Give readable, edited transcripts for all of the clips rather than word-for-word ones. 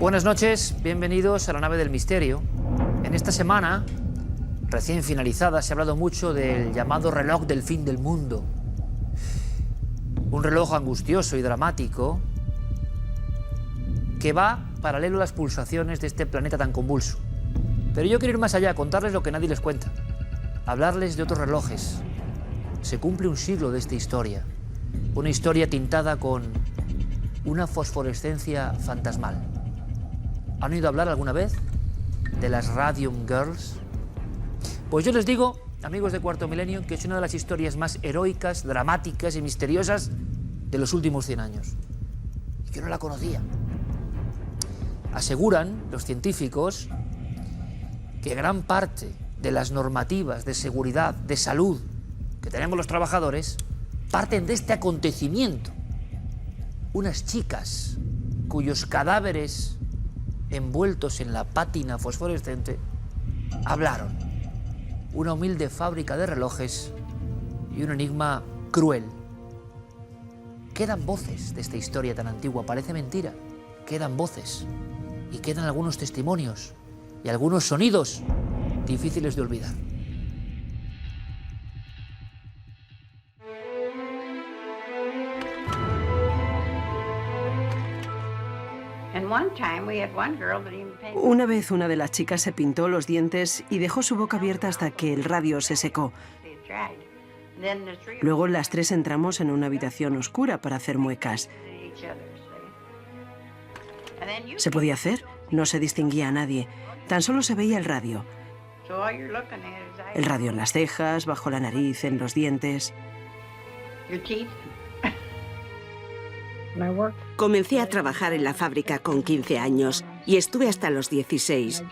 Buenas noches, bienvenidos a la nave del misterio. En esta semana, recién finalizada, se ha hablado mucho del llamado reloj del fin del mundo. Un reloj angustioso y dramático que va paralelo a las pulsaciones de este planeta tan convulso. Pero yo quiero ir más allá, contarles lo que nadie les cuenta, hablarles de otros relojes. Se cumple un siglo de esta historia, una historia tintada con una fosforescencia fantasmal. ¿Han oído hablar alguna vez de las Radium Girls? Pues yo les digo, amigos de Cuarto Milenio, que es una de las historias más heroicas, dramáticas y misteriosas de los últimos 100 años. Y yo no la conocía. Aseguran los científicos que gran parte de las normativas de seguridad, de salud que tenemos los trabajadores parten de este acontecimiento. Unas chicas cuyos cadáveres envueltos en la pátina fosforescente hablaron. Una humilde fábrica de relojes y un enigma cruel. Quedan voces de esta historia tan antigua, parece mentira. Quedan voces y quedan algunos testimonios y algunos sonidos difíciles de olvidar. Una vez una de las chicas se pintó los dientes y dejó su boca abierta hasta que el radio se secó. Luego las tres entramos en una habitación oscura para hacer muecas. ¿Se podía hacer? No se distinguía a nadie. Tan solo se veía el radio. El radio en las cejas, bajo la nariz, en los dientes. Comencé a trabajar en la fábrica con 15 años y estuve hasta los 16.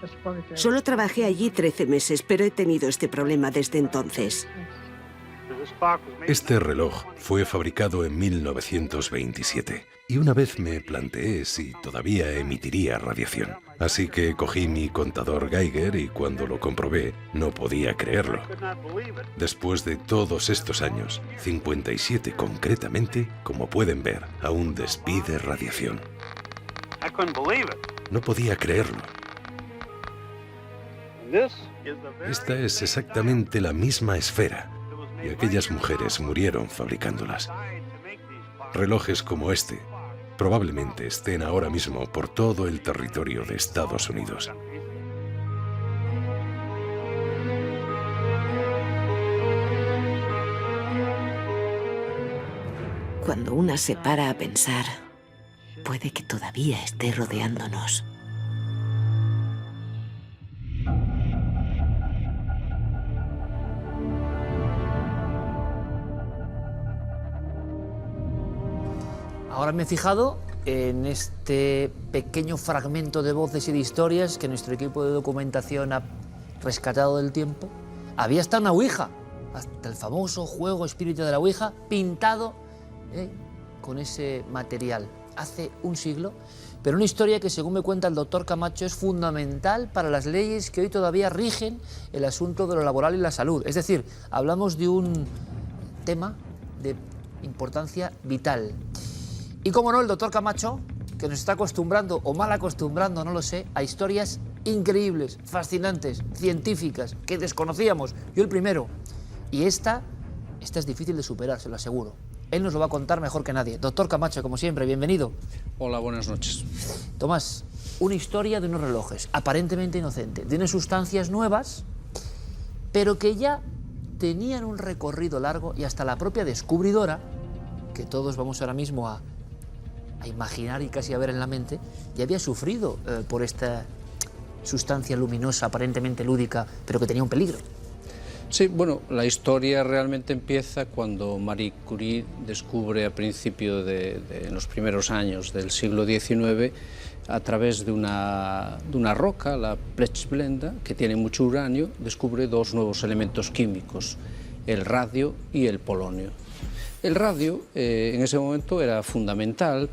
Solo trabajé allí 13 meses, pero he tenido este problema desde entonces. Este reloj fue fabricado en 1927 y una vez me planteé si todavía emitiría radiación. Así que cogí mi contador Geiger y cuando lo comprobé no podía creerlo. Después de todos estos años, 57 concretamente, como pueden ver, aún despide radiación. No podía creerlo. Esta es exactamente la misma esfera. Y aquellas mujeres murieron fabricándolas. Relojes como este probablemente estén ahora mismo por todo el territorio de Estados Unidos. Cuando una se para a pensar, puede que todavía esté rodeándonos. Ahora me he fijado en este pequeño fragmento de voces y de historias que nuestro equipo de documentación ha rescatado del tiempo. Había hasta una ouija, hasta el famoso juego espíritu de la ouija, pintado con ese material hace un siglo, pero una historia que, según me cuenta el doctor Camacho, es fundamental para las leyes que hoy todavía rigen el asunto de lo laboral y la salud. Es decir, hablamos de un tema de importancia vital. Y como no, el doctor Camacho, que nos está acostumbrando, o mal acostumbrando, no lo sé, a historias increíbles, fascinantes, científicas, que desconocíamos. Yo el primero. Y esta es difícil de superar, se lo aseguro. Él nos lo va a contar mejor que nadie. Doctor Camacho, como siempre, bienvenido. Hola, buenas noches. Tomás, una historia de unos relojes, aparentemente inocente, de unas sustancias nuevas, pero que ya tenían un recorrido largo y hasta la propia descubridora, que todos vamos ahora mismo a imaginar y casi a ver en la mente, ya había sufrido por esta sustancia luminosa, aparentemente lúdica, pero que tenía un peligro. Sí, bueno, la historia realmente empieza cuando Marie Curie descubre a principio en los primeros años del siglo XIX, a través de una roca, la Blechblenda, que tiene mucho uranio, descubre dos nuevos elementos químicos, el radio y el polonio. El radio en ese momento era fundamental,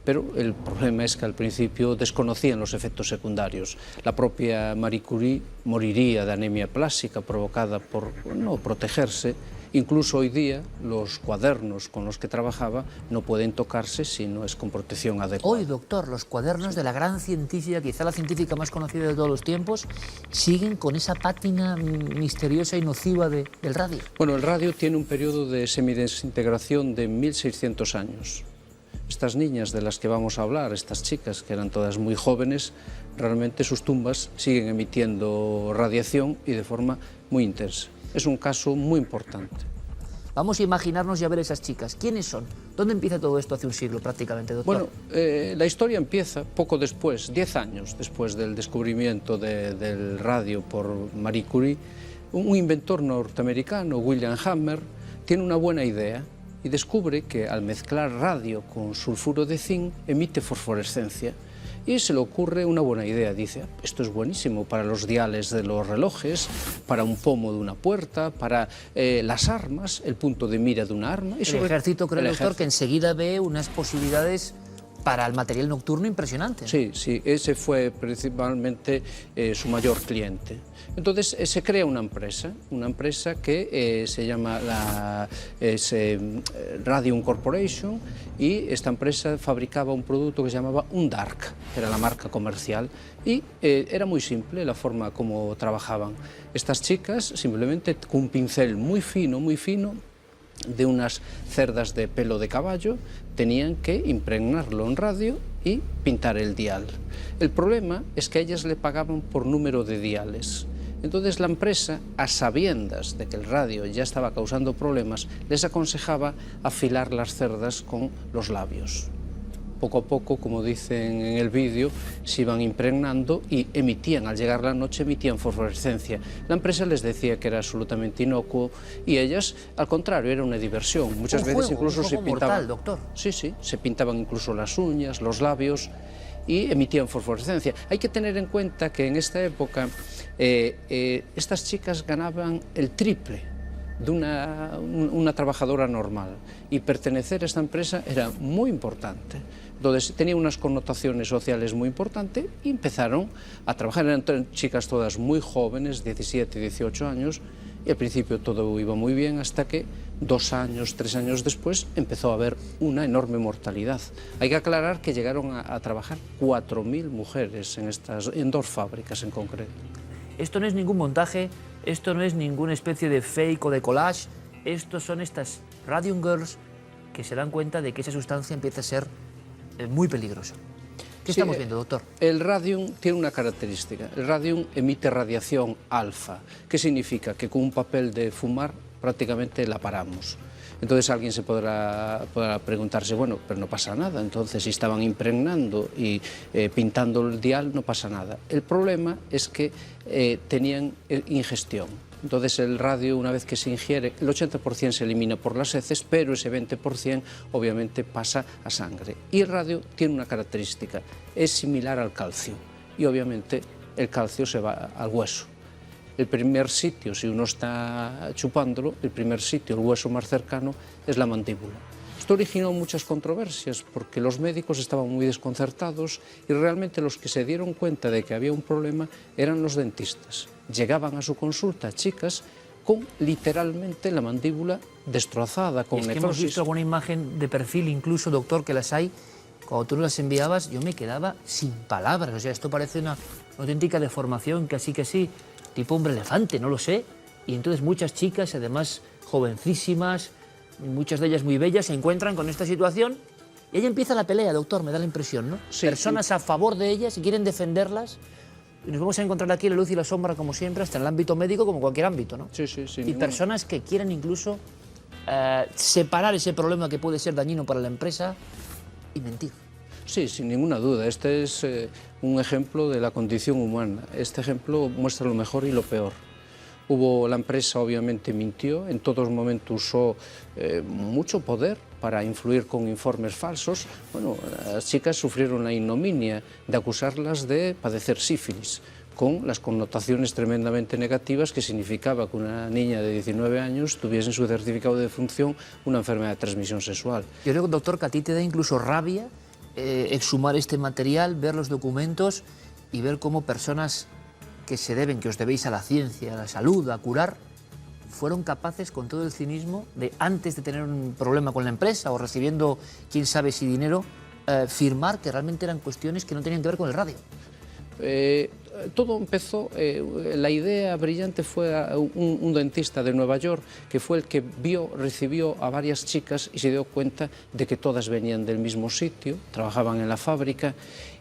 pero el problema es que al principio desconocían los efectos secundarios. La propia Marie Curie moriría de anemia plástica provocada por no protegerse Incluso hoy día los cuadernos con los que trabajaba no pueden tocarse si no es con protección adecuada. Hoy, doctor, los cuadernos de la gran científica, quizá la científica más conocida de todos los tiempos, siguen con esa pátina misteriosa y nociva del radio. Bueno, el radio tiene un periodo de semidesintegración de 1600 años. Estas niñas de las que vamos a hablar, estas chicas que eran todas muy jóvenes, realmente sus tumbas siguen emitiendo radiación y de forma muy intensa. Es un caso muy importante. Vamos a imaginarnos y a ver esas chicas. ¿Quiénes son? ¿Dónde empieza todo esto hace un siglo prácticamente, doctor? Bueno, la historia empieza poco después, 10 años después del descubrimiento del radio por Marie Curie. Un inventor norteamericano, William Hammer, tiene una buena idea y descubre que al mezclar radio con sulfuro de zinc emite fosforescencia. Y se le ocurre una buena idea, dice, esto es buenísimo para los diales de los relojes, para un pomo de una puerta, para las armas, el punto de mira de una arma. El ejército, creo, doctor, que enseguida ve unas posibilidades para el material nocturno impresionante. Sí, sí, ese fue principalmente su mayor cliente. Entonces se crea una empresa que se llama Radium Corporation, y esta empresa fabricaba un producto que se llamaba Undark, que era la marca comercial, y era muy simple la forma como trabajaban. Estas chicas simplemente con un pincel muy fino, de unas cerdas de pelo de caballo, tenían que impregnarlo en radio y pintar el dial. El problema es que a ellas le pagaban por número de diales. Entonces la empresa, a sabiendas de que el radio ya estaba causando problemas, les aconsejaba afilar las cerdas con los labios. Poco a poco, como dicen en el vídeo, se iban impregnando y emitían, al llegar la noche, emitían fosforescencia. La empresa les decía que era absolutamente inocuo y ellas, al contrario, era una diversión. Muchas veces incluso se pintaban... mortal, doctor. Sí, sí, se pintaban incluso las uñas, los labios y emitían fosforescencia. Hay que tener en cuenta que en esta época estas chicas ganaban el triple de una trabajadora normal, y pertenecer a esta empresa era muy importante. Entonces tenía unas connotaciones sociales muy importantes y empezaron a trabajar. Eran chicas todas muy jóvenes, 17, 18 años, y al principio todo iba muy bien hasta que 2 años, 3 años después empezó a haber una enorme mortalidad. Hay que aclarar que llegaron a trabajar 4.000 mujeres en 2 fábricas en concreto. Esto no es ningún montaje, esto no es ninguna especie de fake o de collage, estos son estas Radium Girls que se dan cuenta de que esa sustancia empieza a ser muy peligrosa. ¿Qué estamos viendo, doctor? El radium tiene una característica. El radium emite radiación alfa. ¿Qué significa? Que con un papel de fumar prácticamente la paramos. Entonces alguien se podrá preguntarse, bueno, pero no pasa nada, entonces si estaban impregnando y pintando el dial no pasa nada. El problema es que tenían ingestión. Entonces el radio, una vez que se ingiere, el 80% se elimina por las heces, pero ese 20% obviamente pasa a sangre. Y el radio tiene una característica, es similar al calcio, y obviamente el calcio se va al hueso. El primer sitio, si uno está chupándolo, el primer sitio, el hueso más cercano, es la mandíbula. Esto originó muchas controversias porque los médicos estaban muy desconcertados y realmente los que se dieron cuenta de que había un problema eran los dentistas. Llegaban a su consulta chicas con literalmente la mandíbula destrozada, con necrosis. Hemos visto alguna imagen de perfil, incluso, doctor, que las hay. Cuando tú las enviabas, yo me quedaba sin palabras. O sea, esto parece una auténtica deformación, que sí, tipo hombre elefante, no lo sé. Y entonces muchas chicas, además jovencísimas, muchas de ellas muy bellas, se encuentran con esta situación y ahí empieza la pelea, doctor, me da la impresión, ¿no? Sí, personas a favor de ellas y quieren defenderlas. Y nos vamos a encontrar aquí la luz y la sombra, como siempre, hasta en el ámbito médico, como cualquier ámbito, ¿no? Sí, y personas que quieren incluso separar ese problema que puede ser dañino para la empresa y mentir. Sí, sin ninguna duda. Este es un ejemplo de la condición humana. Este ejemplo muestra lo mejor y lo peor. La empresa obviamente mintió, en todos momentos usó mucho poder para influir con informes falsos. Bueno, las chicas sufrieron la ignominia de acusarlas de padecer sífilis, con las connotaciones tremendamente negativas que significaba que una niña de 19 años tuviese en su certificado de defunción una enfermedad de transmisión sexual. Yo creo, doctor, que a ti te da incluso rabia exhumar este material, ver los documentos y ver cómo personas que os debéis a la ciencia, a la salud, a curar, fueron capaces, con todo el cinismo, de antes de tener un problema con la empresa o recibiendo quién sabe si dinero, firmar que realmente eran cuestiones que no tenían que ver con el radio. Todo empezó, la idea brillante fue un dentista de Nueva York que fue el que recibió a varias chicas y se dio cuenta de que todas venían del mismo sitio, trabajaban en la fábrica,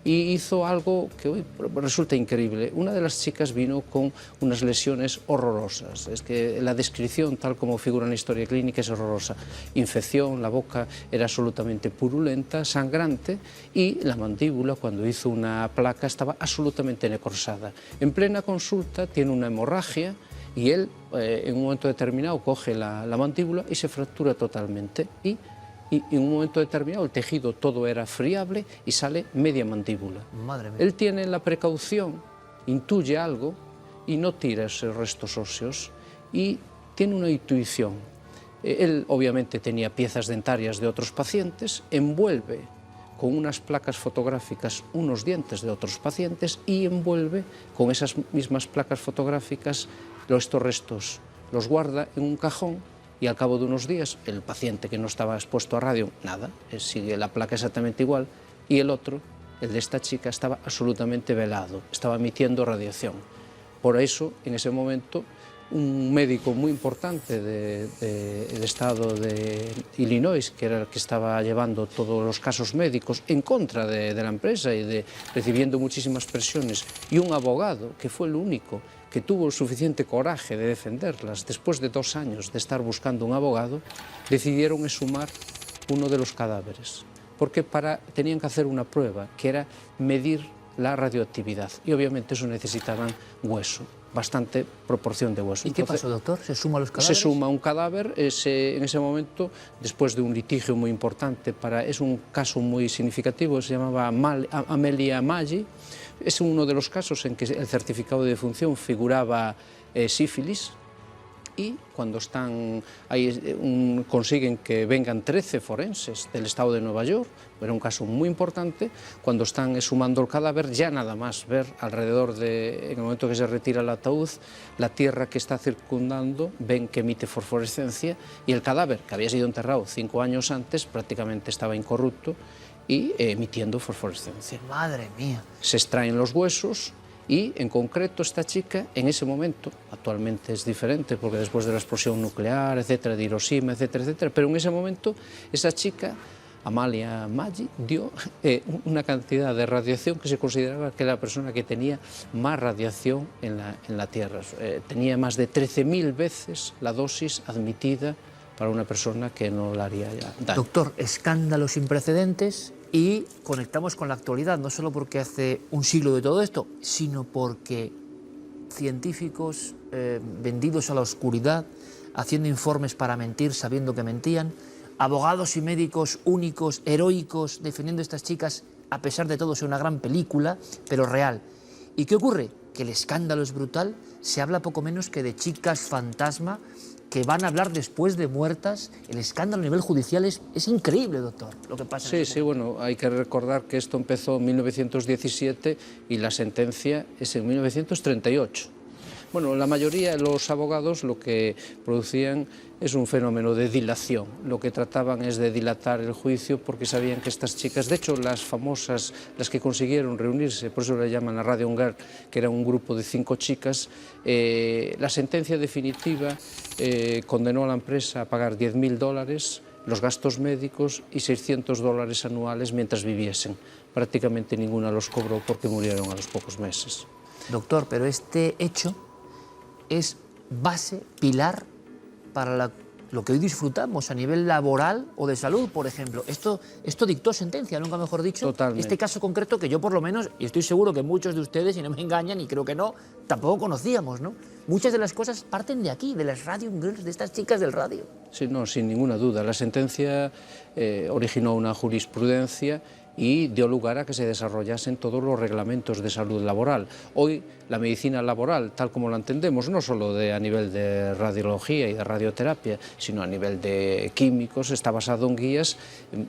y hizo algo que hoy resulta increíble. Una de las chicas vino con unas lesiones horrorosas. Es que la descripción, tal como figura en la historia clínica, es horrorosa. Infección, la boca era absolutamente purulenta, sangrante, y la mandíbula, cuando hizo una placa, estaba absolutamente necrosada. En plena consulta tiene una hemorragia y él, en un momento determinado, coge la mandíbula y se fractura totalmente. Y en un momento determinado el tejido todo era friable y sale media mandíbula. Madre mía. Él tiene la precaución, intuye algo y no tira esos restos óseos y tiene una intuición. Él obviamente tenía piezas dentarias de otros pacientes, envuelve con unas placas fotográficas unos dientes de otros pacientes y envuelve con esas mismas placas fotográficas estos restos. Los guarda en un cajón. Y al cabo de unos días, el paciente que no estaba expuesto a radio, nada, sigue la placa exactamente igual, y el otro, el de esta chica, estaba absolutamente velado, estaba emitiendo radiación. Por eso, en ese momento, un médico muy importante del estado de Illinois, que era el que estaba llevando todos los casos médicos en contra de la empresa y recibiendo muchísimas presiones, y un abogado, que fue el único que tuvo el suficiente coraje de defenderlas, después de 2 años de estar buscando un abogado, decidieron exhumar uno de los cadáveres, porque tenían que hacer una prueba, que era medir la radioactividad, y obviamente eso necesitaban hueso, bastante proporción de hueso. ¿Y qué pasó, doctor? ¿Se suma los cadáveres? Se suma un cadáver, en ese momento, después de un litigio muy importante, es un caso muy significativo, se llamaba Amelia Maggi. Es uno de los casos en que el certificado de defunción figuraba sífilis, y cuando están ahí consiguen que vengan 13 forenses del estado de Nueva York, era un caso muy importante. Cuando están exhumando el cadáver, ya nada más ver alrededor en el momento que se retira el ataúd, la tierra que está circundando, ven que emite fosforescencia, y el cadáver, que había sido enterrado 5 años antes, prácticamente estaba incorrupto y emitiendo fosforescencia. Madre mía. Se extraen los huesos. Y, en concreto, esta chica, en ese momento, actualmente es diferente, porque después de la explosión nuclear, etcétera, de Hiroshima, etcétera, etcétera, pero en ese momento, esa chica, Amelia Maggi, dio una cantidad de radiación que se consideraba que era la persona que tenía más radiación en la Tierra. Tenía más de 13.000 veces la dosis admitida para una persona que no la haría ya daño. Doctor, escándalo sin precedentes. Y conectamos con la actualidad, no solo porque hace un siglo de todo esto, sino porque científicos vendidos a la oscuridad, haciendo informes para mentir, sabiendo que mentían, abogados y médicos únicos, heroicos, defendiendo a estas chicas, a pesar de todo, es una gran película, pero real. ¿Y qué ocurre? Que el escándalo es brutal, se habla poco menos que de chicas fantasma, que van a hablar después de muertas. El escándalo a nivel judicial es increíble, doctor, lo que pasa. Sí, bueno, hay que recordar que esto empezó en 1917 y la sentencia es en 1938. Bueno, la mayoría de los abogados lo que producían es un fenómeno de dilación. Lo que trataban es de dilatar el juicio porque sabían que estas chicas, de hecho las famosas, las que consiguieron reunirse, por eso le llaman a Radio Girl, que era un grupo de 5 chicas, la sentencia definitiva condenó a la empresa a pagar $10.000, los gastos médicos y $600 anuales mientras viviesen. Prácticamente ninguna los cobró porque murieron a los pocos meses. Doctor, pero este hecho es base, pilar para lo que hoy disfrutamos a nivel laboral o de salud, por ejemplo. Esto dictó sentencia, nunca mejor dicho. Totalmente. Este caso concreto que yo por lo menos, y estoy seguro que muchos de ustedes, si no me engañan, y creo que no, tampoco conocíamos, ¿no? Muchas de las cosas parten de aquí, de las Radio Girls, de estas chicas del radio. Sí, no, sin ninguna duda. La sentencia originó una jurisprudencia y dio lugar a que se desarrollasen todos los reglamentos de salud laboral. Hoy la medicina laboral, tal como la entendemos, no solo a nivel de radiología y de radioterapia, sino a nivel de químicos, está basado en guías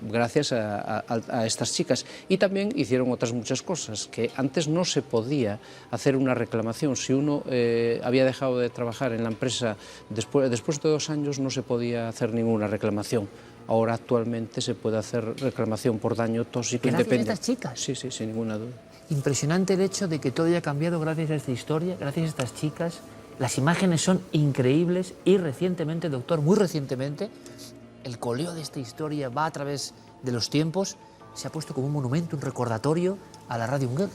gracias a estas chicas. Y también hicieron otras muchas cosas, que antes no se podía hacer una reclamación. Si uno había dejado de trabajar en la empresa después de 2 años, no se podía hacer ninguna reclamación. Ahora actualmente se puede hacer reclamación por daño tóxico independiente. Gracias a estas chicas. Sí, sí, sin ninguna duda. Impresionante el hecho de que todo haya cambiado gracias a esta historia, gracias a estas chicas. Las imágenes son increíbles y recientemente, doctor, muy recientemente, el coleo de esta historia va a través de los tiempos, se ha puesto como un monumento, un recordatorio a la Radio Girls.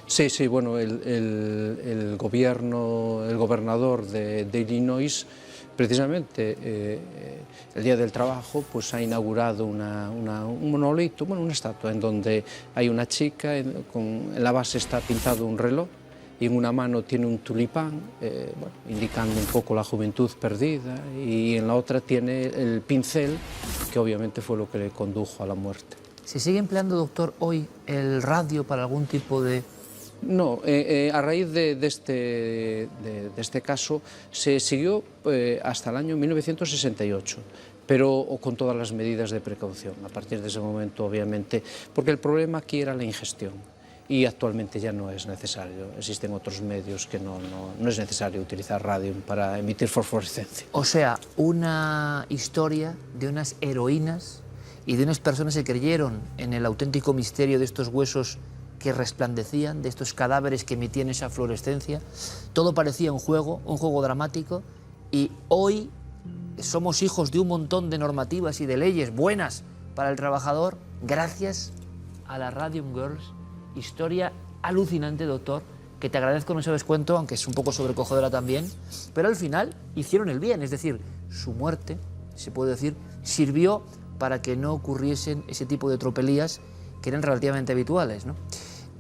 Sí, sí, bueno, el gobernador de Illinois, precisamente el Día del Trabajo, pues ha inaugurado un monolito, bueno, una estatua en donde hay una chica, en la base está pintado un reloj y en una mano tiene un tulipán, bueno, indicando un poco la juventud perdida, y en la otra tiene el pincel, que obviamente fue lo que le condujo a la muerte. ¿Se sigue empleando, doctor, hoy el radio para algún tipo de...? No, a raíz de este caso se siguió hasta el año 1968, pero con todas las medidas de precaución. A partir de ese momento, obviamente, porque el problema aquí era la ingestión y actualmente ya no es necesario. Existen otros medios que no es necesario utilizar radio para emitir fosforescencia. O sea, una historia de unas heroínas y de unas personas que creyeron en el auténtico misterio de estos huesos que resplandecían, de estos cadáveres que emitían esa fluorescencia. Todo parecía un juego dramático, y hoy somos hijos de un montón de normativas y de leyes buenas para el trabajador gracias a la Radio Girls. Historia alucinante, doctor, que te agradezco ese descuento, aunque es un poco sobrecogedora también, pero al final hicieron el bien, es decir, su muerte, se puede decir, sirvió para que no ocurriesen ese tipo de tropelías que eran relativamente habituales, ¿no?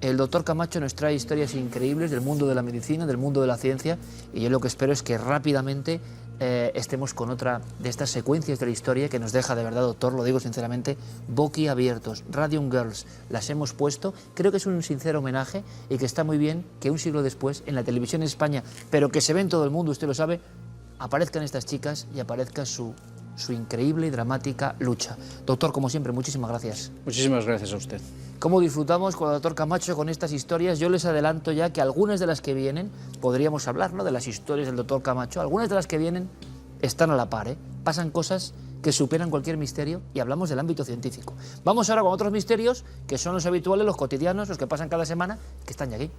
El doctor Camacho nos trae historias increíbles del mundo de la medicina, del mundo de la ciencia, y yo lo que espero es que rápidamente estemos con otra de estas secuencias de la historia que nos deja, de verdad, doctor, lo digo sinceramente, boquiabiertos. Radio Girls, las hemos puesto, creo que es un sincero homenaje y que está muy bien que un siglo después en la televisión en España, pero que se ve en todo el mundo, usted lo sabe, aparezcan estas chicas y aparezca su increíble y dramática lucha. Doctor, como siempre, muchísimas gracias. Muchísimas gracias a usted. ¿Cómo disfrutamos con el doctor Camacho con estas historias? Yo les adelanto ya que algunas de las que vienen, podríamos hablar, ¿no?, de las historias del doctor Camacho, algunas de las que vienen están a la par, ¿eh? Pasan cosas que superan cualquier misterio y hablamos del ámbito científico. Vamos ahora con otros misterios que son los habituales, los cotidianos, los que pasan cada semana, que están ya aquí.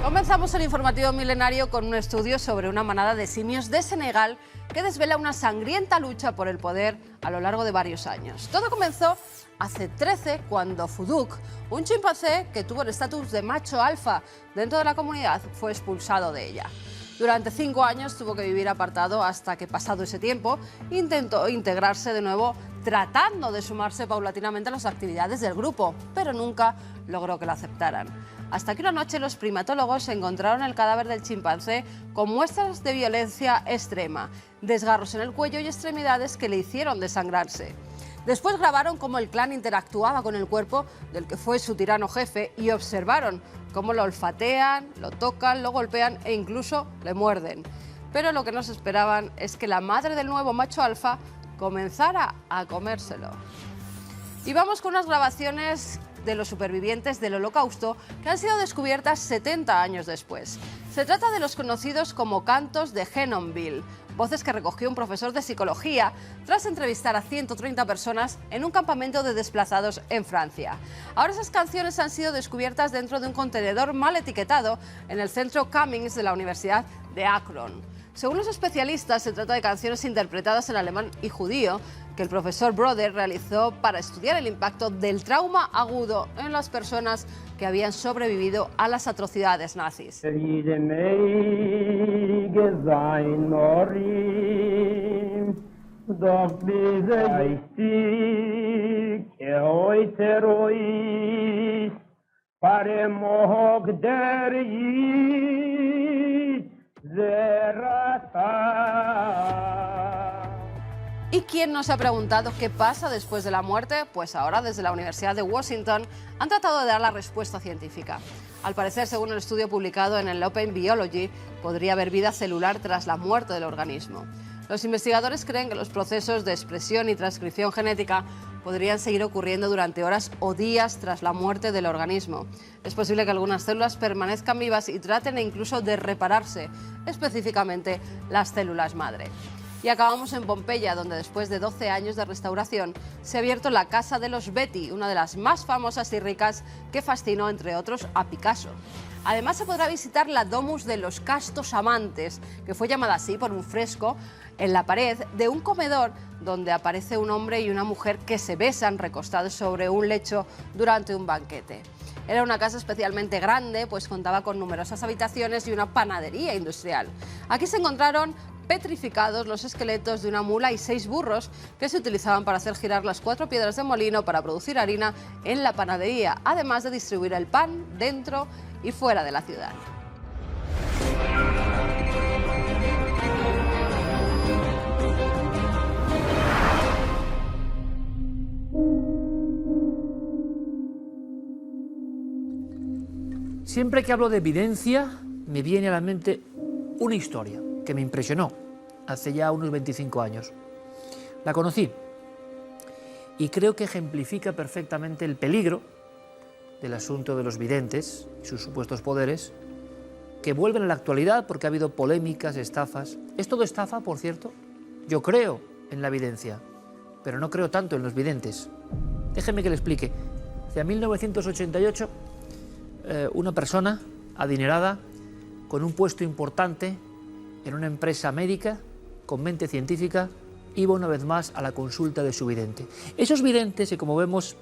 Comenzamos el informativo milenario con un estudio sobre una manada de simios de Senegal que desvela una sangrienta lucha por el poder a lo largo de varios años. Todo comenzó hace 13 cuando Fuduk, un chimpancé que tuvo el estatus de macho alfa dentro de la comunidad, fue expulsado de ella. Durante 5 años tuvo que vivir apartado hasta que, pasado ese tiempo, intentó integrarse de nuevo, tratando de sumarse paulatinamente a las actividades del grupo, pero nunca logró que lo aceptaran. Hasta que una noche los primatólogos encontraron el cadáver del chimpancé con muestras de violencia extrema, desgarros en el cuello y extremidades que le hicieron desangrarse. Después grabaron cómo el clan interactuaba con el cuerpo del que fue su tirano jefe y observaron cómo lo olfatean, lo tocan, lo golpean e incluso le muerden. Pero lo que no se esperaban es que la madre del nuevo macho alfa comenzara a comérselo. Y vamos con unas grabaciones de los supervivientes del Holocausto que han sido descubiertas 70 años después. Se trata de los conocidos como cantos de Henonville, voces que recogió un profesor de psicología tras entrevistar a 130 personas en un campamento de desplazados en Francia. Ahora esas canciones han sido descubiertas dentro de un contenedor mal etiquetado en el centro Cummings de la Universidad de Akron. Según los especialistas, se trata de canciones interpretadas en alemán y judío que el profesor Broder realizó para estudiar el impacto del trauma agudo en las personas que habían sobrevivido a las atrocidades nazis. ¿Y quién nos ha preguntado qué pasa después de la muerte? Pues ahora desde la Universidad de Washington han tratado de dar la respuesta científica. Al parecer, según el estudio publicado en el Open Biology, podría haber vida celular tras la muerte del organismo. Los investigadores creen que los procesos de expresión y transcripción genética podrían seguir ocurriendo durante horas o días tras la muerte del organismo. Es posible que algunas células permanezcan vivas y traten incluso de repararse, específicamente las células madre. Y acabamos en Pompeya, donde después de 12 años de restauración se ha abierto la Casa de los Betti, una de las más famosas y ricas que fascinó, entre otros, a Picasso. Además, se podrá visitar la Domus de los Castos Amantes, que fue llamada así por un fresco en la pared de un comedor donde aparece un hombre y una mujer que se besan recostados sobre un lecho durante un banquete. Era una casa especialmente grande, pues contaba con numerosas habitaciones y una panadería industrial. Aquí se encontraron petrificados los esqueletos de una mula y 6 burros que se utilizaban para hacer girar las 4 piedras de molino para producir harina en la panadería, además de distribuir el pan dentro y fuera de la ciudad. Siempre que hablo de evidencia, me viene a la mente una historia que me impresionó hace ya unos 25 años. La conocí y creo que ejemplifica perfectamente el peligro del asunto de los videntes y sus supuestos poderes, que vuelven a la actualidad porque ha habido polémicas, estafas. ¿Es todo estafa, por cierto? Yo creo en la evidencia, pero no creo tanto en los videntes. Déjeme que le explique. Hacia 1988, una persona adinerada, con un puesto importante en una empresa médica, con mente científica, iba una vez más a la consulta de su vidente. Esos videntes que, como vemos,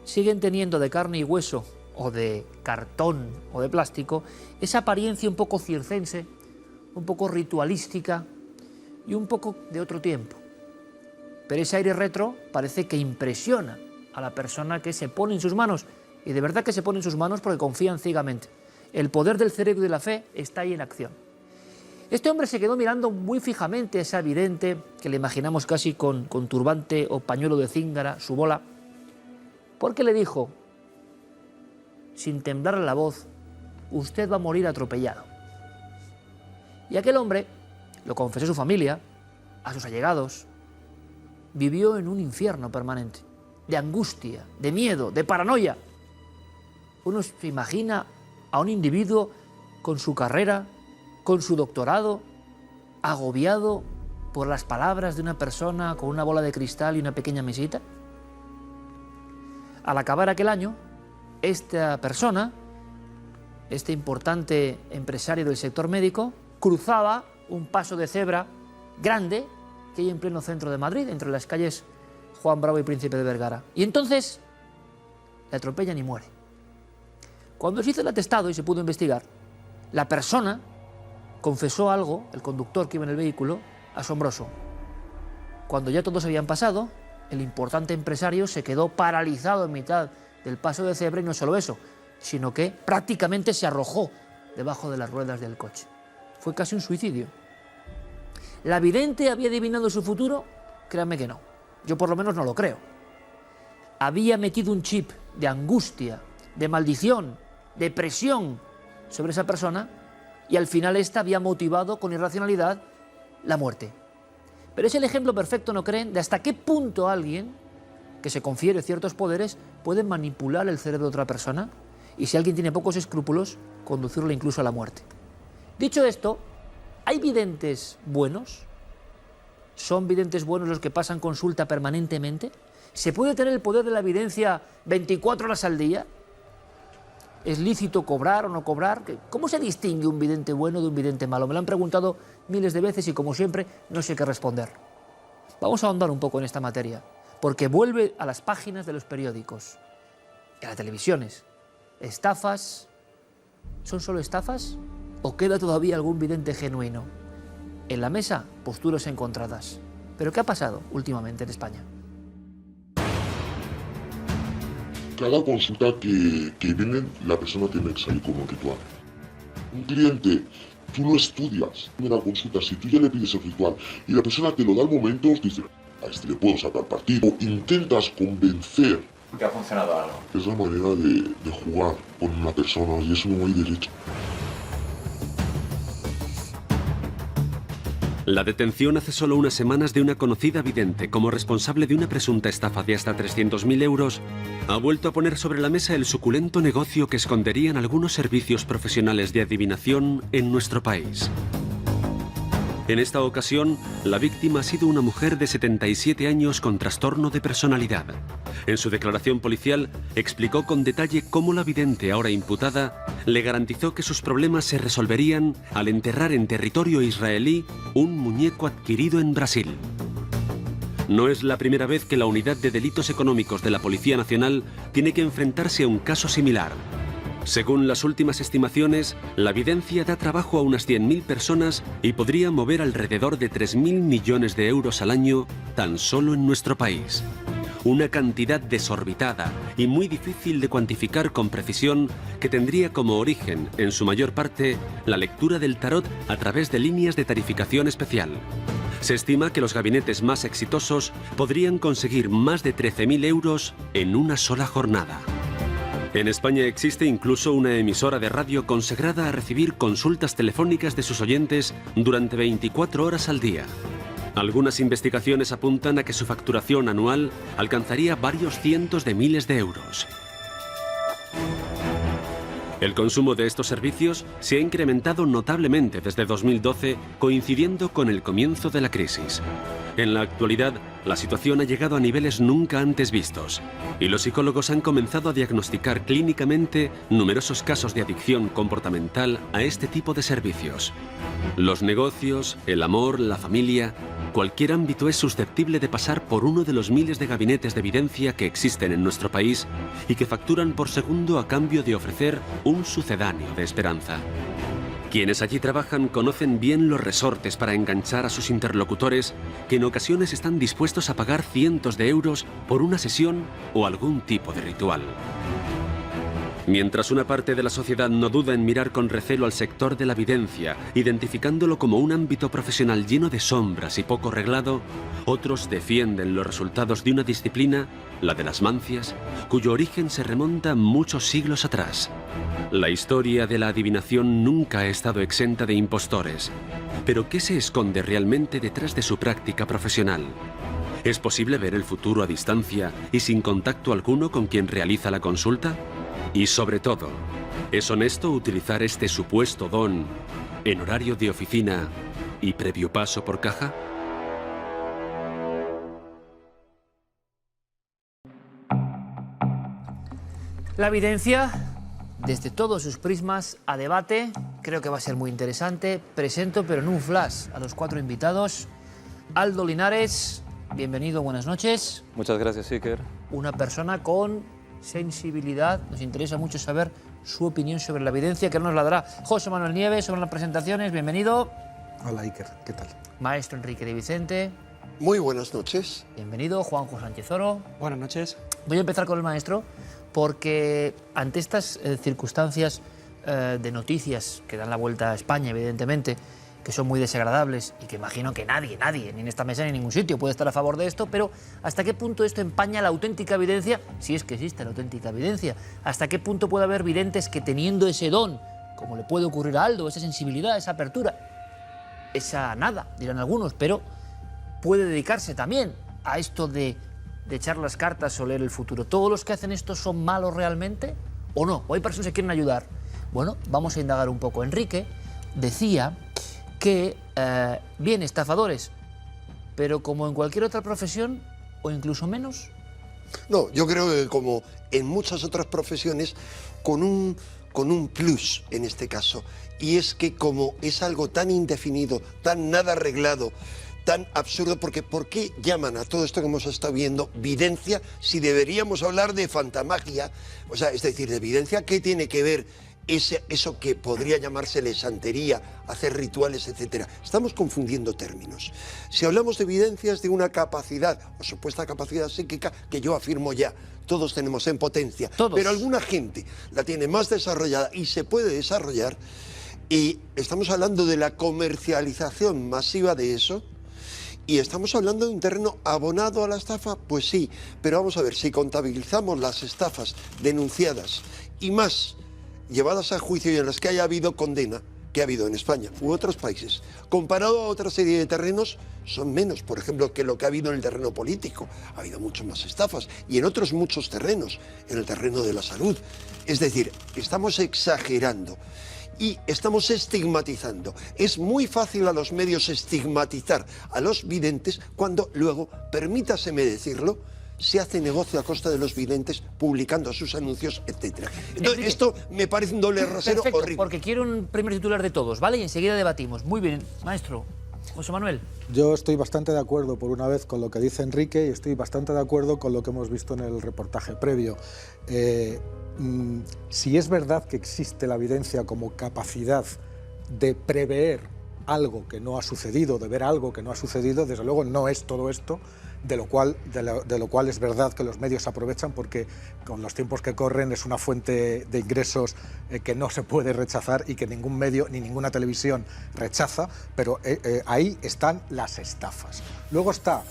siguen teniendo de carne y hueso, o de cartón o de plástico, esa apariencia un poco circense, un poco ritualística y un poco de otro tiempo. Pero ese aire retro parece que impresiona a la persona que se pone en sus manos, y de verdad que se pone en sus manos porque confían ciegamente. El poder del cerebro y de la fe está ahí en acción. Este hombre se quedó mirando muy fijamente a esa vidente, que le imaginamos casi con turbante o pañuelo de cíngara, su bola, porque le dijo, sin temblarle la voz, usted va a morir atropellado. Y aquel hombre, lo confesó a su familia, a sus allegados, vivió en un infierno permanente, de angustia, de miedo, de paranoia. Uno se imagina a un individuo con su carrera, con su doctorado, agobiado por las palabras de una persona con una bola de cristal y una pequeña mesita. Al acabar aquel año, esta persona, este importante empresario del sector médico, cruzaba un paso de cebra grande que hay en pleno centro de Madrid, entre las calles Juan Bravo y Príncipe de Vergara. Y entonces le atropellan y muere. Cuando se hizo el atestado y se pudo investigar, la persona confesó algo, el conductor que iba en el vehículo, asombroso. Cuando ya todos habían pasado, el importante empresario se quedó paralizado en mitad del paso de cebra, y no solo eso, sino que prácticamente se arrojó debajo de las ruedas del coche. Fue casi un suicidio. ¿La vidente había adivinado su futuro? Créanme que no. Yo por lo menos no lo creo. Había metido un chip de angustia, de maldición, de presión sobre esa persona, y al final esta había motivado con irracionalidad la muerte. Pero es el ejemplo perfecto, ¿no creen?, de hasta qué punto alguien que se confiere ciertos poderes puede manipular el cerebro de otra persona, y si alguien tiene pocos escrúpulos, conducirlo incluso a la muerte. Dicho esto, ¿hay videntes buenos? ¿Son videntes buenos los que pasan consulta permanentemente? ¿Se puede tener el poder de la evidencia 24 horas al día? ¿Es lícito cobrar o no cobrar? ¿Cómo se distingue un vidente bueno de un vidente malo? Me lo han preguntado miles de veces y, como siempre, no sé qué responder. Vamos a ahondar un poco en esta materia, porque vuelve a las páginas de los periódicos, a las televisiones. ¿Estafas? ¿Son solo estafas? ¿O queda todavía algún vidente genuino? En la mesa, posturas encontradas. ¿Pero qué ha pasado últimamente en España? Cada consulta que viene, la persona tiene que salir con un ritual. Un cliente Tú no estudias en la consulta, si tú ya le pides el ritual y la persona te lo da al momento, dices, a este le puedo sacar partido. O intentas convencer. Que ha funcionado algo. Es la manera de jugar con una persona y eso no hay derecho. La detención hace solo unas semanas de una conocida vidente como responsable de una presunta estafa de hasta 300.000 euros ha vuelto a poner sobre la mesa el suculento negocio que esconderían algunos servicios profesionales de adivinación en nuestro país. En esta ocasión, la víctima ha sido una mujer de 77 años con trastorno de personalidad. En su declaración policial, explicó con detalle cómo la vidente, ahora imputada, le garantizó que sus problemas se resolverían al enterrar en territorio israelí un muñeco adquirido en Brasil. No es la primera vez que la Unidad de Delitos Económicos de la Policía Nacional tiene que enfrentarse a un caso similar. Según las últimas estimaciones, la videncia da trabajo a unas 100.000 personas y podría mover alrededor de 3.000 millones de euros al año tan solo en nuestro país. Una cantidad desorbitada y muy difícil de cuantificar con precisión que tendría como origen, en su mayor parte, la lectura del tarot a través de líneas de tarificación especial. Se estima que los gabinetes más exitosos podrían conseguir más de 13.000 euros en una sola jornada. En España existe incluso una emisora de radio consagrada a recibir consultas telefónicas de sus oyentes durante 24 horas al día. Algunas investigaciones apuntan a que su facturación anual alcanzaría varios cientos de miles de euros. El consumo de estos servicios se ha incrementado notablemente desde 2012, coincidiendo con el comienzo de la crisis. En la actualidad, la situación ha llegado a niveles nunca antes vistos, y los psicólogos han comenzado a diagnosticar clínicamente numerosos casos de adicción comportamental a este tipo de servicios. Los negocios, el amor, la familia, cualquier ámbito es susceptible de pasar por uno de los miles de gabinetes de evidencia que existen en nuestro país y que facturan por segundo a cambio de ofrecer un sucedáneo de esperanza. Quienes allí trabajan conocen bien los resortes para enganchar a sus interlocutores, que en ocasiones están dispuestos a pagar cientos de euros por una sesión o algún tipo de ritual. Mientras una parte de la sociedad no duda en mirar con recelo al sector de la videncia, identificándolo como un ámbito profesional lleno de sombras y poco reglado, otros defienden los resultados de una disciplina, la de las mancias, cuyo origen se remonta muchos siglos atrás. La historia de la adivinación nunca ha estado exenta de impostores. Pero ¿qué se esconde realmente detrás de su práctica profesional? ¿Es posible ver el futuro a distancia y sin contacto alguno con quien realiza la consulta? Y sobre todo, ¿es honesto utilizar este supuesto don en horario de oficina y previo paso por caja? La evidencia, desde todos sus prismas, a debate. Creo que va a ser muy interesante. Presento, pero en un flash, a los 4 invitados. Aldo Linares, bienvenido, buenas noches. Muchas gracias, Iker. Una persona con sensibilidad. Nos interesa mucho saber su opinión sobre la evidencia, que nos la dará José Manuel Nieves sobre las presentaciones. Bienvenido. Hola, Iker, ¿qué tal? Maestro Enrique de Vicente. Muy buenas noches. Bienvenido, Juanjo Sánchez Oro. Buenas noches. Voy a empezar con el maestro, porque ante estas circunstancias de noticias que dan la vuelta a España, evidentemente, que son muy desagradables y que imagino que nadie, ni en esta mesa ni en ningún sitio puede estar a favor de esto, pero ¿hasta qué punto esto empaña la auténtica evidencia? Si es que existe la auténtica evidencia. ¿Hasta qué punto puede haber videntes que, teniendo ese don, como le puede ocurrir a Aldo, esa sensibilidad, esa apertura, esa nada, dirán algunos, pero puede dedicarse también a esto de echar las cartas o leer el futuro? ¿Todos los que hacen esto son malos realmente o no? ¿O hay personas que quieren ayudar? Bueno, vamos a indagar un poco. Enrique decía que, bien, estafadores, pero como en cualquier otra profesión, o incluso menos. No, yo creo que como en muchas otras profesiones, con un plus en este caso, y es que como es algo tan indefinido, tan nada arreglado, tan absurdo, porque ¿por qué llaman a todo esto que hemos estado viendo videncia si deberíamos hablar de fantamagia? O sea, es decir, de evidencia, ¿qué tiene que ver eso que podría llamársele santería, hacer rituales, etcétera? Estamos confundiendo términos. Si hablamos de evidencias de una capacidad o supuesta capacidad psíquica, que yo afirmo ya, todos tenemos en potencia, pero alguna gente la tiene más desarrollada y se puede desarrollar, Y estamos hablando de la comercialización masiva de eso. ¿Y estamos hablando de un terreno abonado a la estafa? Pues sí, pero vamos a ver, si contabilizamos las estafas denunciadas y más llevadas a juicio y en las que haya habido condena, que ha habido en España u otros países, comparado a otra serie de terrenos, son menos, por ejemplo, que lo que ha habido en el terreno político. Ha habido mucho más estafas y en otros muchos terrenos, en el terreno de la salud. Es decir, estamos exagerando. Y estamos estigmatizando. Es muy fácil a los medios estigmatizar a los videntes cuando luego, permítaseme decirlo, se hace negocio a costa de los videntes publicando sus anuncios, etc. Entonces, esto me parece un doble rasero horrible. Porque quiero un primer titular de todos, ¿vale? Y enseguida debatimos. Muy bien, maestro. José Manuel. Yo estoy bastante de acuerdo, por una vez, con lo que dice Enrique y estoy bastante de acuerdo con lo que hemos visto en el reportaje previo. Si es verdad que existe la evidencia como capacidad de prever algo que no ha sucedido, de ver algo que no ha sucedido, desde luego no es todo esto, de lo cual es verdad que los medios aprovechan porque con los tiempos que corren es una fuente de ingresos que no se puede rechazar y que ningún medio ni ninguna televisión rechaza, pero ahí están las estafas. Luego está,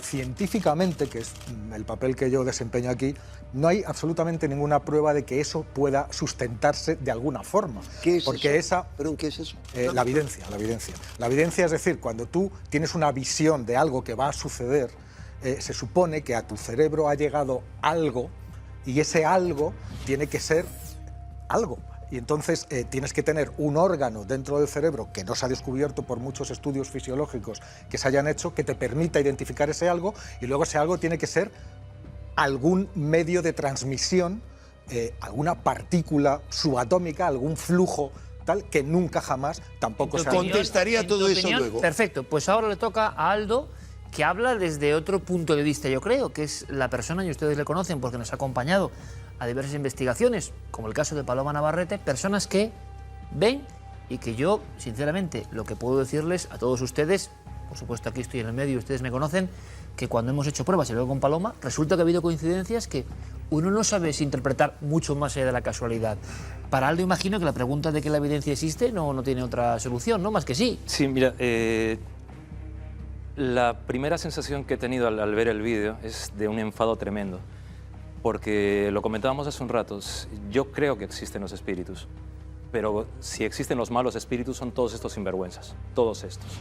científicamente, que es el papel que yo desempeño aquí, no hay absolutamente ninguna prueba de que eso pueda sustentarse de alguna forma. ¿Qué es porque eso? ¿Pero qué es eso? La evidencia. La evidencia es decir, cuando tú tienes una visión de algo que va a suceder, se supone que a tu cerebro ha llegado algo y ese algo tiene que ser algo. Y entonces tienes que tener un órgano dentro del cerebro que no se ha descubierto por muchos estudios fisiológicos que se hayan hecho, que te permita identificar ese algo, y luego ese algo tiene que ser algún medio de transmisión, alguna partícula subatómica, algún flujo tal que nunca jamás tampoco se ha... Contestaría todo eso luego. Perfecto, pues ahora le toca a Aldo, que habla desde otro punto de vista, yo creo, que es la persona, y ustedes le conocen porque nos ha acompañado a diversas investigaciones, como el caso de Paloma Navarrete, personas que ven y que yo, sinceramente, lo que puedo decirles a todos ustedes, por supuesto aquí estoy en el medio y ustedes me conocen, que cuando hemos hecho pruebas y luego con Paloma, resulta que ha habido coincidencias que uno no sabe si interpretar mucho más allá de la casualidad. Para Aldo imagino que la pregunta de que la evidencia existe no tiene otra solución, ¿no? Más que sí. Sí, mira, la primera sensación que he tenido al ver el vídeo es de un enfado tremendo, porque lo comentábamos hace un rato, yo creo que existen los espíritus, pero si existen los malos espíritus son todos estos sinvergüenzas, todos estos.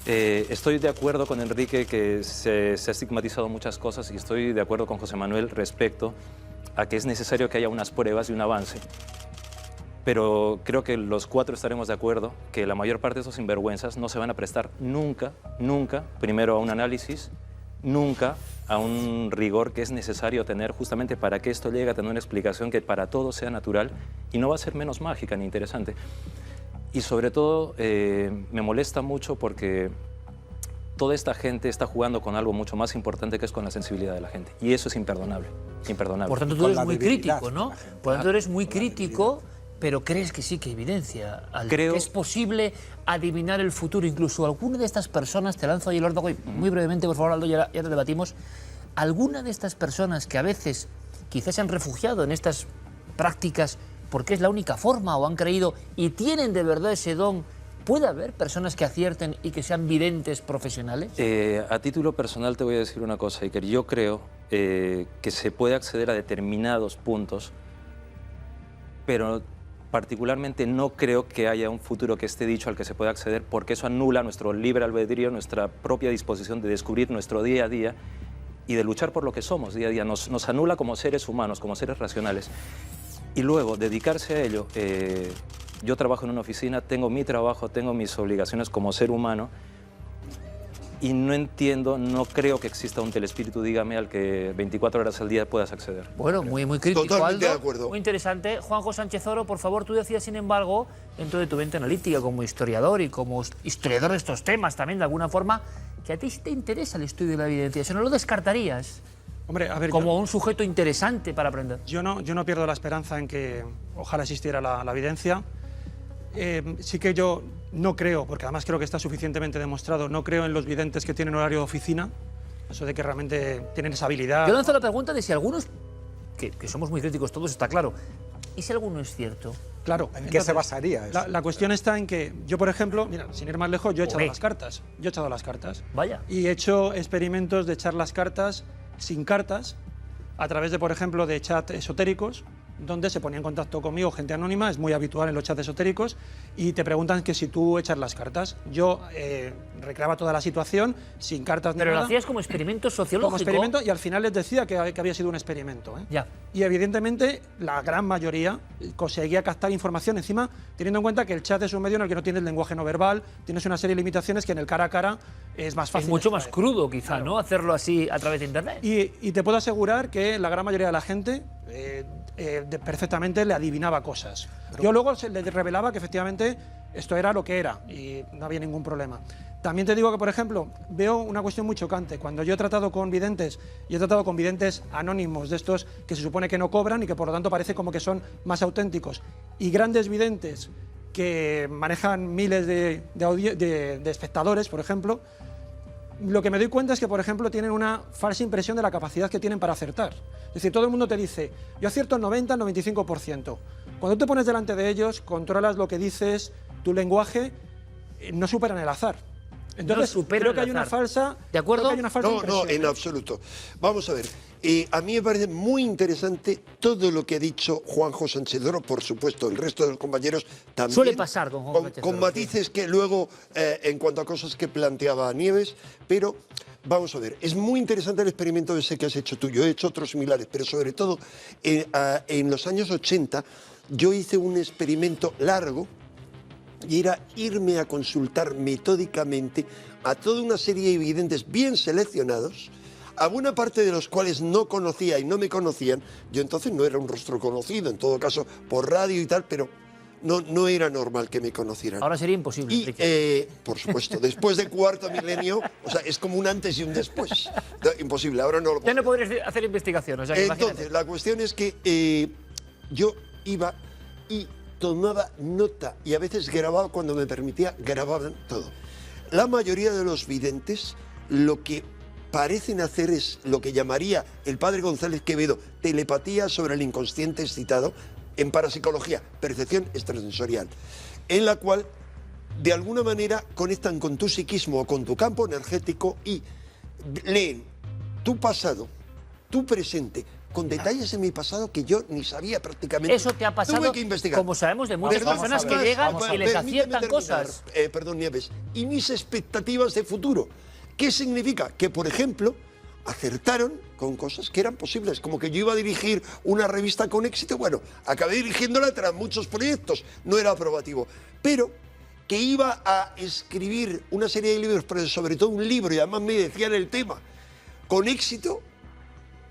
Estoy de acuerdo con Enrique que se ha estigmatizado muchas cosas y estoy de acuerdo con José Manuel respecto a que es necesario que haya unas pruebas y un avance. Pero creo que los cuatro estaremos de acuerdo que la mayor parte de esos sinvergüenzas no se van a prestar nunca, primero a un análisis, nunca a un rigor que es necesario tener justamente para que esto llegue a tener una explicación que para todos sea natural y no va a ser menos mágica ni interesante. Y sobre todo me molesta mucho porque toda esta gente está jugando con algo mucho más importante que es con la sensibilidad de la gente. Y eso es imperdonable, imperdonable. Por tanto, tú eres muy crítico, ¿no? Por tanto, eres muy crítico, pero crees que sí que hay evidencia. Creo que es posible adivinar el futuro. Incluso alguna de estas personas, te lanzo ahí el órdago, muy brevemente, por favor, Aldo, ya te debatimos. Alguna de estas personas que a veces quizás se han refugiado en estas prácticas porque es la única forma o han creído y tienen de verdad ese don, ¿puede haber personas que acierten y que sean videntes profesionales? A título personal te voy a decir una cosa, Iker. Yo creo que se puede acceder a determinados puntos, pero particularmente no creo que haya un futuro que esté dicho al que se pueda acceder, porque eso anula nuestro libre albedrío, nuestra propia disposición de descubrir nuestro día a día y de luchar por lo que somos día a día. Nos anula como seres humanos, como seres racionales. Y luego, dedicarse a ello, yo trabajo en una oficina, tengo mi trabajo, tengo mis obligaciones como ser humano y no entiendo, no creo que exista un telespíritu, dígame, al que 24 horas al día puedas acceder. Bueno, muy crítico, Totalmente Aldo, de acuerdo. muy interesante. Juanjo Sánchez Oro, por favor, tú decías, sin embargo, dentro de tu mente analítica como historiador y como historiador de estos temas también, de alguna forma, que a ti sí te interesa el estudio de la evidencia. ¿Eso no lo descartarías? Hombre, a ver, como un sujeto interesante para aprender. Yo no pierdo la esperanza en que ojalá existiera la evidencia. Sí que yo no creo, porque además creo que está suficientemente demostrado, no creo en los videntes que tienen horario de oficina, eso de que realmente tienen esa habilidad. Yo lanzo la pregunta de si algunos, que somos muy críticos todos, está claro, ¿Y si alguno es cierto? Claro. ¿En qué se basaría eso? La cuestión está en que yo, por ejemplo, mira, sin ir más lejos, yo he echado las cartas. Yo he echado las cartas. Vaya. Y he hecho experimentos de echar las cartas sin cartas, a través de, por ejemplo, de chats esotéricos, donde se ponía en contacto conmigo gente anónima, es muy habitual en los chats esotéricos, y te preguntan que si tú echas las cartas. Yo recreaba toda la situación sin cartas ni Pero nada. lo hacías como experimento sociológico. Como experimento, y al final les decía que había sido un experimento. Ya. Y evidentemente la gran mayoría conseguía captar información, encima teniendo en cuenta que el chat es un medio en el que no tienes lenguaje no verbal, tienes una serie de limitaciones que en el cara a cara es más fácil. Es mucho más extraer. crudo, quizá, Claro. ¿no? Hacerlo así a través de Internet. Y te puedo asegurar que la gran mayoría de la gente perfectamente le adivinaba cosas. Yo luego le revelaba que efectivamente esto era lo que era y no había ningún problema. También te digo que, por ejemplo, veo una cuestión muy chocante. Cuando yo he tratado con videntes, y he tratado con videntes anónimos, de estos que se supone que no cobran y que por lo tanto parece como que son más auténticos, y grandes videntes que manejan miles de espectadores, por ejemplo, lo que me doy cuenta es que, por ejemplo, tienen una falsa impresión de la capacidad que tienen para acertar. Es decir, todo el mundo te dice, yo acierto el 90, el 95%. Cuando te pones delante de ellos, controlas lo que dices, tu lenguaje, no superan el azar. Entonces, creo que hay una falsa... ¿De acuerdo? Creo que hay una falsa No, impresión. en absoluto. Vamos a ver. A mí me parece muy interesante todo lo que ha dicho Juanjo Sánchez Doro, por supuesto, el resto de los compañeros también. Suele pasar con Juanjo Sánchez Con Doro, matices que luego, en cuanto a cosas que planteaba Nieves, pero vamos a ver, es muy interesante el experimento ese que has hecho tú. Yo he hecho otros similares, pero sobre todo en los años 80 yo hice un experimento largo, y era irme a consultar metódicamente a toda una serie de videntes bien seleccionados, a buena parte de los cuales no conocía y no me conocían. Yo entonces no era un rostro conocido, en todo caso por radio y tal, pero no era normal que me conocieran. Ahora sería imposible. Y, por supuesto, después de cuarto milenio, o sea, es como un antes y un después. Imposible, ahora no lo puedo. Ya no podrías hacer investigación, o sea, que Entonces, imagínate. la cuestión es que yo iba y tomaba nota y a veces grababa cuando me permitía, grababan todo. La mayoría de los videntes lo que parecen hacer es lo que llamaría el padre González Quevedo telepatía sobre el inconsciente excitado en parapsicología, percepción extrasensorial, en la cual de alguna manera conectan con tu psiquismo o con tu campo energético y leen tu pasado, tu presente, con detalles de mi pasado que yo ni sabía prácticamente. Eso te ha pasado, Tuve que investigar. como sabemos de muchas Perdón, personas que más, llegan vamos a y ver, les permíteme aciertan terminar, cosas. Perdón, Nieves. Y mis expectativas de futuro. ¿Qué significa? Que, por ejemplo, acertaron con cosas que eran posibles, como que yo iba a dirigir una revista con éxito. Bueno, acabé dirigiéndola tras muchos proyectos, no era aprobativo. Pero que iba a escribir una serie de libros, pero sobre todo un libro, y además me decían el tema, con éxito,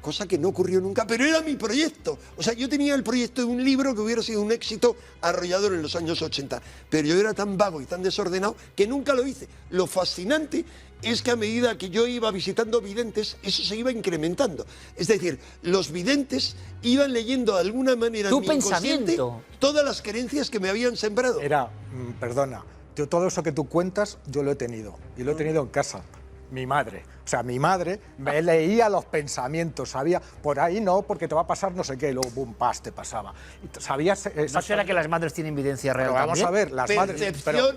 cosa que no ocurrió nunca, pero era mi proyecto. O sea, yo tenía el proyecto de un libro que hubiera sido un éxito arrollador en los años 80, pero yo era tan vago y tan desordenado que nunca lo hice. Lo fascinante es que a medida que yo iba visitando videntes, eso se iba incrementando. Es decir, los videntes iban leyendo de alguna manera en mi inconsciente todas las creencias que me habían sembrado. Perdona, todo eso que tú cuentas, yo lo he tenido, y lo he tenido en casa. Mi madre. O sea, mi madre me leía los pensamientos, sabía, por ahí no, porque te va a pasar no sé qué, y luego, boom, pas, te pasaba. Y sabías... ¿No será que las madres tienen evidencia real Pero vamos también? a ver, las madres... Pero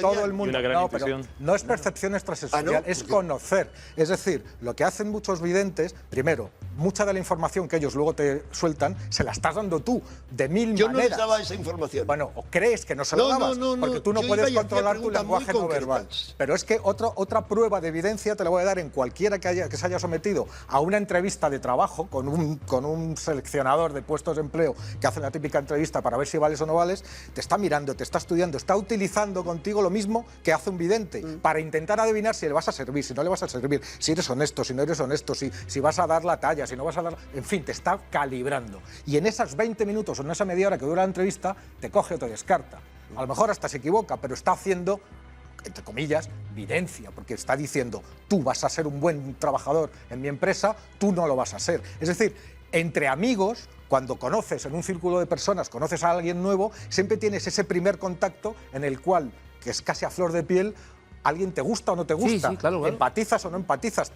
todo el mundo... No, pero no es percepción extrasensorial, es conocer. Es decir, lo que hacen muchos videntes, primero, mucha de la información que ellos luego te sueltan, se la estás dando tú, de mil maneras. Yo no les daba esa información. Bueno, o crees que no se lo dabas, porque tú no puedes controlar tu lenguaje no verbal. Pero es que otra prueba de evidencia te la voy a dar en cualquiera que se haya sometido a una entrevista de trabajo con un seleccionador de puestos de empleo que hace la típica entrevista para ver si vales o no vales, te está mirando, te está estudiando, está utilizando contigo lo mismo que hace un vidente para intentar adivinar si le vas a servir, si no le vas a servir, si eres honesto, si no eres honesto, si vas a dar la talla, si no vas a dar... En fin, te está calibrando. Y en esas 20 minutos o en esa media hora que dura la entrevista, te coge o te descarta. A lo mejor hasta se equivoca, pero está haciendo, entre comillas, videncia, porque está diciendo, tú vas a ser un buen trabajador en mi empresa, tú no lo vas a ser. Es decir, entre amigos, cuando conoces en un círculo de personas, conoces a alguien nuevo, siempre tienes ese primer contacto en el cual, que es casi a flor de piel, ¿Alguien te gusta o no te gusta? Sí, claro. ¿Empatizas o no empatizas?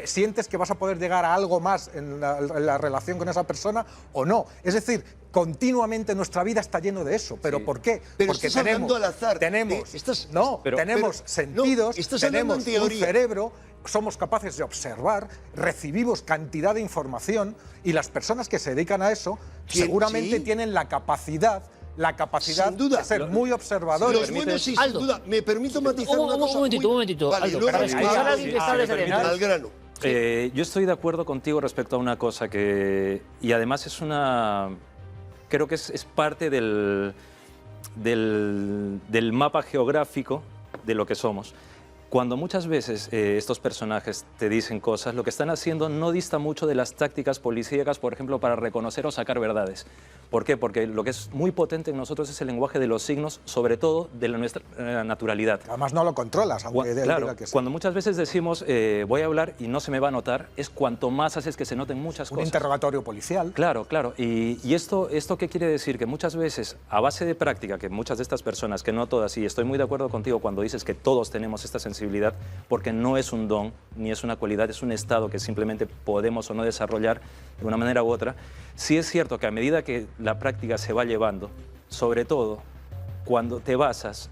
¿Sientes que vas a poder llegar a algo más en la relación con esa persona o no? Es decir, continuamente nuestra vida está lleno de eso. ¿Pero por qué? Pero porque estás hablando al azar. tenemos sentidos, estás tenemos hablando en un teoría. cerebro, somos capaces de observar, recibimos cantidad de información y las personas que se dedican a eso seguramente tienen la capacidad Sin duda, de ser muy observadores. Los buenos sí, sin duda. Me permito matizar una cosa. Un momentito. Vale, Aldo, luego para escuchar a alguien que está desde dentro. al grano. Yo estoy de acuerdo contigo respecto a una cosa y además es creo que es parte del mapa geográfico de lo que somos. Cuando muchas veces estos personajes te dicen cosas, lo que están haciendo no dista mucho de las tácticas policíacas, por ejemplo, para reconocer o sacar verdades. ¿Por qué? Porque lo que es muy potente en nosotros es el lenguaje de los signos, sobre todo de nuestra naturalidad. Además no lo controlas, aunque Claro, diga que sí. cuando muchas veces decimos voy a hablar y no se me va a notar, es cuanto más haces que se noten muchas Un cosas. interrogatorio policial. Claro. Y esto ¿qué quiere decir? Que muchas veces, a base de práctica, que muchas de estas personas, que no todas, y estoy muy de acuerdo contigo cuando dices que todos tenemos esta sensibilidad, porque no es un don, ni es una cualidad, es un estado que simplemente podemos o no desarrollar de una manera u otra. Sí es cierto que a medida que la práctica se va llevando, sobre todo cuando te basas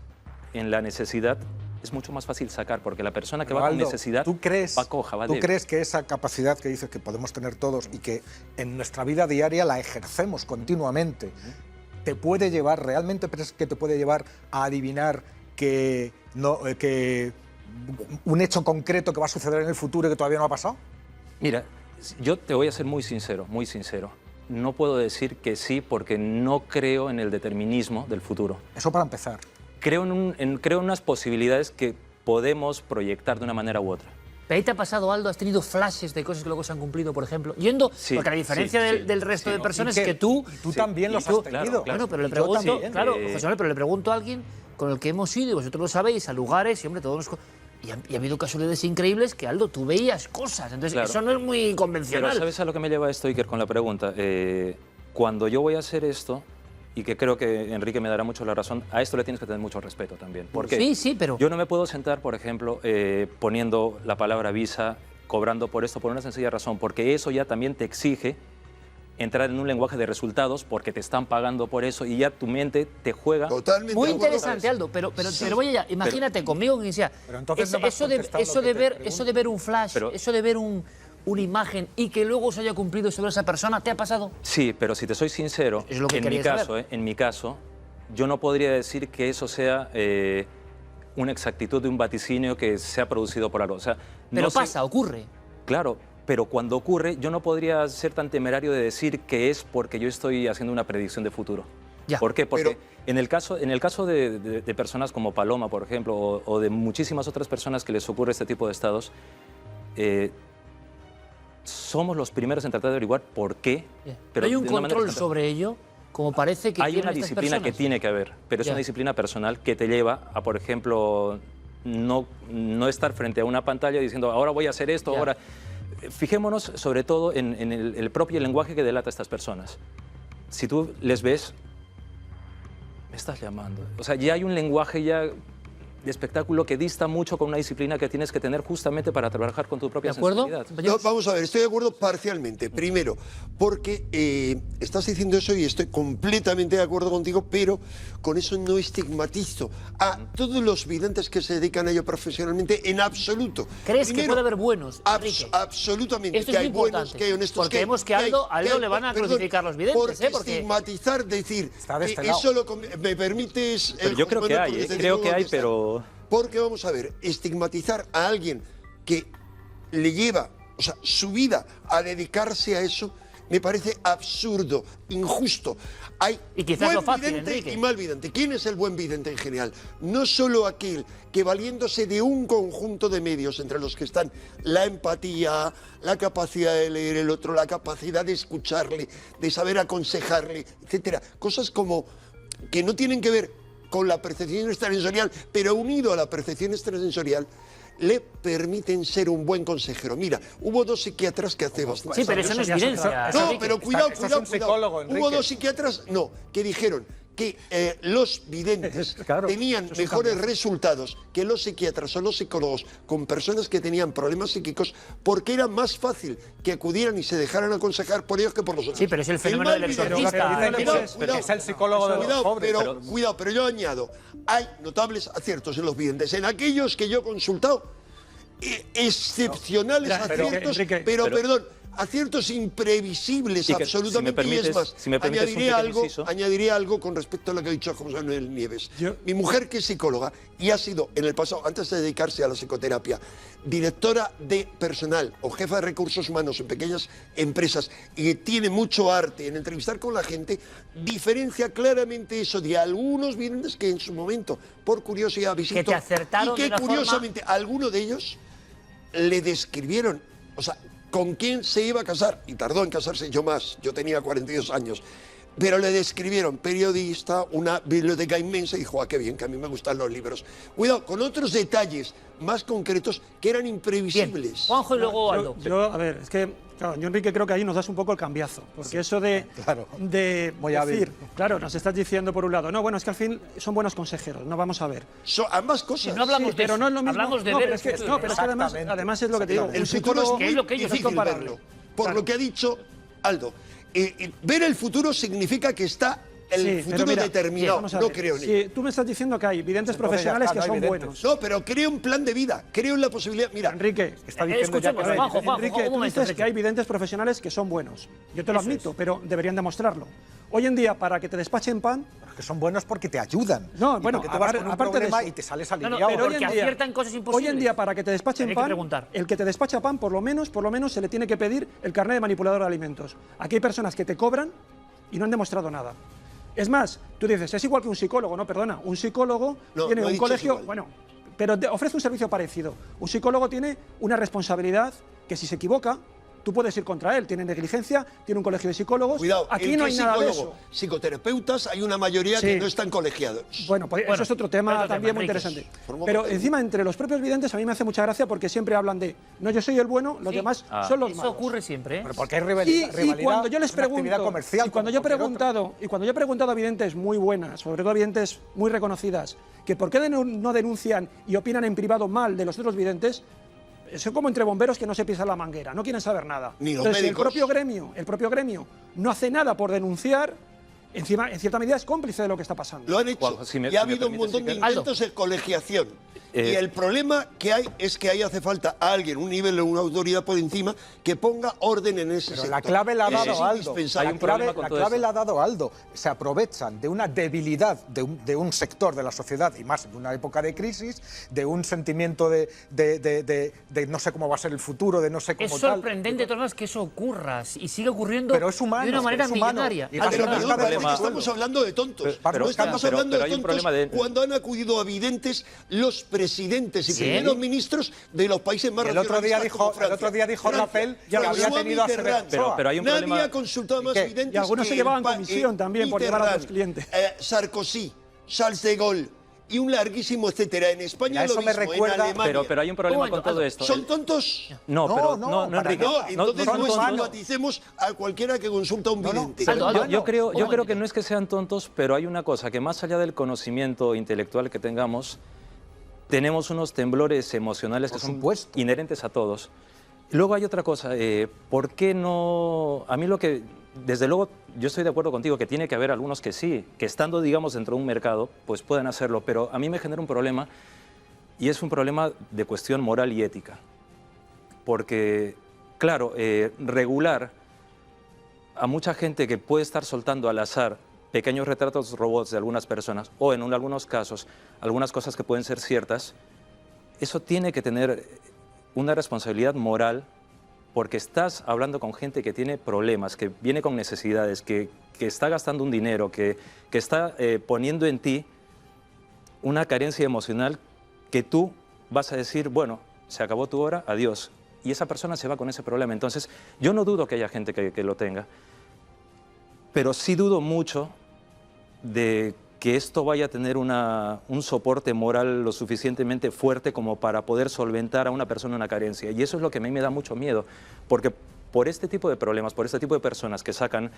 en la necesidad, es mucho más fácil sacar, porque la persona que va con necesidad va coja, va ¿Tú débil. crees que esa capacidad que dices que podemos tener todos y que en nuestra vida diaria la ejercemos continuamente, te puede llevar, realmente crees que te puede llevar a adivinar que un hecho concreto que va a suceder en el futuro y que todavía no ha pasado? Mira, yo te voy a ser muy sincero, muy sincero. No puedo decir que sí porque no creo en el determinismo del futuro. Eso para empezar. Creo en unas posibilidades que podemos proyectar de una manera u otra. ¿Pero ahí te ha pasado, Aldo? ¿Has tenido flashes de cosas que luego se han cumplido, por ejemplo? Sí, porque a diferencia del resto de personas es que tú... Y tú también los has tenido. Bueno, pero le pregunto, José Manuel, pero le pregunto a alguien con el que hemos ido, y vosotros lo sabéis, a lugares, y hombre, todos nos... Y ha habido casualidades increíbles que, Aldo, tú veías cosas. Entonces, eso no es muy convencional. Pero ¿sabes a lo que me lleva esto, Iker, con la pregunta? Cuando yo voy a hacer esto, y que creo que Enrique me dará mucho la razón, a esto le tienes que tener mucho respeto también. ¿Por qué? Sí, pero... Yo no me puedo sentar, por ejemplo, poniendo la palabra visa, cobrando por esto, por una sencilla razón, porque eso ya también te exige entrar en un lenguaje de resultados porque te están pagando por eso y ya tu mente te juega. Totalmente. Muy interesante, Aldo, pero voy allá. Imagínate conmigo que decía, eso de ver un flash, eso de ver una imagen y que luego se haya cumplido sobre esa persona, ¿te ha pasado? Sí, pero si te soy sincero, Es lo que en mi caso, yo no podría decir que eso sea una exactitud de un vaticinio que se ha producido por algo. O sea, pero no pasa, ocurre. Claro, pero cuando ocurre, yo no podría ser tan temerario de decir que es porque yo estoy haciendo una predicción de futuro. ¿Por qué? Porque en el caso de personas como Paloma, por ejemplo, o de muchísimas otras personas que les ocurre este tipo de estados, somos los primeros en tratar de averiguar por qué. Pero ¿hay un control sobre ello? Como parece que hay una disciplina que tiene que haber, pero es una disciplina personal que te lleva a, por ejemplo, no estar frente a una pantalla diciendo ahora voy a hacer esto, ahora... Fijémonos sobre todo en el propio lenguaje que delata a estas personas. Si tú les ves, me estás llamando. O sea, ya hay un lenguaje ya de espectáculo que dista mucho con una disciplina que tienes que tener justamente para trabajar con tu propia sensibilidad. No, vamos a ver, estoy de acuerdo parcialmente. Primero, porque estás diciendo eso y estoy completamente de acuerdo contigo, pero con eso no estigmatizo a todos los videntes que se dedican a ello profesionalmente en absoluto. ¿Crees que puede haber buenos, Enrique? Absolutamente. Esto que es hay muy buenos, que hay honestos. Porque vemos que a Aldo le van a crucificar los videntes. Porque estigmatizar, decir, que eso me permites... Pero yo creo que hay, creo que hay, pero... Porque vamos a ver, estigmatizar a alguien que le lleva, o sea, su vida a dedicarse a eso, me parece absurdo, injusto. Hay y quizás lo buen fácil, vidente Enrique. y mal vidente. ¿Quién es el buen vidente en general? No solo aquel que, valiéndose de un conjunto de medios entre los que están la empatía, la capacidad de leer el otro, la capacidad de escucharle, de saber aconsejarle, etcétera, cosas como que no tienen que ver con la percepción extrasensorial, pero unido a la percepción extrasensorial, le permiten ser un buen consejero. Mira, hubo dos psiquiatras que hace bastante... Sí, pero eso no es evidencia. No, pero cuidado. Un psicólogo, Enrique. Hubo dos psiquiatras, que dijeron que los videntes tenían mejores resultados que los psiquiatras o los psicólogos con personas que tenían problemas psíquicos, porque era más fácil que acudieran y se dejaran aconsejar por ellos que por los otros. Sí, pero es el fenómeno del exorcista. Es el psicólogo de los pobres. Cuidado, pero yo añado, hay notables aciertos en los videntes. En aquellos que yo he consultado, excepcionales aciertos, pero perdón, aciertos imprevisibles Y que, absolutamente. si me permites, y es más, si me permites añadiré algo con respecto a lo que ha dicho José Manuel Nieves. Mi mujer, que es psicóloga y ha sido en el pasado, antes de dedicarse a la psicoterapia, directora de personal o jefa de recursos humanos en pequeñas empresas, y tiene mucho arte en entrevistar con la gente, diferencia claramente eso de algunos videntes que en su momento, por curiosidad, visitó, que te acertaron y que de una curiosamente algunos de ellos le describieron, o sea, con quién se iba a casar, y tardó en casarse yo más, yo tenía 42 años, pero le describieron periodista, una biblioteca inmensa, y dijo, qué bien, que a mí me gustan los libros. Cuidado, con otros detalles más concretos que eran imprevisibles. Bien. Juanjo y luego Aldo. Yo, a ver, es que, claro, yo, Enrique, creo que ahí nos das un poco el cambiazo, porque eso de decir, claro, nos estás diciendo por un lado, no, bueno, es que al fin son buenos consejeros, no, vamos a ver. Son ambas cosas. Si no hablamos de pero eso, no es lo mismo. hablamos de no, ver pero el es que, futuro. no, pero es que además es lo que te digo. El un futuro es psicólogo muy lo que ellos difícil comparable. verlo, por lo que ha dicho Aldo. Ver el futuro significa que está el futuro determinado. No creo en ello. Tú me estás diciendo que hay videntes profesionales que son buenos. No, pero creo un plan de vida, creo en la posibilidad. Mira, Enrique, está diciendo ya que Enrique, tú dices que hay videntes profesionales que son buenos. Yo te lo admito, pero deberían demostrarlo. Hoy en día, para que te despachen pan... Que son buenos porque te ayudan. No, bueno, porque tú vas con un aparte de problema eso. y te sales No, aliviado. pero porque aciertan cosas imposibles. Hoy en día, para que te despachen pan, el que te despacha pan, por lo menos se le tiene que pedir el carnet de manipulador de alimentos. Aquí hay personas que te cobran y no han demostrado nada. Es más, tú dices, es igual que un psicólogo, no, perdona, un psicólogo tiene un colegio, bueno, pero ofrece un servicio parecido. Un psicólogo tiene una responsabilidad que si se equivoca, tú puedes ir contra él, tiene negligencia, tiene un colegio de psicólogos. Cuidado, aquí no hay nada de eso. Psicoterapeutas, hay una mayoría que no están colegiados. Bueno, pues eso es otro tema también muy interesante. Pero encima, entre los propios videntes, a mí me hace mucha gracia porque siempre hablan de, no, yo soy el bueno, los demás son los malos. Eso ocurre siempre, ¿eh? Pero porque hay rivalidad, y cuando yo les pregunto, comercial, y cuando yo he preguntado a videntes muy buenas, sobre todo a videntes muy reconocidas, que por qué no denuncian y opinan en privado mal de los otros videntes, son como entre bomberos que no se pisan la manguera, no quieren saber nada. Ni los Entonces, médicos. el propio gremio no hace nada por denunciar, encima, en cierta medida es cómplice de lo que está pasando. Lo han hecho. Y ha habido un montón de intentos de colegiación. Y el problema que hay es que ahí hace falta a alguien, un nivel o una autoridad por encima, que ponga orden en ese sector. La clave la ha dado Aldo. Hay La clave la ha dado Aldo. Se aprovechan de una debilidad de un sector de la sociedad, y más en una época de crisis, de un sentimiento de no sé cómo va a ser el futuro, de no sé cómo Es sorprendente, de todas maneras, que eso ocurra y sigue ocurriendo pero es humano, de una manera millonaria. Estamos hablando de tontos. No estamos hablando de tontos cuando han acudido a videntes los presidentes y primeros ministros de los países más racionalistas como Francia. El otro día dijo Rafael que había tenido a Severo. Pero hay un Nadie problema. ha consultado más videntes. Y algunos se llevaban comisión también por llevar a los clientes. Sarkozy, Charles de Gaulle y un larguísimo etcétera. En España lo mismo, en Alemania. Pero hay un problema con todo esto. ¿Son tontos? No, pero no, Enrique. Entonces son no tontos. estigmaticemos a cualquiera que consulta a un vidente. Yo creo que no es que sean tontos, pero hay una cosa, que más allá del conocimiento intelectual que tengamos, tenemos unos temblores emocionales que son inherentes a todos. Luego hay otra cosa, ¿por qué no? A mí lo que, desde luego, yo estoy de acuerdo contigo que tiene que haber algunos que sí, que estando, digamos, dentro de un mercado, pues pueden hacerlo, pero a mí me genera un problema, y es un problema de cuestión moral y ética. Porque, claro, regular a mucha gente que puede estar soltando al azar pequeños retratos robots de algunas personas, o en algunos casos, algunas cosas que pueden ser ciertas, eso tiene que tener una responsabilidad moral, porque estás hablando con gente que tiene problemas, que viene con necesidades, que está gastando un dinero, que está poniendo en ti una carencia emocional que tú vas a decir, bueno, se acabó tu hora, adiós. Y esa persona se va con ese problema. Entonces, yo no dudo que haya gente que lo tenga, pero sí dudo mucho de que esto vaya a tener un soporte moral lo suficientemente fuerte como para poder solventar a una persona una carencia. Y eso es lo que a mí me da mucho miedo, porque por este tipo de problemas, por este tipo de personas que sacan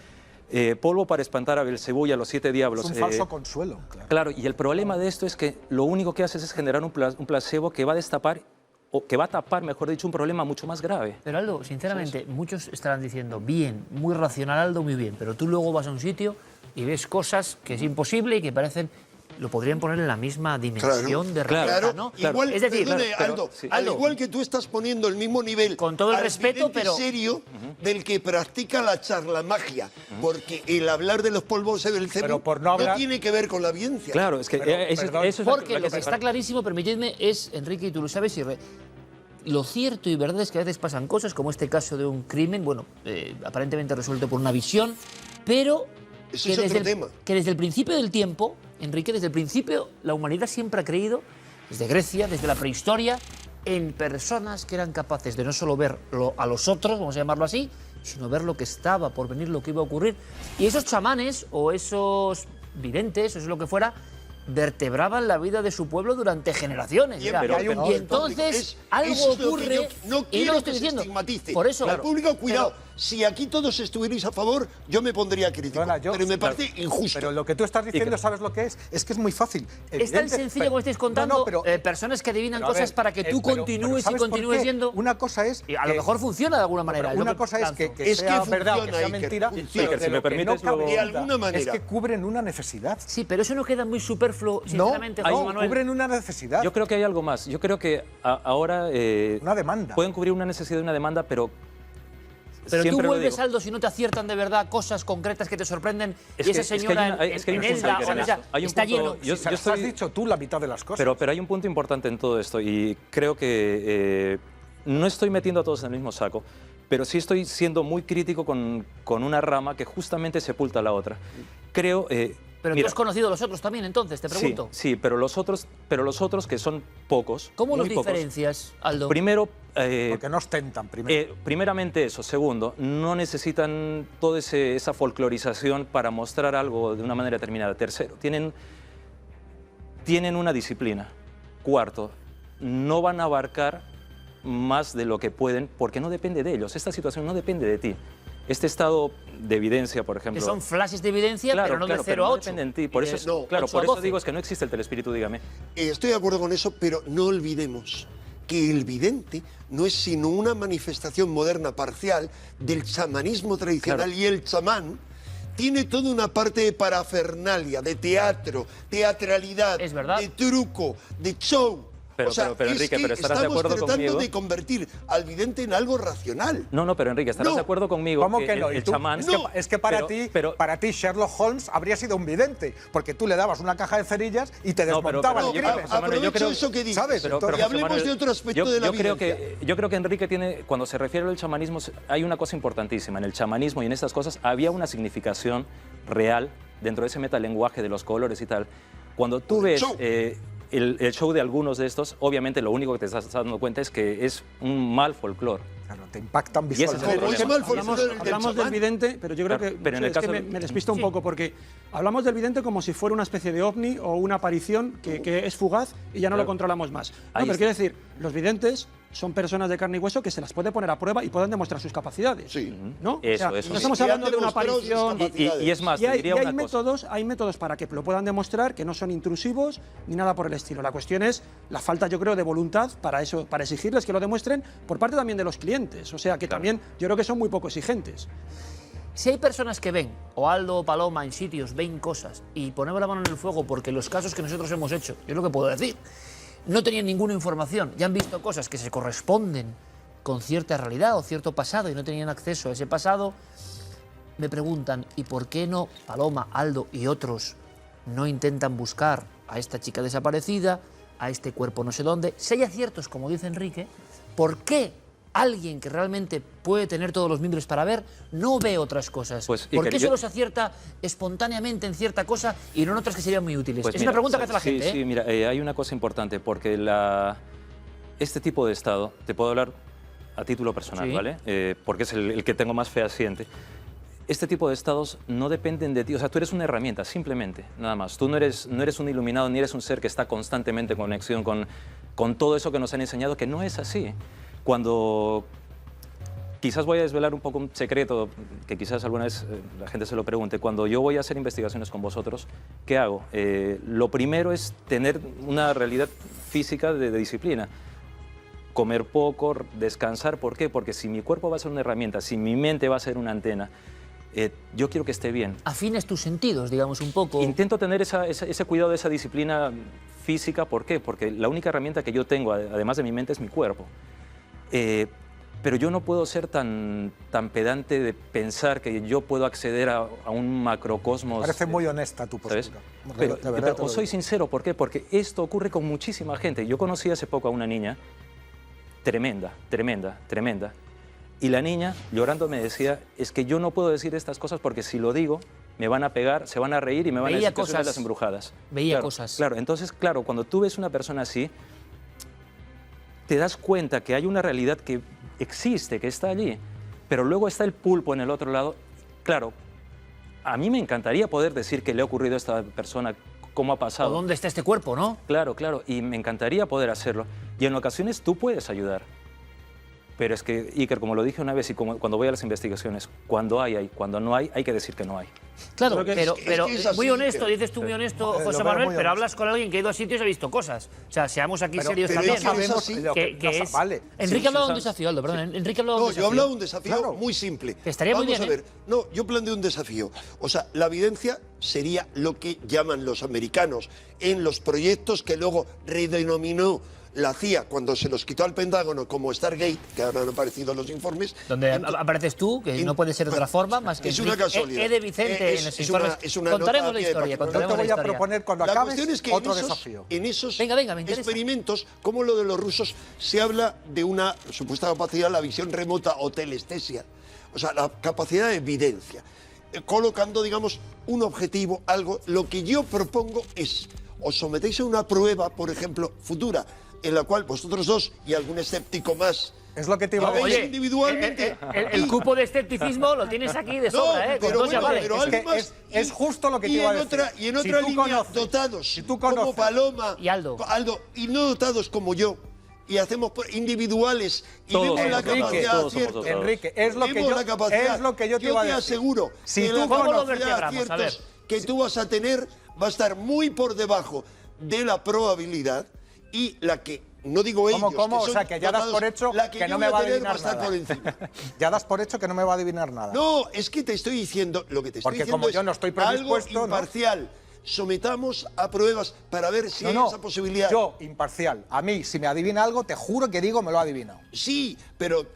polvo para espantar a Belcebú y a los 7 diablos. Es un falso consuelo, claro. Claro, y el problema de esto es que lo único que haces es generar un placebo que va a destapar, o que va a tapar, mejor dicho, un problema mucho más grave. Pero Aldo, sinceramente, muchos estarán diciendo, bien, muy racional Aldo, muy bien, pero tú luego vas a un sitio y ves cosas que es imposible y que parecen... Lo podrían poner en la misma dimensión de realidad, ¿no? Igual, Es decir, perdone, Aldo, al igual que tú estás poniendo el mismo nivel con todo el al respeto, vidente pero serio del que practica la charlamagia, porque el hablar de los polvos de Belcebú no tiene que ver con la evidencia. Claro, es que eso es porque lo que está clarísimo, permitidme, es, Enrique, y tú lo sabes, lo cierto y verdad es que a veces pasan cosas, como este caso de un crimen, bueno, aparentemente resuelto por una visión, pero Ese es otro tema. Que desde el principio del tiempo, Enrique, desde el principio la humanidad siempre ha creído, desde Grecia, desde la prehistoria, en personas que eran capaces de no solo ver a los otros, vamos a llamarlo así, sino ver lo que estaba por venir, lo que iba a ocurrir. Y esos chamanes o esos videntes, o eso lo que fuera, vertebraban la vida de su pueblo durante generaciones. Y entonces algo ocurre, no y quiero no lo estoy que se diciendo. estigmatice. Por eso, al público, cuidado, si aquí todos estuvierais a favor, yo me pondría crítico, pero me parece injusto. Pero lo que tú estás diciendo, ¿sabes lo que es? Es que es muy fácil. Es tan sencillo como estáis contando, personas que adivinan cosas para que tú continúes y continúes yendo. Una cosa es... Y a lo mejor funciona de alguna manera. Una cosa es que sea verdad o que sea mentira, pero si me permites, de alguna manera es que cubren una necesidad. Sí, pero eso no queda muy superfluo, sinceramente. No, cubren una necesidad. Yo creo que hay algo más. Yo creo que ahora... una demanda. Pueden cubrir una necesidad de una demanda, pero tú vuelves, Aldo, si no te aciertan de verdad cosas concretas que te sorprenden y esa señora en Elda está lleno. Has dicho tú la mitad de las cosas. Pero hay un punto importante en todo esto y creo que no estoy metiendo a todos en el mismo saco, pero sí estoy siendo muy crítico con una rama que justamente sepulta a la otra. Creo... Pero tú has conocido a los otros también, entonces, te pregunto. Sí, pero los otros que son pocos. ¿Cómo los diferencias, Aldo? Primero... porque no ostentan, primero. Primeramente eso. Segundo, no necesitan toda esa folclorización para mostrar algo de una manera determinada. Tercero, tienen una disciplina. Cuarto, no van a abarcar más de lo que pueden porque no depende de ellos. Esta situación no depende de ti. Este estado de evidencia, por ejemplo... Que son flashes de evidencia, pero no de 0 a 8. No depende de ti. Por eso, por eso digo es que no existe el telespíritu, dígame. Estoy de acuerdo con eso, pero no olvidemos que el vidente no es sino una manifestación moderna parcial del chamanismo tradicional y el chamán tiene toda una parte de parafernalia, de teatro, teatralidad, de truco, de show. Pero Enrique, pero estarás de acuerdo conmigo. Estamos tratando de convertir al vidente en algo racional. No, pero Enrique, estarás de acuerdo conmigo. ¿Cómo que no? El chamán... Es que para ti Sherlock Holmes habría sido un vidente, porque tú le dabas una caja de cerillas y te desmontaba el crimen. Aprovecho eso que dices, ¿sabes? y hablemos de otro aspecto de la evidencia. Yo creo que Enrique tiene, cuando se refiere al chamanismo, hay una cosa importantísima. En el chamanismo y en estas cosas había una significación real dentro de ese metalenguaje de los colores y tal. Cuando tú ves... El show de algunos de estos, obviamente lo único que te estás dando cuenta es que es un mal folclore. Claro, te impactan visualmente. Hablamos del vidente, pero yo creo que, pero en el caso me despisto un poco porque hablamos del vidente como si fuera una especie de ovni o una aparición que es fugaz y ya no lo controlamos más. No, pero quiero decir, los videntes son personas de carne y hueso que se las puede poner a prueba y pueden demostrar sus capacidades. Sí. ¿No? Eso, no estamos hablando de una aparición. Y es más, te diría una cosa. Hay métodos para que lo puedan demostrar, que no son intrusivos ni nada por el estilo. La cuestión es la falta, yo creo, de voluntad para eso, para exigirles que lo demuestren por parte también de los clientes. O sea, que también yo creo que son muy poco exigentes. Si hay personas que ven, o Aldo o Paloma en sitios, ven cosas y ponemos la mano en el fuego porque los casos que nosotros hemos hecho, yo es lo que puedo decir, no tenían ninguna información, ya han visto cosas que se corresponden con cierta realidad o cierto pasado y no tenían acceso a ese pasado, me preguntan, ¿y por qué no Paloma, Aldo y otros no intentan buscar a esta chica desaparecida, a este cuerpo no sé dónde? Si hay aciertos, como dice Enrique, ¿por qué alguien que realmente puede tener todos los mimbres para ver no ve otras cosas? Pues, ¿por qué solo se acierta espontáneamente en cierta cosa y no en otras que serían muy útiles? Pues es una pregunta que hace la gente. Sí, mira, hay una cosa importante, porque este tipo de estado, te puedo hablar a título personal, ¿vale? Porque es el que tengo más fehaciente. Este tipo de estados no dependen de ti, o sea, tú eres una herramienta, simplemente, nada más. Tú no eres un iluminado ni eres un ser que está constantemente en conexión con todo eso que nos han enseñado, que no es así. Cuando Quizás voy a desvelar un poco un secreto que quizás alguna vez la gente se lo pregunte. Cuando yo voy a hacer investigaciones con vosotros, ¿qué hago? Lo primero es tener una realidad física de disciplina. Comer poco, descansar. ¿Por qué? Porque si mi cuerpo va a ser una herramienta, si mi mente va a ser una antena, yo quiero que esté bien. Afines tus sentidos, digamos, un poco. Intento tener ese cuidado de esa disciplina física. ¿Por qué? Porque la única herramienta que yo tengo, además de mi mente, es mi cuerpo. Pero yo no puedo ser tan pedante de pensar que yo puedo acceder a un macrocosmos. Parece muy honesta tu postura. Pero, De verdad, os soy sincero, ¿por qué? Porque esto ocurre con muchísima gente. Yo conocí hace poco a una niña tremenda, tremenda, tremenda. Y la niña, llorando, me decía, es que yo no puedo decir estas cosas porque si lo digo, me van a pegar, se van a reír y me van a decir que soy de las embrujadas. Veía Claro, cosas. Claro, entonces, claro, cuando tú ves una persona así, te das cuenta que hay una realidad que existe, que está allí, pero luego está el pulpo en el otro lado. Claro, a mí me encantaría poder decir que le ha ocurrido a esta persona, cómo ha pasado. O dónde está este cuerpo, ¿no? Claro, claro, y me encantaría poder hacerlo. Y en ocasiones tú puedes ayudar. Pero es que, Iker, como lo dije una vez y como cuando voy a las investigaciones, cuando hay, cuando no hay que decir que no hay. Claro, Creo que pero, es que es así, muy honesto, Iker. dices tú muy honesto, Lo José veo Manuel, muy pero honesto. hablas con alguien que ha ido a sitios y ha visto cosas. O sea, seamos aquí serios pero también. ya sabemos lo que que es... vale. Enrique Sí, hablaba sí, de un sabes. desafío, Aldo, perdón. Enrique hablaba de un No, desafío. yo hablaba de un desafío muy simple. Que estaría muy Vamos bien, a ver. No, yo planteo un desafío. O sea, la evidencia sería lo que llaman los americanos en los proyectos que luego redenominó la CIA cuando se los quitó al Pentágono como Stargate, que ahora han aparecido los informes. Donde apareces tú, que no puede ser de otra forma, más que es una Enrique- casualidad. Ede Vicente en los informes. Es una Contaremos nota la a pie de historia, página. contaremos la historia. La cuestión es que en esos experimentos, como lo de los rusos, se habla de una supuesta capacidad, la visión remota o telestesia, o sea, la capacidad de evidencia, colocando, digamos, un objetivo, algo. Lo que yo propongo es, os sometéis a una prueba, por ejemplo, futura, en la cual vosotros dos y algún escéptico más. Es lo que te iba a veis decir. individualmente. El cupo de escepticismo lo tienes aquí de No, sobra, ¿eh? Con pero dos bueno, chavales. pero algo más. Es justo lo que te Y iba a en decir. otra, y en Si otra tú línea, conoces- dotados, tú como conoces- Paloma y Aldo, y no dotados como yo, y hacemos individuales y Todos vemos la somos dotados. capacidad Todos somos aciertos. dotados. Enrique, es lo que Vemos yo- la capacidad. es lo que yo te iba a decir. aseguro Si que tú la ¿cómo lo capacidad de vertebramos? A ver. aciertos que tú vas a tener va a estar muy por debajo de la probabilidad, y la que no digo ellos, ¿Cómo? que O son sea, que ya das dotados, por hecho la que yo no voy me va a tener adivinar estar nada. por encima. Ya das por hecho que no me va a adivinar nada. No, es que te estoy diciendo, lo que te estoy Porque diciendo como es yo no estoy algo predispuesto, ¿no? imparcial. Sometamos a pruebas para ver si hay esa posibilidad. Yo, imparcial. A mí, si me adivina algo, te juro que digo me lo ha adivinado. Sí, pero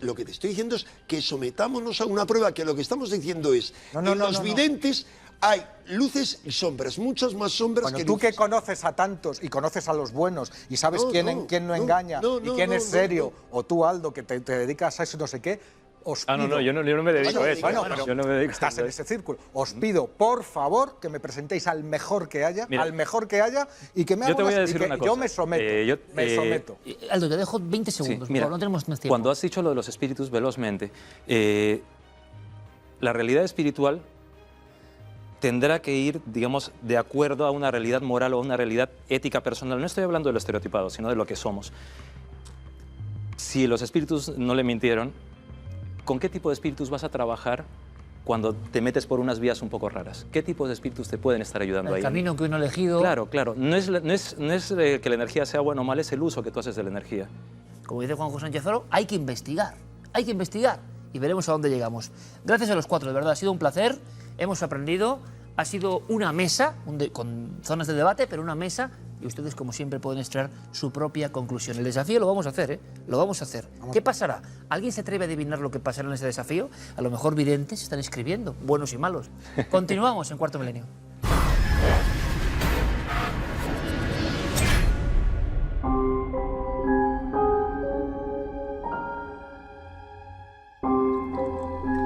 lo que te estoy diciendo es que sometámonos a una prueba, que lo que estamos diciendo es, en los videntes hay luces y sombras, muchas más sombras Bueno, que tú luces. que conoces a tantos y conoces a los buenos y sabes No, quién no, no engaña y quién es no, serio, o tú, Aldo, que te dedicas a eso no sé qué, os pido... Ah, no, yo no me dedico a eso. pero Yo no me dedico a estás en eso. ese círculo. Os pido, por favor, que me presentéis al mejor que haya, Mira, y que me yo te hago voy a las- y decir que una yo cosa. me someto. Me someto. Aldo, te dejo 20 segundos, Sí, mira, por favor, no tenemos más tiempo. Cuando has dicho lo de los espíritus velozmente, la realidad espiritual tendrá que ir, digamos, de acuerdo a una realidad moral o a una realidad ética personal. No estoy hablando de lo estereotipado, sino de lo que somos. Si los espíritus no le mintieron, ¿con qué tipo de espíritus vas a trabajar cuando te metes por unas vías un poco raras? ¿Qué tipos de espíritus te pueden estar ayudando El ahí? camino que uno ha elegido. Claro, claro. No es que la energía sea buena o mala, es el uso que tú haces de la energía. Como dice Juan José Sánchez Oro, hay que investigar y veremos a dónde llegamos. Gracias a los cuatro, de verdad, ha sido un placer, hemos aprendido, ha sido una mesa con zonas de debate, pero una mesa y ustedes, como siempre, pueden extraer su propia conclusión. El desafío lo vamos a hacer, ¿eh? Lo vamos a hacer. ¿Qué pasará? ¿Alguien se atreve a adivinar lo que pasará en ese desafío? A lo mejor videntes están escribiendo, buenos y malos. Continuamos en Cuarto Milenio.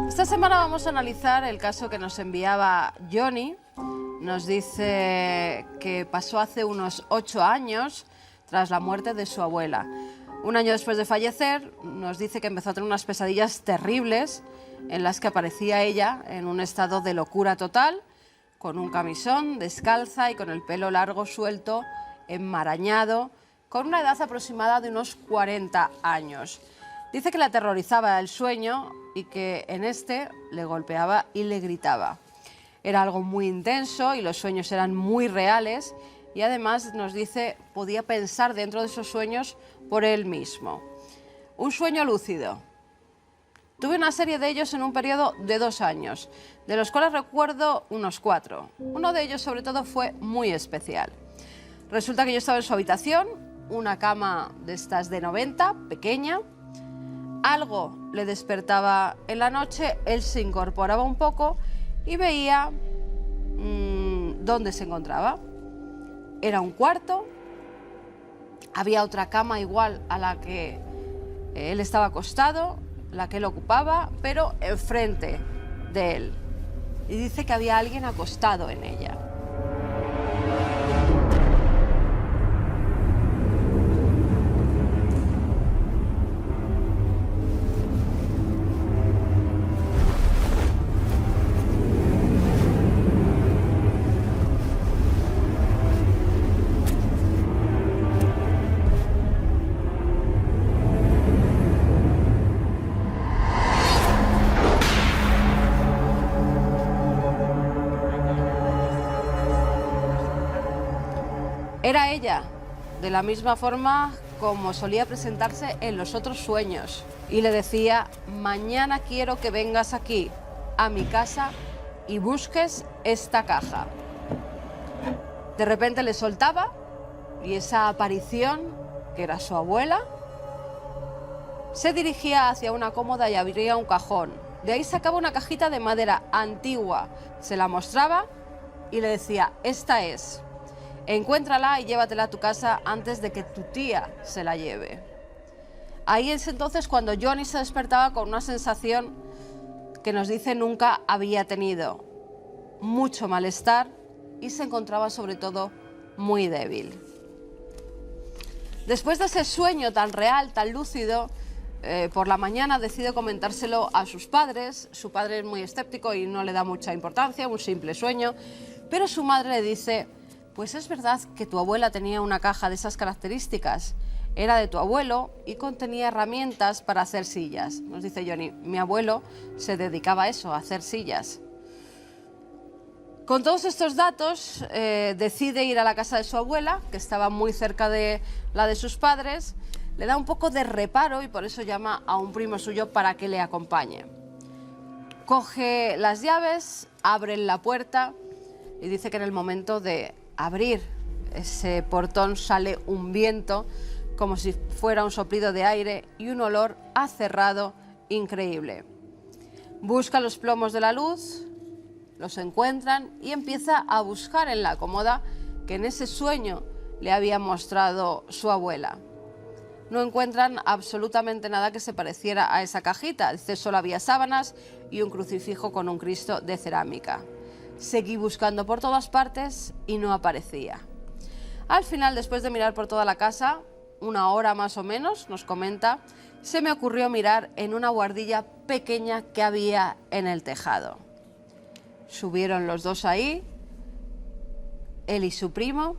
Esta semana vamos a analizar el caso que nos enviaba Johnny. Nos dice que pasó hace unos 8 años tras la muerte de su abuela. Un año después de fallecer, nos dice que empezó a tener unas pesadillas terribles en las que aparecía ella en un estado de locura total, con un camisón, descalza y con el pelo largo, suelto, enmarañado, con una edad aproximada de unos 40 años. Dice que le aterrorizaba el sueño y que en este le golpeaba y le gritaba. Era algo muy intenso y los sueños eran muy reales y además nos dice podía pensar dentro de esos sueños por él mismo. Un sueño lúcido. Tuve una serie de ellos en un periodo de 2 años, de los cuales recuerdo unos 4. Uno de ellos sobre todo fue muy especial. Resulta que yo estaba en su habitación, una cama de estas de 90, pequeña. Algo le despertaba en la noche, él se incorporaba un poco y veía dónde se encontraba. Era un cuarto, había otra cama igual a la que él estaba acostado, la que él ocupaba, pero enfrente de él. Y dice que había alguien acostado en ella. Era ella, de la misma forma como solía presentarse en los otros sueños. Y le decía, mañana quiero que vengas aquí, a mi casa, y busques esta caja. De repente le soltaba y esa aparición, que era su abuela, se dirigía hacia una cómoda y abría un cajón. De ahí sacaba una cajita de madera antigua, se la mostraba y le decía, esta es. Encuéntrala y llévatela a tu casa antes de que tu tía se la lleve. Ahí es entonces cuando Johnny se despertaba con una sensación que nos dice nunca había tenido. Mucho malestar y se encontraba sobre todo muy débil. Después de ese sueño tan real, tan lúcido, por la mañana decide comentárselo a sus padres. Su padre es muy escéptico y no le da mucha importancia, un simple sueño, pero su madre le dice, pues es verdad que tu abuela tenía una caja de esas características. Era de tu abuelo y contenía herramientas para hacer sillas. Nos dice Johnny, mi abuelo se dedicaba a eso, a hacer sillas. Con todos estos datos, decide ir a la casa de su abuela, que estaba muy cerca de la de sus padres. Le da un poco de reparo y por eso llama a un primo suyo para que le acompañe. Coge las llaves, abre la puerta y dice que en el momento de abrir ese portón sale un viento como si fuera un soplido de aire y un olor a cerrado increíble. Busca los plomos de la luz, los encuentran y empieza a buscar en la cómoda que en ese sueño le había mostrado su abuela. No encuentran absolutamente nada que se pareciera a esa cajita. Dice, solo había sábanas y un crucifijo con un Cristo de cerámica. Seguí buscando por todas partes y no aparecía. Al final, después de mirar por toda la casa, 1 hora más o menos, nos comenta, se me ocurrió mirar en una buhardilla pequeña que había en el tejado. Subieron los dos ahí, él y su primo.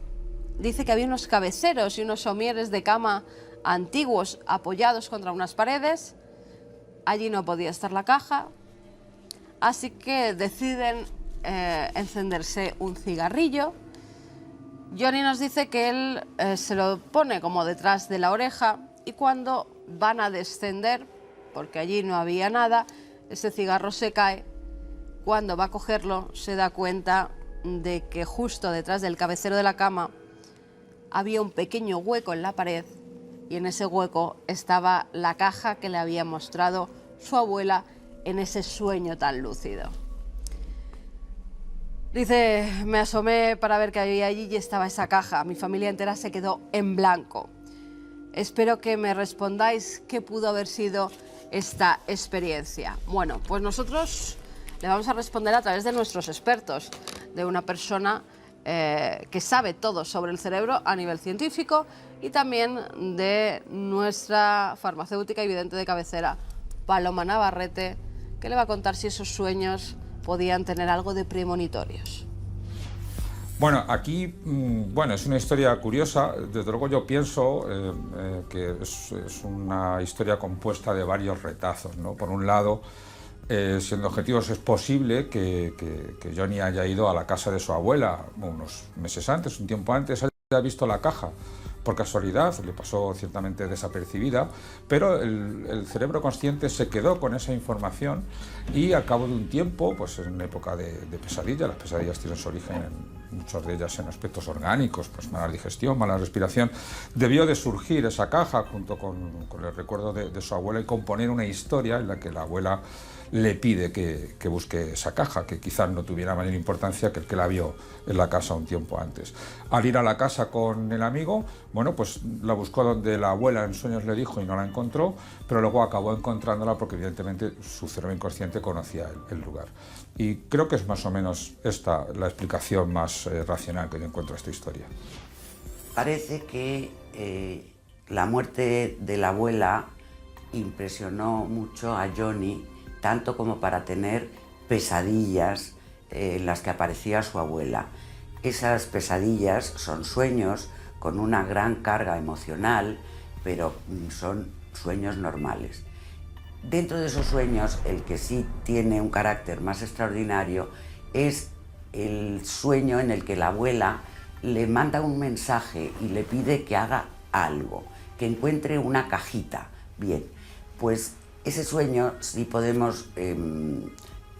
Dice que había unos cabeceros y unos somieres de cama antiguos apoyados contra unas paredes. Allí no podía estar la caja, así que deciden encenderse un cigarrillo. Johnny nos dice que él se lo pone como detrás de la oreja y cuando van a descender, porque allí no había nada, ese cigarro se cae. Cuando va a cogerlo se da cuenta de que justo detrás del cabecero de la cama había un pequeño hueco en la pared y en ese hueco estaba la caja que le había mostrado su abuela en ese sueño tan lúcido. Dice, me asomé para ver qué había allí y estaba esa caja. Mi familia entera se quedó en blanco. Espero que me respondáis qué pudo haber sido esta experiencia. Bueno, pues nosotros le vamos a responder a través de nuestros expertos, de una persona que sabe todo sobre el cerebro a nivel científico y también de nuestra farmacéutica y vidente de cabecera, Paloma Navarrete, que le va a contar si esos sueños podían tener algo de premonitorios. Bueno, aquí bueno, es una historia curiosa. Desde luego yo pienso que es una historia compuesta de varios retazos, ¿no? Por un lado, siendo objetivos, es posible que Johnny haya ido a la casa de su abuela unos meses antes, un tiempo antes, haya visto la caja. Por casualidad, le pasó ciertamente desapercibida, pero el cerebro consciente se quedó con esa información y al cabo de un tiempo, pues en una época de pesadilla, las pesadillas tienen su origen, muchas de ellas en aspectos orgánicos, pues mala digestión, mala respiración, debió de surgir esa caja junto con el recuerdo de su abuela y componer una historia en la que la abuela le pide que busque esa caja, que quizás no tuviera mayor importancia que el que la vio en la casa un tiempo antes. Al ir a la casa con el amigo, bueno, pues la buscó donde la abuela en sueños le dijo y no la encontró, pero luego acabó encontrándola porque evidentemente su cerebro inconsciente conocía el lugar. Y creo que es más o menos esta la explicación más racional que yo encuentro a esta historia. Parece que la muerte de la abuela impresionó mucho a Johnny, tanto como para tener pesadillas en las que aparecía su abuela. Esas pesadillas son sueños con una gran carga emocional, pero son sueños normales. Dentro de esos sueños, el que sí tiene un carácter más extraordinario es el sueño en el que la abuela le manda un mensaje y le pide que haga algo, que encuentre una cajita. Bien, pues ese sueño sí podemos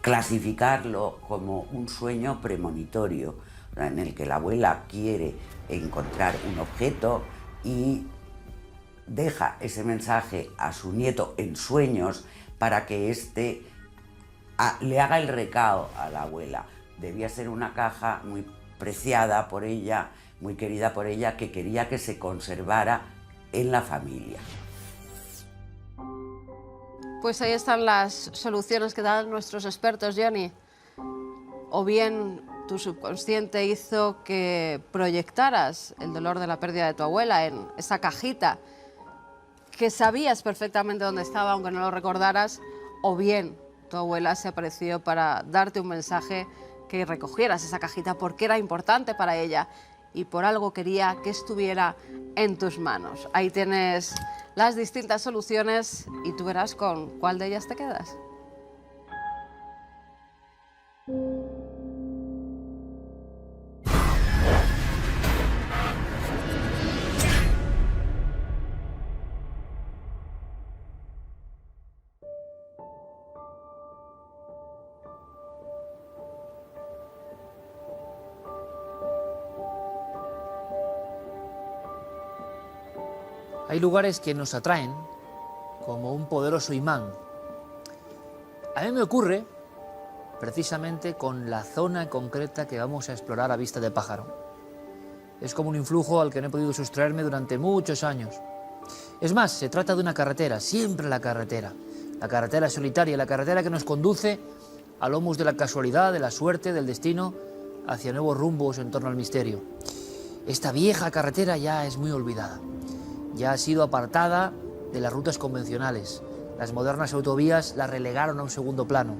clasificarlo como un sueño premonitorio, en el que la abuela quiere encontrar un objeto y deja ese mensaje a su nieto en sueños para que éste le haga el recado a la abuela. Debía ser una caja muy preciada por ella, muy querida por ella, que quería que se conservara en la familia. Pues ahí están las soluciones que dan nuestros expertos, Johnny. O bien tu subconsciente hizo que proyectaras el dolor de la pérdida de tu abuela en esa cajita que sabías perfectamente dónde estaba, aunque no lo recordaras, o bien tu abuela se apareció para darte un mensaje que recogieras esa cajita porque era importante para ella y por algo quería que estuviera en tus manos. Ahí tienes las distintas soluciones y tú verás con cuál de ellas te quedas. Hay lugares que nos atraen como un poderoso imán. A mí me ocurre precisamente con la zona concreta que vamos a explorar a vista de pájaro. Es como un influjo al que no he podido sustraerme durante muchos años. Es más, se trata de una carretera, siempre la carretera solitaria, la carretera que nos conduce a lomos de la casualidad, de la suerte, del destino, hacia nuevos rumbos en torno al misterio. Esta vieja carretera ya es muy olvidada. Ya ha sido apartada de las rutas convencionales. Las modernas autovías la relegaron a un segundo plano,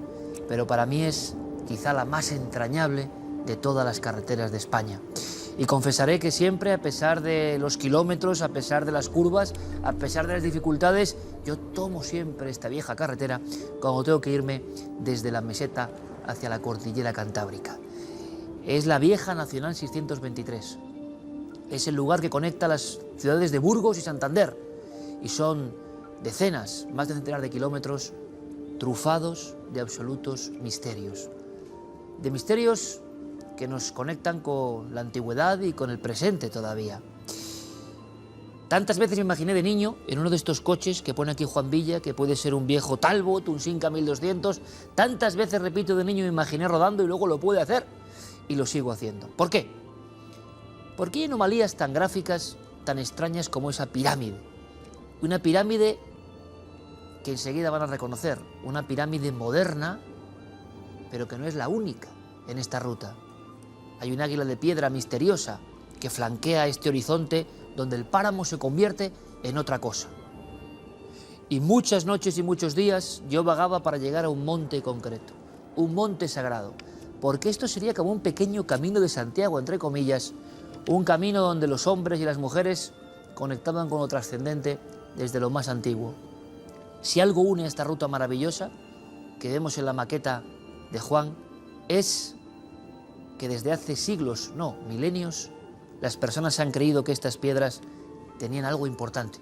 pero para mí es quizá la más entrañable de todas las carreteras de España. Y confesaré que siempre, a pesar de los kilómetros, a pesar de las curvas, a pesar de las dificultades, yo tomo siempre esta vieja carretera cuando tengo que irme desde la meseta hacia la cordillera cantábrica. Es la vieja Nacional 623. Es el lugar que conecta las ciudades de Burgos y Santander. Y son decenas, más de un centenar de kilómetros, trufados de absolutos misterios. De misterios que nos conectan con la antigüedad y con el presente todavía. Tantas veces me imaginé de niño en uno de estos coches que pone aquí Juan Villa, que puede ser un viejo Talbot, un Simca 1200. Tantas veces, repito, de niño me imaginé rodando y luego lo pude hacer. Y lo sigo haciendo. ¿Por qué? Porque hay anomalías tan gráficas, tan extrañas como esa pirámide. Una pirámide que enseguida van a reconocer. Una pirámide moderna, pero que no es la única en esta ruta. Hay un águila de piedra misteriosa que flanquea este horizonte donde el páramo se convierte en otra cosa. Y muchas noches y muchos días yo vagaba para llegar a un monte concreto, un monte sagrado, porque esto sería como un pequeño camino de Santiago, entre comillas, un camino donde los hombres y las mujeres conectaban con lo trascendente desde lo más antiguo. Si algo une a esta ruta maravillosa que vemos en la maqueta de Juan, es que desde hace siglos, no, milenios, las personas han creído que estas piedras tenían algo importante,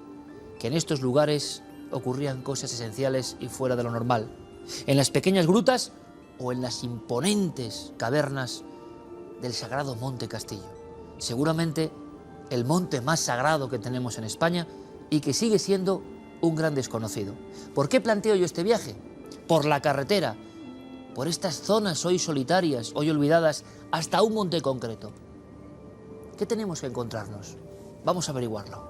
que en estos lugares ocurrían cosas esenciales y fuera de lo normal. En las pequeñas grutas o en las imponentes cavernas del sagrado Monte Castillo. Seguramente el monte más sagrado que tenemos en España y que sigue siendo un gran desconocido. ¿Por qué planteo yo este viaje? Por la carretera, por estas zonas hoy solitarias, hoy olvidadas, hasta un monte concreto. ¿Qué tenemos que encontrarnos? Vamos a averiguarlo.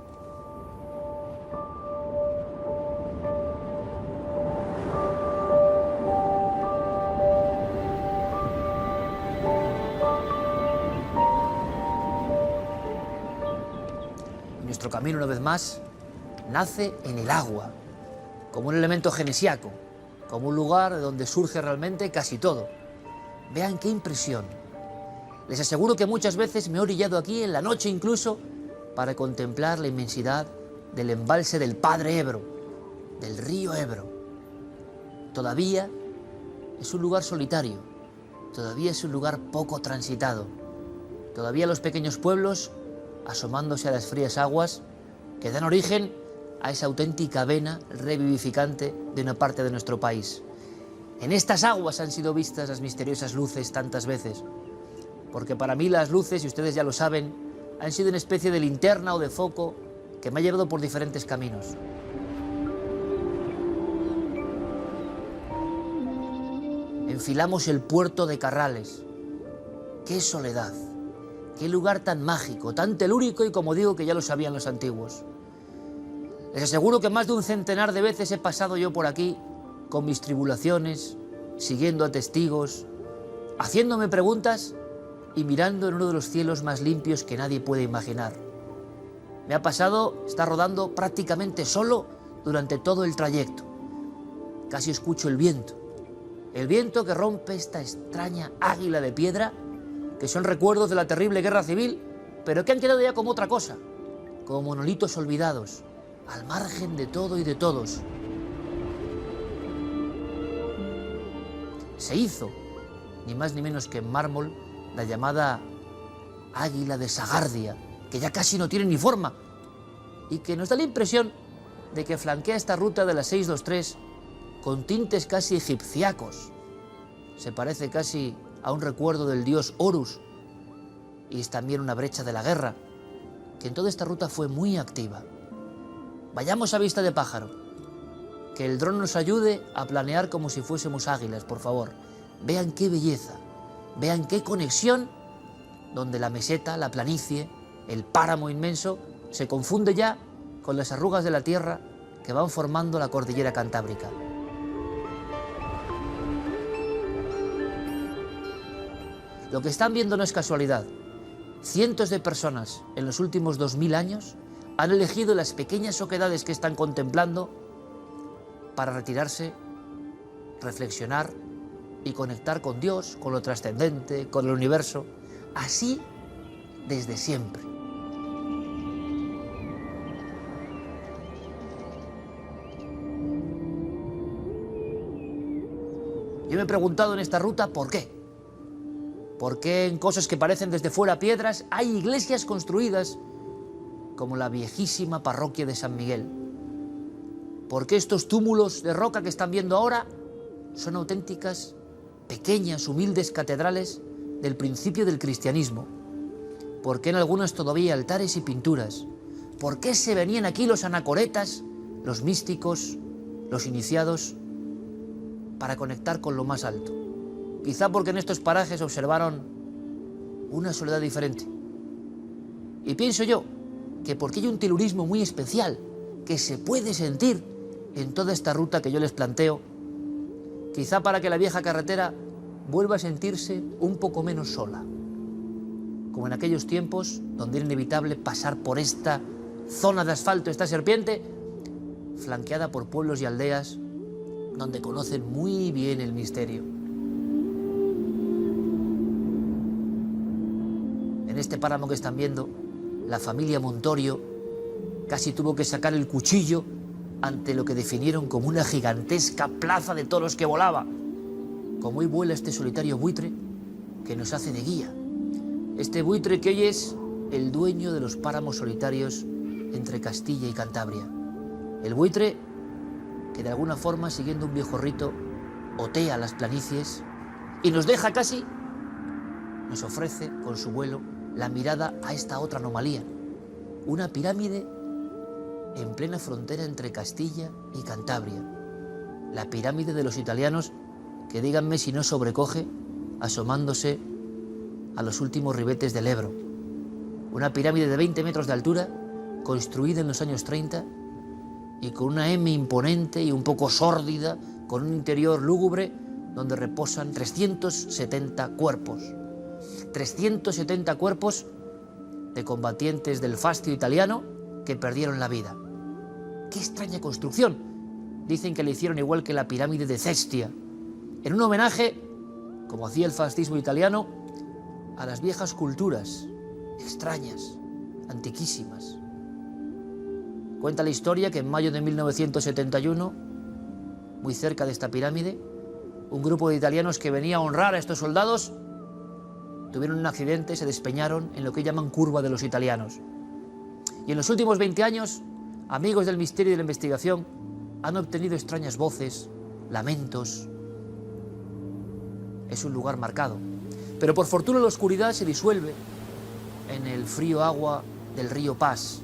Nuestro camino, una vez más, nace en el agua, como un elemento genesiaco, como un lugar de donde surge realmente casi todo. Vean qué impresión. Les aseguro que muchas veces me he orillado aquí, en la noche incluso, para contemplar la inmensidad del embalse del Padre Ebro, del río Ebro. Todavía es un lugar solitario, todavía es un lugar poco transitado. Todavía los pequeños pueblos, asomándose a las frías aguas, que dan origen a esa auténtica vena revivificante de una parte de nuestro país. En estas aguas han sido vistas las misteriosas luces tantas veces, porque para mí las luces, y ustedes ya lo saben, han sido una especie de linterna o de foco que me ha llevado por diferentes caminos. Enfilamos el puerto de Carrales. ¡Qué soledad! ¡Qué lugar tan mágico, tan telúrico y, como digo, que ya lo sabían los antiguos! Les aseguro que más de un centenar de veces he pasado yo por aquí con mis tribulaciones, siguiendo a testigos, haciéndome preguntas y mirando en uno de los cielos más limpios que nadie puede imaginar. Me ha pasado estar rodando prácticamente solo durante todo el trayecto. Casi escucho el viento que rompe esta extraña águila de piedra, que son recuerdos de la terrible guerra civil, pero que han quedado ya como otra cosa, como monolitos olvidados, al margen de todo y de todos. Se hizo, ni más ni menos que en mármol, la llamada águila de Sagardia, que ya casi no tiene ni forma, y que nos da la impresión de que flanquea esta ruta de la 623 con tintes casi egipciacos. Se parece casi a un recuerdo del dios Horus, y es también una brecha de la guerra, que en toda esta ruta fue muy activa. Vayamos a vista de pájaro, que el dron nos ayude a planear como si fuésemos águilas, por favor. Vean qué belleza, vean qué conexión, donde la meseta, la planicie, el páramo inmenso, se confunde ya con las arrugas de la tierra que van formando la cordillera cantábrica. Lo que están viendo no es casualidad. Cientos de personas en los últimos 2000 años han elegido las pequeñas oquedades que están contemplando para retirarse, reflexionar y conectar con Dios, con lo trascendente, con el universo, así desde siempre. Yo me he preguntado en esta ruta ¿por qué? ¿Por qué en cosas que parecen desde fuera piedras hay iglesias construidas como la viejísima parroquia de San Miguel? ¿Por qué estos túmulos de roca que están viendo ahora son auténticas, pequeñas, humildes catedrales del principio del cristianismo? ¿Por qué en algunas todavía hay altares y pinturas? ¿Por qué se venían aquí los anacoretas, los místicos, los iniciados, para conectar con lo más alto? Quizá porque en estos parajes observaron una soledad diferente. Y pienso yo que porque hay un telurismo muy especial que se puede sentir en toda esta ruta que yo les planteo, quizá para que la vieja carretera vuelva a sentirse un poco menos sola, como en aquellos tiempos donde era inevitable pasar por esta zona de asfalto, esta serpiente, flanqueada por pueblos y aldeas donde conocen muy bien el misterio. este páramo que están viendo, la familia Montorio casi tuvo que sacar el cuchillo ante lo que definieron como una gigantesca plaza de toros que volaba. Como hoy vuela este solitario buitre que nos hace de guía. Este buitre que hoy es el dueño de los páramos solitarios entre Castilla y Cantabria. El buitre que de alguna forma, siguiendo un viejo rito, otea las planicies y nos deja casi, nos ofrece con su vuelo la mirada a esta otra anomalía. Una pirámide en plena frontera entre Castilla y Cantabria. La pirámide de los italianos, que díganme si no sobrecoge asomándose a los últimos ribetes del Ebro. Una pirámide de 20 metros de altura, construida en los años 30 y con una M imponente y un poco sórdida, con un interior lúgubre donde reposan 370 cuerpos. 370 cuerpos de combatientes del fascio italiano que perdieron la vida. ¡Qué extraña construcción! Dicen que le hicieron igual que la pirámide de Cestia, en un homenaje, como hacía el fascismo italiano, a las viejas culturas, extrañas, antiquísimas. Cuenta la historia que en mayo de 1971, muy cerca de esta pirámide, un grupo de italianos que venía a honrar a estos soldados tuvieron un accidente y se despeñaron en lo que llaman curva de los italianos. Y en los últimos 20 años, amigos del misterio y de la investigación han obtenido extrañas voces, lamentos. Es un lugar marcado. Pero por fortuna la oscuridad se disuelve en el frío agua del río Pas,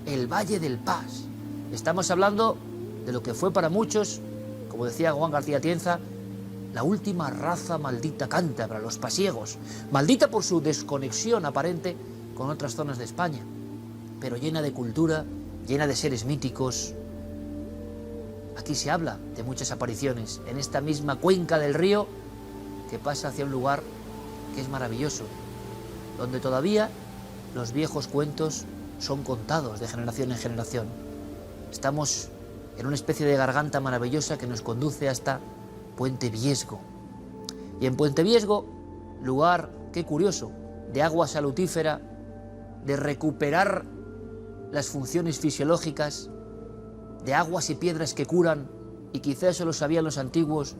el Valle del Pas. Estamos hablando de lo que fue para muchos, como decía Juan García Tienza, la última raza maldita cántabra, los pasiegos. Maldita por su desconexión aparente con otras zonas de España, pero llena de cultura, llena de seres míticos. Aquí se habla de muchas apariciones, en esta misma cuenca del río que pasa hacia un lugar que es maravilloso, donde todavía los viejos cuentos son contados de generación en generación. Estamos en una especie de garganta maravillosa que nos conduce hasta Puente Viesgo. Y en Puente Viesgo, lugar, qué curioso, de agua salutífera, de recuperar las funciones fisiológicas, de aguas y piedras que curan, y quizá eso lo sabían los antiguos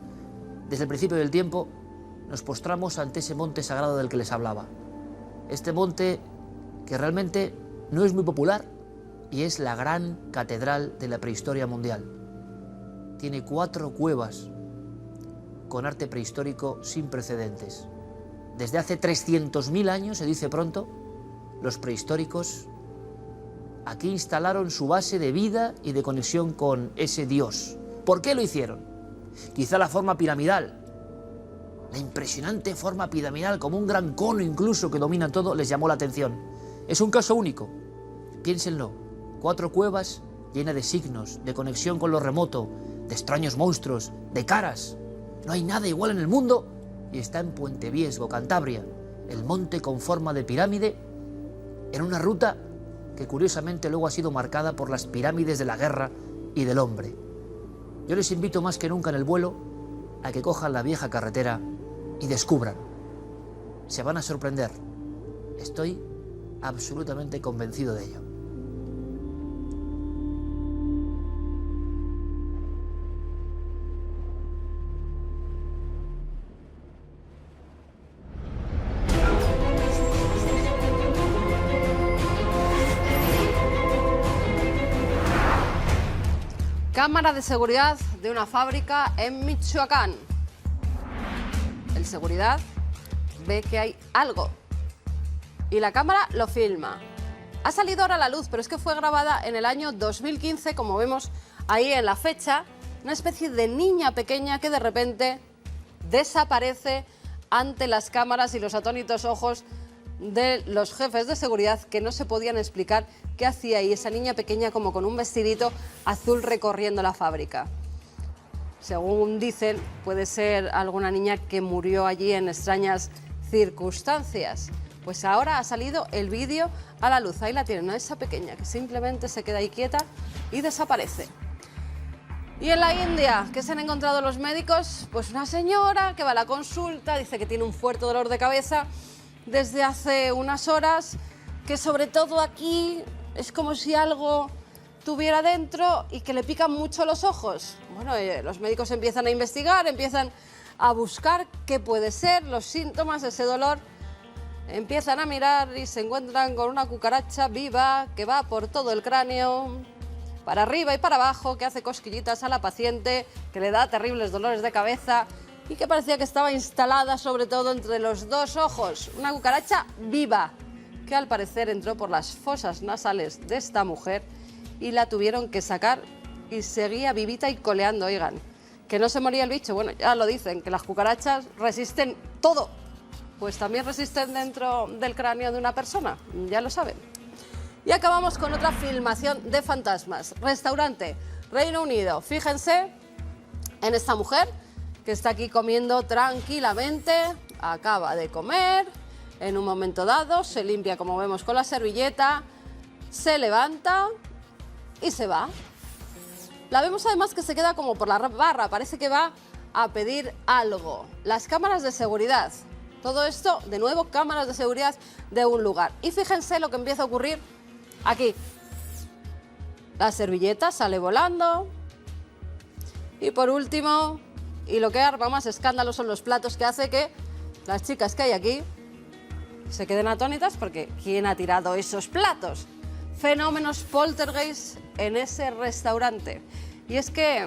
desde el principio del tiempo, nos postramos ante ese monte sagrado del que les hablaba. Este monte que realmente no es muy popular y es la gran catedral de la prehistoria mundial. Tiene 4 cuevas con arte prehistórico sin precedentes. Desde hace 300.000 años, se dice pronto, los prehistóricos aquí instalaron su base de vida y de conexión con ese Dios. ¿Por qué lo hicieron? Quizá la forma piramidal, la impresionante forma piramidal, como un gran cono incluso que domina todo, les llamó la atención. Es un caso único, piénsenlo. 4 cuevas llenas de signos, de conexión con lo remoto, de extraños monstruos, de caras. No hay nada igual en el mundo y está en Puente Viesgo, Cantabria, el monte con forma de pirámide, en una ruta que curiosamente luego ha sido marcada por las pirámides de la guerra y del hombre. Yo les invito más que nunca en el vuelo a que cojan la vieja carretera y descubran. Se van a sorprender. Estoy absolutamente convencido de ello. Cámara de seguridad de una fábrica en Michoacán. El seguridad ve que hay algo y la cámara lo filma. Ha salido ahora a la luz, pero es que fue grabada en el año 2015, como vemos ahí en la fecha, una especie de niña pequeña que de repente desaparece ante las cámaras y los atónitos ojos de los jefes de seguridad, que no se podían explicar qué hacía ahí esa niña pequeña como con un vestidito azul recorriendo la fábrica. Según dicen, puede ser alguna niña que murió allí en extrañas circunstancias. Pues ahora ha salido el vídeo a la luz. Ahí la tienen, ¿no? Esa pequeña que simplemente se queda ahí quieta y desaparece. Y en la India, ¿qué se han encontrado los médicos? Pues una señora que va a la consulta, dice que tiene un fuerte dolor de cabeza desde hace unas horas, que sobre todo aquí es como si algo tuviera dentro y que le pican mucho los ojos. Bueno, los médicos empiezan a investigar, empiezan a buscar qué puede ser, los síntomas, ese dolor. Empiezan a mirar y se encuentran con una cucaracha viva que va por todo el cráneo, para arriba y para abajo, que hace cosquillitas a la paciente, que le da terribles dolores de cabeza y que parecía que estaba instalada sobre todo entre los dos ojos. Una cucaracha viva, que al parecer entró por las fosas nasales de esta mujer y la tuvieron que sacar y seguía vivita y coleando, oigan. Que no se moría el bicho, bueno, ya lo dicen, que las cucarachas resisten todo. Pues también resisten dentro del cráneo de una persona, ya lo saben. Y acabamos con otra filmación de fantasmas. Restaurante, Reino Unido. Fíjense en esta mujer que está aquí comiendo tranquilamente, acaba de comer, en un momento dado se limpia, como vemos, con la servilleta, se levanta y se va. La vemos además que se queda como por la barra, parece que va a pedir algo. Las cámaras de seguridad, todo esto, de nuevo, cámaras de seguridad de un lugar. Y fíjense lo que empieza a ocurrir aquí. La servilleta sale volando. Y por último, y lo que arma más escándalo son los platos, que hace que las chicas que hay aquí se queden atónitas porque ¿quién ha tirado esos platos? Fenómenos poltergeist en ese restaurante. Y es que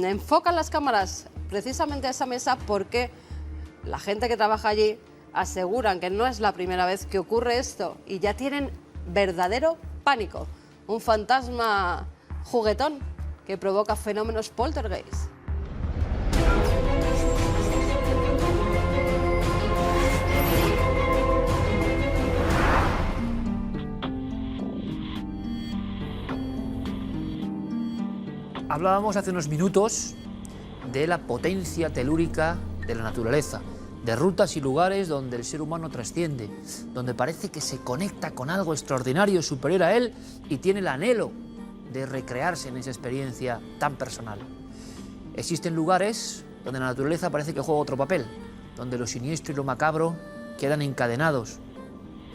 enfocan las cámaras precisamente a esa mesa porque la gente que trabaja allí aseguran que no es la primera vez que ocurre esto y ya tienen verdadero pánico. Un fantasma juguetón que provoca fenómenos poltergeist. Hablábamos hace unos minutos de la potencia telúrica de la naturaleza, de rutas y lugares donde el ser humano trasciende, donde parece que se conecta con algo extraordinario, superior a él, y tiene el anhelo de recrearse en esa experiencia tan personal. Existen lugares donde la naturaleza parece que juega otro papel, donde lo siniestro y lo macabro quedan encadenados.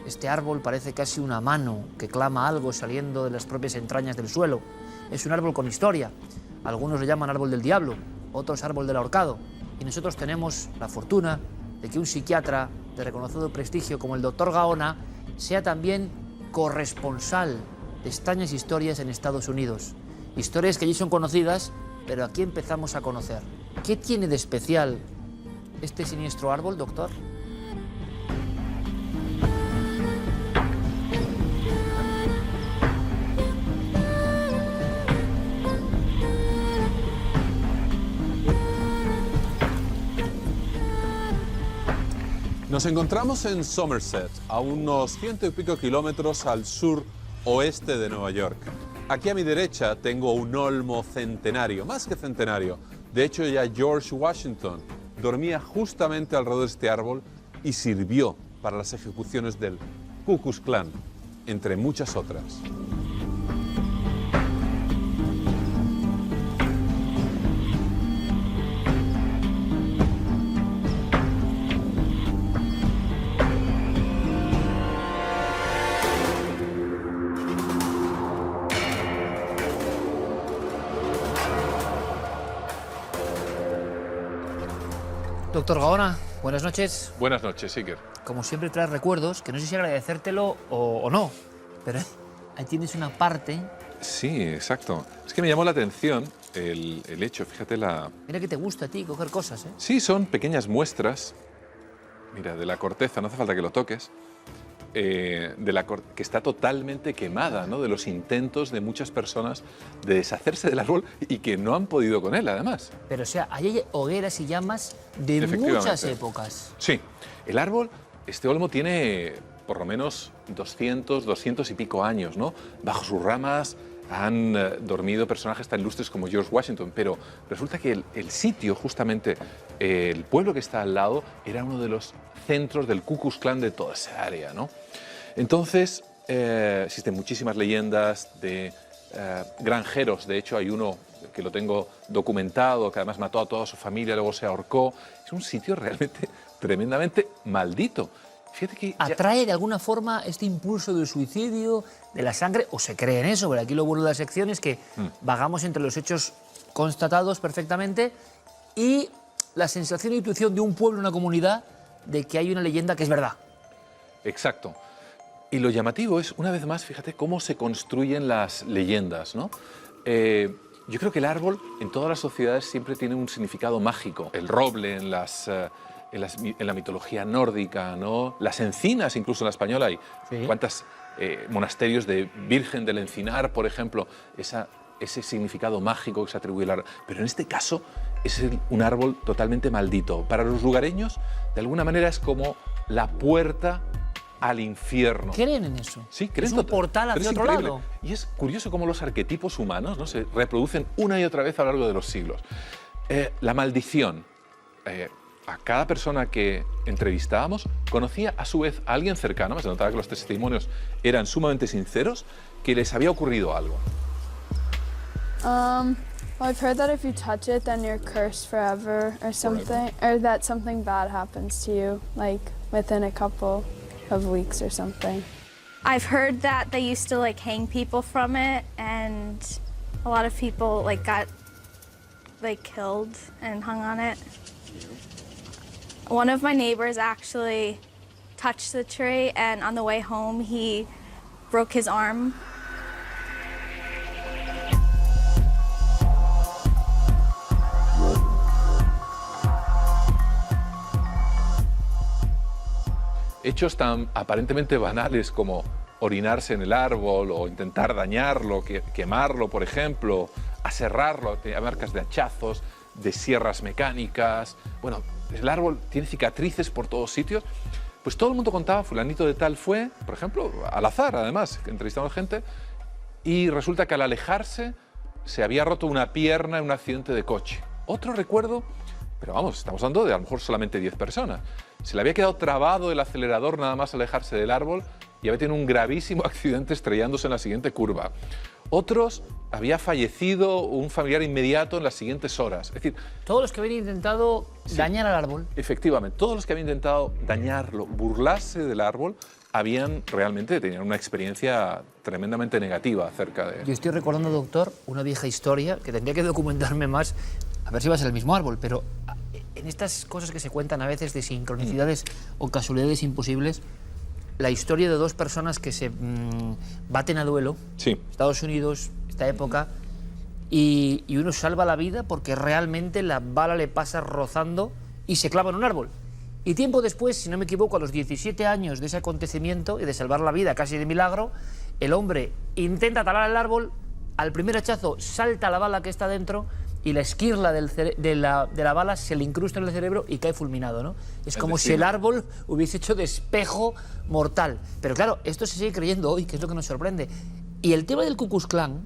Este árbol parece casi una mano que clama algo saliendo de las propias entrañas del suelo. Es un árbol con historia. Algunos lo llaman árbol del diablo, otros árbol del ahorcado. Y nosotros tenemos la fortuna de que un psiquiatra de reconocido prestigio como el Dr. Gaona sea también corresponsal de extrañas historias en Estados Unidos. Historias que allí son conocidas, pero aquí empezamos a conocer. ¿Qué tiene de especial este siniestro árbol, doctor? Nos encontramos en Somerset, a unos 100 y pico kilómetros al sur oeste de Nueva York. Aquí a mi derecha tengo un olmo centenario, más que centenario. De hecho, ya George Washington dormía justamente alrededor de este árbol y sirvió para las ejecuciones del Ku Klux Klan, entre muchas otras. Doctor Gaona, buenas noches. Buenas noches, Iker. Como siempre traes recuerdos, que no sé si agradecértelo o no, pero ahí tienes una parte... Sí, exacto. Es que me llamó la atención el hecho, fíjate la... Mira que te gusta a ti coger cosas, ¿eh? Sí, son pequeñas muestras, mira, de la corteza, no hace falta que lo toques, que está totalmente quemada, ¿no? De los intentos de muchas personas de deshacerse del árbol y que no han podido con él, además. Pero, o sea, ahí hay hogueras y llamas de muchas épocas. Sí, el árbol, este olmo tiene por lo menos 200 y pico años, ¿no? Bajo sus ramas han dormido personajes tan ilustres como George Washington, pero resulta que el sitio, justamente el pueblo que está al lado, era uno de los centros del Ku Klux Klan de toda esa área, ¿no? Entonces, existen muchísimas leyendas de granjeros. De hecho, hay uno que lo tengo documentado, que además mató a toda su familia, luego se ahorcó. Es un sitio realmente tremendamente maldito. Fíjate que ¿atrae de alguna forma este impulso del suicidio, de la sangre, o se cree en eso? Porque aquí lo bueno de la sección es que vagamos entre los hechos constatados perfectamente y la sensación e intuición de un pueblo, una comunidad, de que hay una leyenda que es verdad. Exacto. Y lo llamativo es, una vez más, fíjate cómo se construyen las leyendas, ¿no? Yo creo que el árbol en todas las sociedades siempre tiene un significado mágico. El roble en la mitología nórdica, ¿no? Las encinas, incluso en la española hay. Sí. ¿Cuántos monasterios de Virgen del Encinar, por ejemplo? Ese significado mágico que se atribuye al árbol. Pero en este caso es un árbol totalmente maldito. Para los lugareños, de alguna manera, es como la puerta al infierno. ¿Creen en eso? Sí, creen. Es un portal hacia otro lado. Y es curioso cómo los arquetipos humanos, ¿no?, se reproducen una y otra vez a lo largo de los siglos. La maldición. A cada persona que entrevistábamos conocía a su vez a alguien cercano, se notaba que los testimonios eran sumamente sinceros, que les había ocurrido algo. Well, I've heard that if you touch it, then you're cursed forever or something, or that something bad happens to you, like within a couple of weeks or something. I've heard that they used to like hang people from it, and a lot of people like got like killed and hung on it. One of my neighbors actually touched the tree, and on the way home he broke his arm. Hechos tan aparentemente banales como orinarse en el árbol o intentar dañarlo, quemarlo, por ejemplo, aserrarlo, tenía marcas de hachazos, de sierras mecánicas. Bueno, el árbol tiene cicatrices por todos sitios. Pues todo el mundo contaba, fulanito de tal fue, por ejemplo, al azar además, entrevistando gente, y resulta que al alejarse se había roto una pierna en un accidente de coche. Otro recuerdo, pero vamos, estamos hablando de a lo mejor solamente 10 personas. Se le había quedado trabado el acelerador nada más alejarse del árbol y había tenido un gravísimo accidente estrellándose en la siguiente curva. Otros, había fallecido un familiar inmediato en las siguientes horas. Es decir, todos los que habían intentado dañar al árbol. Efectivamente, todos los que habían intentado dañarlo, burlarse del árbol, tenían una experiencia tremendamente negativa acerca de... Yo estoy recordando, doctor, una vieja historia que tendría que documentarme más, a ver si va a ser el mismo árbol, pero en estas cosas que se cuentan a veces de sincronicidades o casualidades imposibles, la historia de dos personas que se baten a duelo, Estados Unidos, esta época, y uno salva la vida porque realmente la bala le pasa rozando y se clava en un árbol. Y tiempo después, si no me equivoco, a los 17 años de ese acontecimiento y de salvar la vida casi de milagro, el hombre intenta talar el árbol, al primer hachazo salta la bala que está dentro y la esquirla de la bala se le incrusta en el cerebro y cae fulminado, ¿no? Es como si el árbol hubiese hecho de espejo mortal. Pero claro, esto se sigue creyendo hoy, que es lo que nos sorprende. Y el tema del Ku Klux Klan,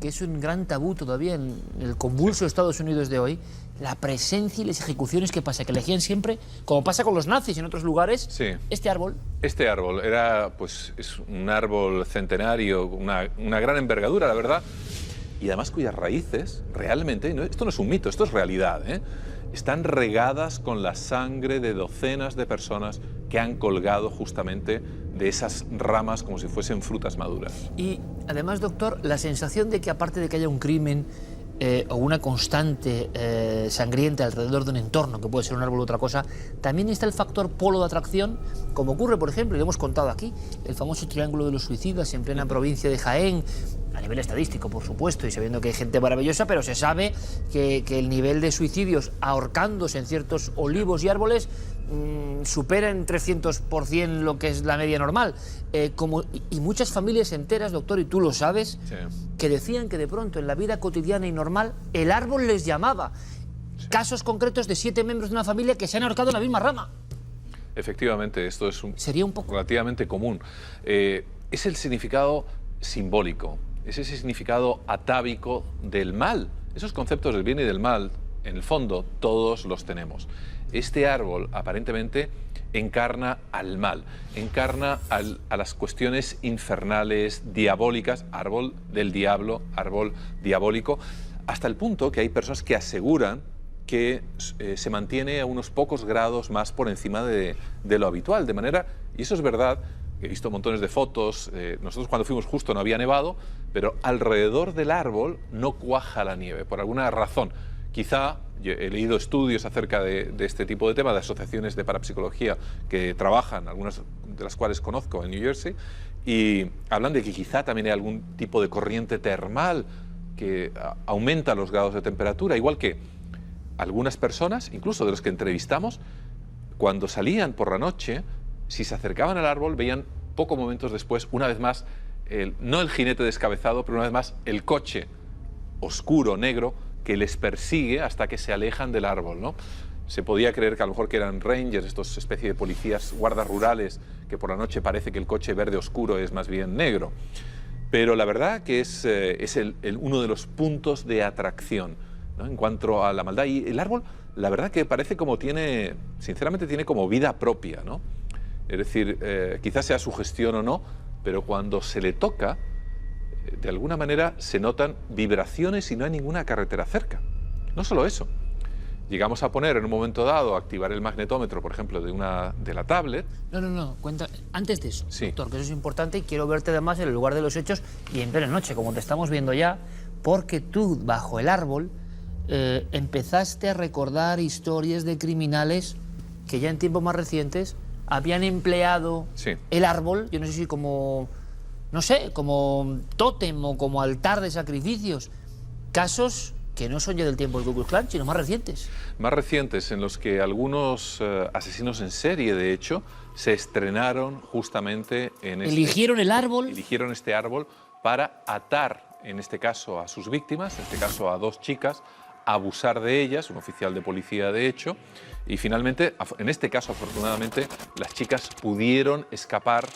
que es un gran tabú todavía en el convulso Estados Unidos de hoy, la presencia y las ejecuciones que pasa, que elegían siempre, como pasa con los nazis en otros lugares, este árbol. Este árbol es un árbol centenario, una gran envergadura, la verdad, y además cuyas raíces realmente, esto no es un mito, esto es realidad, están regadas con la sangre de docenas de personas que han colgado justamente de esas ramas como si fuesen frutas maduras. Y además, doctor, la sensación de que aparte de que haya un crimen o una constante sangrienta alrededor de un entorno, que puede ser un árbol u otra cosa, también está el factor polo de atracción, como ocurre, por ejemplo, y lo hemos contado aquí, el famoso Triángulo de los Suicidas en plena provincia de Jaén, a nivel estadístico, por supuesto, y sabiendo que hay gente maravillosa, pero se sabe que el nivel de suicidios ahorcándose en ciertos olivos y árboles supera en 300% lo que es la media normal. Y muchas familias enteras, doctor, y tú lo sabes, que decían que de pronto en la vida cotidiana y normal el árbol les llamaba. Casos concretos de 7 miembros de una familia que se han ahorcado en la misma rama. Efectivamente, esto es sería un poco relativamente común. Es el significado simbólico, es ese significado atávico del mal. Esos conceptos del bien y del mal, en el fondo, todos los tenemos. Este árbol aparentemente encarna al mal, encarna a las cuestiones infernales, diabólicas, árbol del diablo, árbol diabólico, hasta el punto que hay personas que aseguran que se mantiene a unos pocos grados más por encima de lo habitual, de manera, y eso es verdad, he visto montones de fotos, nosotros cuando fuimos justo no había nevado, pero alrededor del árbol no cuaja la nieve, por alguna razón. Quizá, yo he leído estudios acerca de este tipo de temas, de asociaciones de parapsicología que trabajan, algunas de las cuales conozco en New Jersey, y hablan de que quizá también hay algún tipo de corriente termal que aumenta los grados de temperatura, igual que algunas personas, incluso de los que entrevistamos, cuando salían por la noche, si se acercaban al árbol, veían pocos momentos después, una vez más, no el jinete descabezado, pero una vez más el coche oscuro, negro, que les persigue hasta que se alejan del árbol, ¿no? Se podía creer que a lo mejor que eran rangers, estos especie de policías, guardas rurales, que por la noche parece que el coche verde oscuro es más bien negro. Pero la verdad que es uno de los puntos de atracción, ¿no?, en cuanto a la maldad. Y el árbol, la verdad que parece como tiene, sinceramente tiene como vida propia, ¿no? Es decir, quizás sea sugestión o no, pero cuando se le toca, de alguna manera se notan vibraciones y no hay ninguna carretera cerca. No solo eso, llegamos a poner en un momento dado, activar el magnetómetro, por ejemplo, de la tablet. No, cuenta, antes de eso, sí, doctor, que eso es importante y quiero verte además en el lugar de los hechos y en plena noche, como te estamos viendo ya, porque tú, bajo el árbol, empezaste a recordar historias de criminales que ya en tiempos más recientes habían empleado el árbol, yo no sé si como, no sé, como tótem o como altar de sacrificios, casos que no son ya del tiempo del Ku Klux Klan, sino más recientes. Más recientes, en los que algunos asesinos en serie, de hecho, se estrenaron justamente en ¿Eligieron el árbol? Eligieron este árbol para atar, en este caso, a sus víctimas, en este caso a 2 chicas, abusar de ellas, un oficial de policía de hecho, y finalmente, en este caso afortunadamente, las chicas pudieron escapar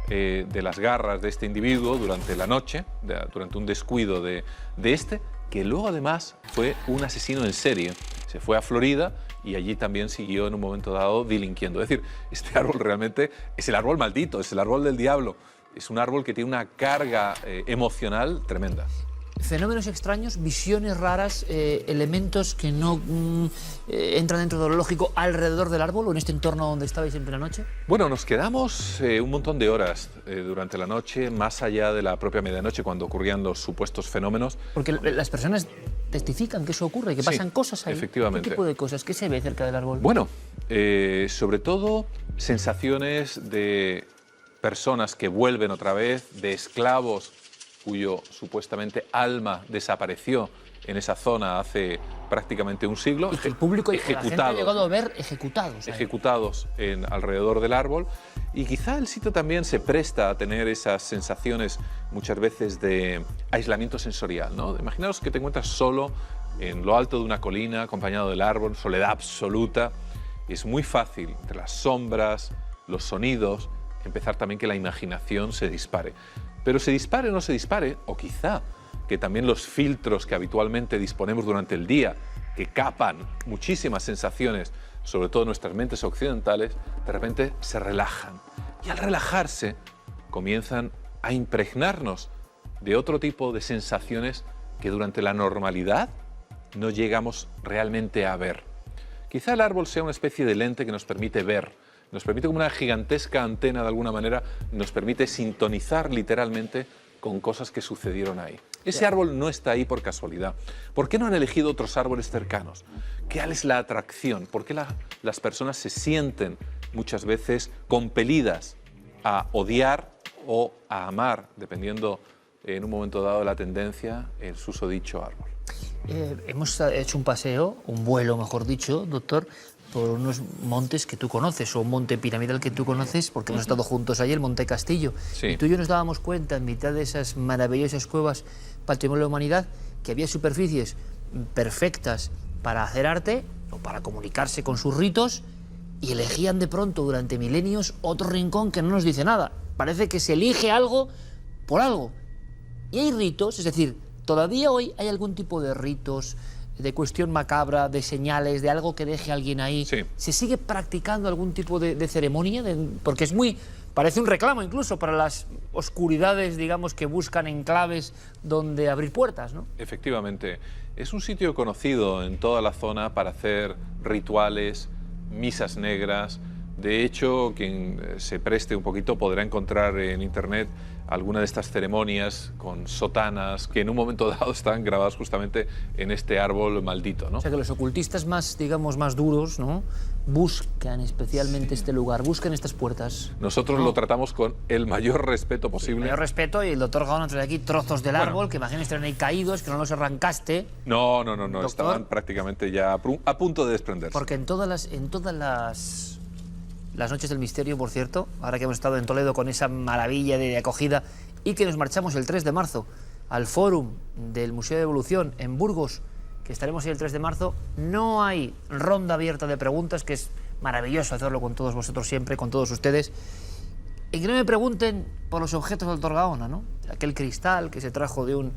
de las garras de este individuo durante la noche, durante un descuido de este, que luego además fue un asesino en serie. Se fue a Florida y allí también siguió en un momento dado delinquiendo. Es decir, este árbol realmente es el árbol maldito, es el árbol del diablo. Es un árbol que tiene una carga emocional tremenda. Fenómenos extraños, visiones raras, elementos que no entran dentro de lo lógico alrededor del árbol o en este entorno donde estabais en plena noche. Bueno, nos quedamos un montón de horas durante la noche, más allá de la propia medianoche, cuando ocurrían los supuestos fenómenos. Porque las personas testifican que eso ocurre, que pasan cosas ahí. Efectivamente. ¿Qué tipo de cosas? ¿Qué se ve cerca del árbol? Bueno, sobre todo sensaciones de personas que vuelven otra vez, de esclavos cuyo supuestamente alma desapareció en esa zona hace prácticamente un siglo. Y que el público y la gente ha llegado a ver ejecutados. Ejecutados alrededor del árbol. Y quizá el sitio también se presta a tener esas sensaciones muchas veces de aislamiento sensorial, ¿no? Imaginaos que te encuentras solo en lo alto de una colina, acompañado del árbol, soledad absoluta. Y es muy fácil, entre las sombras, los sonidos, empezar también que la imaginación se dispare. Pero se dispare o no se dispare, o quizá que también los filtros que habitualmente disponemos durante el día, que capan muchísimas sensaciones, sobre todo nuestras mentes occidentales, de repente se relajan. Y al relajarse, comienzan a impregnarnos de otro tipo de sensaciones que durante la normalidad no llegamos realmente a ver. Quizá el árbol sea una especie de lente que nos permite ver, nos permite como una gigantesca antena de alguna manera, nos permite sintonizar literalmente con cosas que sucedieron ahí. Ese árbol no está ahí por casualidad. ¿Por qué no han elegido otros árboles cercanos? ¿Qué es la atracción? ¿Por qué las personas se sienten muchas veces compelidas a odiar o a amar, dependiendo en un momento dado de la tendencia, el susodicho árbol? Hemos hecho un paseo, un vuelo mejor dicho, doctor, por unos montes que tú conoces, o un monte piramidal que tú conoces, porque hemos estado juntos ayer, el Monte Castillo. Sí. Y tú y yo nos dábamos cuenta, en mitad de esas maravillosas cuevas Patrimonio de la Humanidad, que había superficies perfectas para hacer arte o para comunicarse con sus ritos, y elegían de pronto durante milenios otro rincón que no nos dice nada. Parece que se elige algo por algo. Y hay ritos, es decir, todavía hoy hay algún tipo de ritos, de cuestión macabra, de señales, de algo que deje a alguien ahí. Sí. ¿Se sigue practicando algún tipo de ceremonia? Porque es muy Parece un reclamo incluso para las oscuridades, digamos, que buscan enclaves donde abrir puertas, ¿no? Efectivamente. Es un sitio conocido en toda la zona para hacer rituales, misas negras. De hecho, quien se preste un poquito podrá encontrar en internet alguna de estas ceremonias con sotanas que en un momento dado están grabadas justamente en este árbol maldito, ¿no? O sea que los ocultistas más, digamos, más duros, ¿no?, buscan especialmente este lugar, buscan estas puertas. Nosotros lo tratamos con el mayor respeto posible. El mayor respeto, y el doctor Gaona trae aquí trozos del árbol que imagínate están ahí caídos, que no los arrancaste. No, Doctor, estaban prácticamente ya a punto de desprenderse. Porque en todas las noches del misterio, por cierto, ahora que hemos estado en Toledo con esa maravilla de acogida y que nos marchamos el 3 de marzo al Fórum del Museo de Evolución en Burgos, que estaremos ahí el 3 de marzo, no hay ronda abierta de preguntas, que es maravilloso hacerlo con todos vosotros siempre, con todos ustedes, y que no me pregunten por los objetos del doctor Gaona, ¿no? Aquel cristal que se trajo de un...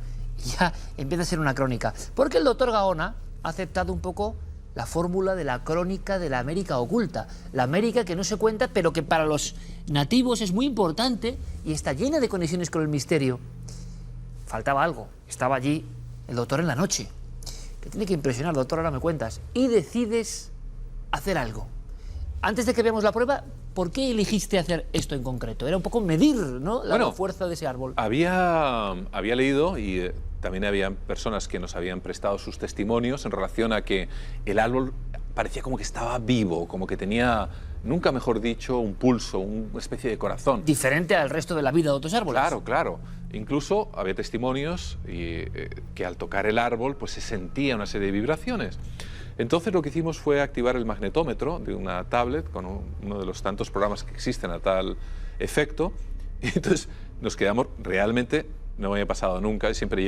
Ya empieza a ser una crónica. Porque el doctor Gaona ha aceptado un poco la fórmula de la crónica de la América oculta. La América que no se cuenta, pero que para los nativos es muy importante y está llena de conexiones con el misterio. Faltaba algo. Estaba allí el doctor en la noche. Que tiene que impresionar, doctor, ahora me cuentas. Y decides hacer algo. Antes de que veamos la prueba, ¿por qué elegiste hacer esto en concreto? Era un poco medir, ¿no?, la fuerza de ese árbol. Había leído y también había personas que nos habían prestado sus testimonios en relación a que el árbol parecía como que estaba vivo, como que tenía, nunca mejor dicho, un pulso, una especie de corazón. Diferente al resto de la vida de otros árboles. Claro, claro. Incluso había testimonios que al tocar el árbol pues se sentía una serie de vibraciones. Entonces lo que hicimos fue activar el magnetómetro de una tablet con uno de los tantos programas que existen a tal efecto. Y entonces nos quedamos realmente, no me había pasado nunca, siempre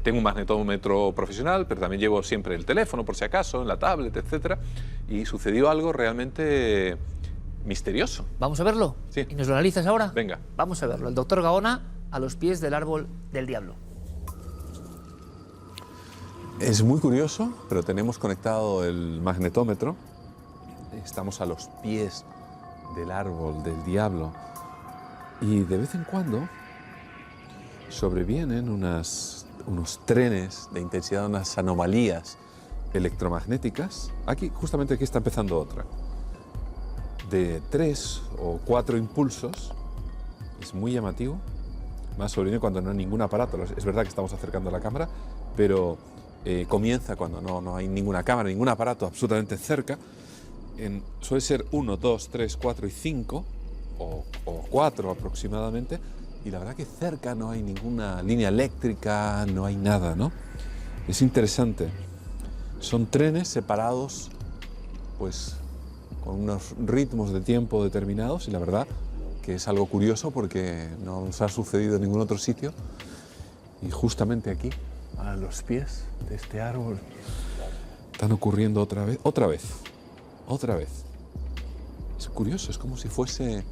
tengo un magnetómetro profesional, pero también llevo siempre el teléfono por si acaso, en la tablet, etc. Y sucedió algo realmente misterioso. ¿Vamos a verlo? Sí. ¿Y nos lo analizas ahora? Venga. Vamos a verlo. El doctor Gaona a los pies del árbol del diablo. Es muy curioso, pero tenemos conectado el magnetómetro. Estamos a los pies del árbol del diablo. Y de vez en cuando sobrevienen unos trenes de intensidad, unas anomalías electromagnéticas. Justamente aquí está empezando otra. De 3 o 4 impulsos. Es muy llamativo. Más sobreviene cuando no hay ningún aparato. Es verdad que estamos acercando la cámara, pero comienza cuando no hay ninguna cámara, ningún aparato absolutamente cerca. Suele ser 1, 2, 3, 4 y 5, o 4 aproximadamente, y la verdad que cerca no hay ninguna línea eléctrica, no hay nada, ¿no? Es interesante. Son trenes separados, pues, con unos ritmos de tiempo determinados, y la verdad que es algo curioso porque no nos ha sucedido en ningún otro sitio. Y justamente aquí, a los pies de este árbol, están ocurriendo otra vez. Es curioso, es como si fuese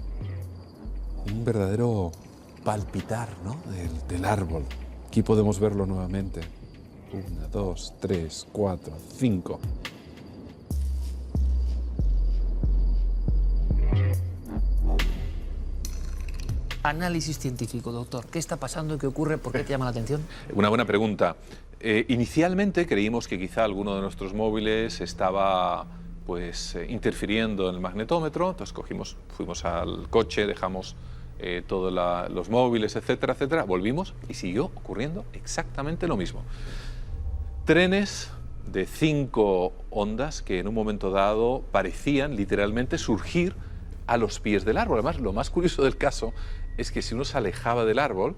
un verdadero palpitar, ¿no?, del árbol. Aquí podemos verlo nuevamente. 1, 2, 3, 4, 5. Análisis científico, doctor. ¿Qué está pasando? ¿Qué ocurre? ¿Por qué te llama la atención? Una buena pregunta. Inicialmente creímos que quizá alguno de nuestros móviles estaba interfiriendo en el magnetómetro. Entonces fuimos al coche, dejamos todos los móviles, etcétera, etcétera. Volvimos y siguió ocurriendo exactamente lo mismo. Trenes de 5 ondas que en un momento dado parecían literalmente surgir a los pies del árbol. Además, lo más curioso del caso es que si uno se alejaba del árbol,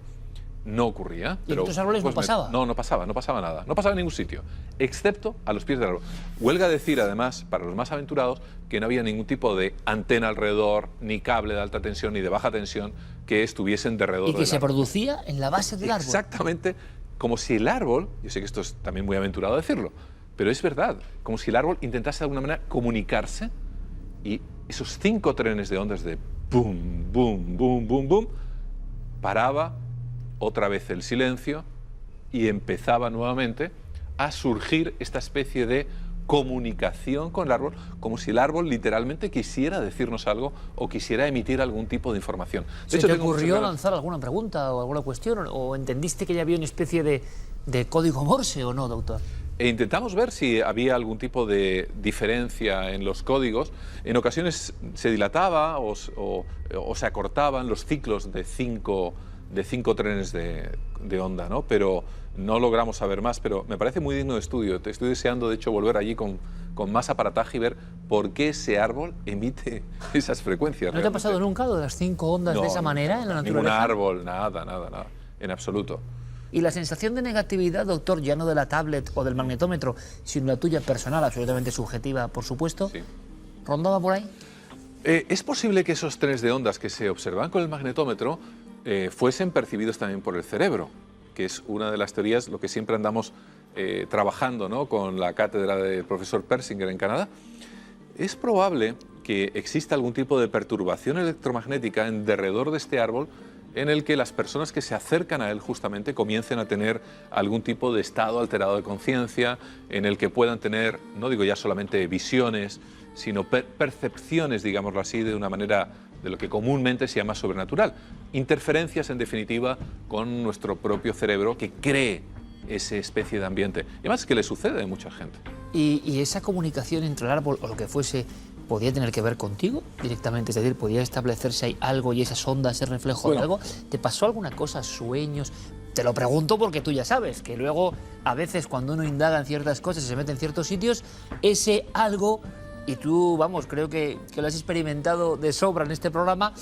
no ocurría. ¿Y en otros árboles no pasaba? No pasaba nada. No pasaba en ningún sitio, excepto a los pies del árbol. Huelga decir, además, para los más aventurados, que no había ningún tipo de antena alrededor, ni cable de alta tensión, ni de baja tensión, que estuviesen de alrededor del árbol. Y que se producía en la base del árbol. Exactamente, como si el árbol, yo sé que esto es también muy aventurado decirlo, pero es verdad, como si el árbol intentase de alguna manera comunicarse, y esos 5 trenes de ondas de boom, boom, boom, boom, boom, paraba otra vez el silencio y empezaba nuevamente a surgir esta especie de comunicación con el árbol, como si el árbol literalmente quisiera decirnos algo o quisiera emitir algún tipo de información. De hecho, ¿te ocurrió lanzar alguna pregunta o alguna cuestión? ¿O entendiste que ya había una especie de código Morse o no, doctor? E intentamos ver si había algún tipo de diferencia en los códigos. En ocasiones se dilataba o se acortaban los ciclos de cinco trenes de onda, ¿no? Pero no logramos saber más, pero me parece muy digno de estudio. Te estoy deseando, de hecho, volver allí con más aparataje y ver por qué ese árbol emite esas frecuencias. ¿No te ha pasado nunca lo de las 5 ondas de esa manera en la naturaleza? Ningún árbol, nada, en absoluto. Y la sensación de negatividad, doctor, ya no de la tablet o del magnetómetro, sino la tuya personal, absolutamente subjetiva, por supuesto, sí. ¿Rondaba por ahí? Es posible que esos trenes de ondas que se observan con el magnetómetro fuesen percibidos también por el cerebro, que es una de las teorías, lo que siempre andamos trabajando, ¿no?, con la cátedra del profesor Persinger en Canadá. Es probable que exista algún tipo de perturbación electromagnética en derredor de este árbol, en el que las personas que se acercan a él justamente comiencen a tener algún tipo de estado alterado de conciencia, en el que puedan tener, no digo ya solamente visiones, sino percepciones, digámoslo así, de una manera de lo que comúnmente se llama sobrenatural. Interferencias, en definitiva, con nuestro propio cerebro que cree esa especie de ambiente. Y además es que le sucede a mucha gente. ¿Y esa comunicación entre el árbol o lo que fuese podía tener que ver contigo directamente? Es decir, ¿podía establecerse ahí algo y esas ondas, ese reflejo de algo? ¿Te pasó alguna cosa, sueños? Te lo pregunto porque tú ya sabes que luego, a veces, cuando uno indaga en ciertas cosas y se mete en ciertos sitios, ese algo, y tú, vamos, creo que lo has experimentado de sobra en este programa,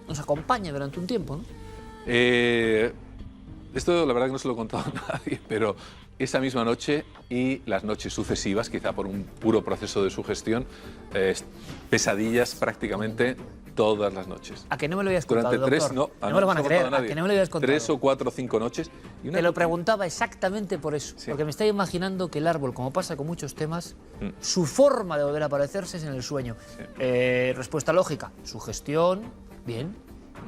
nos acompaña durante un tiempo, ¿no? Esto la verdad que no se lo he contado a nadie, pero esa misma noche y las noches sucesivas, quizá por un puro proceso de sugestión, pesadillas prácticamente todas las noches. ¿A que no me lo habías contado, durante doctor? No me lo van a creer, ¿a que no me lo habías contado? 3 o 4 o 5 noches. Y Te lo preguntaba exactamente por eso, porque me estaba imaginando que el árbol, como pasa con muchos temas, su forma de volver a aparecerse es en el sueño. Respuesta lógica, sugestión, bien.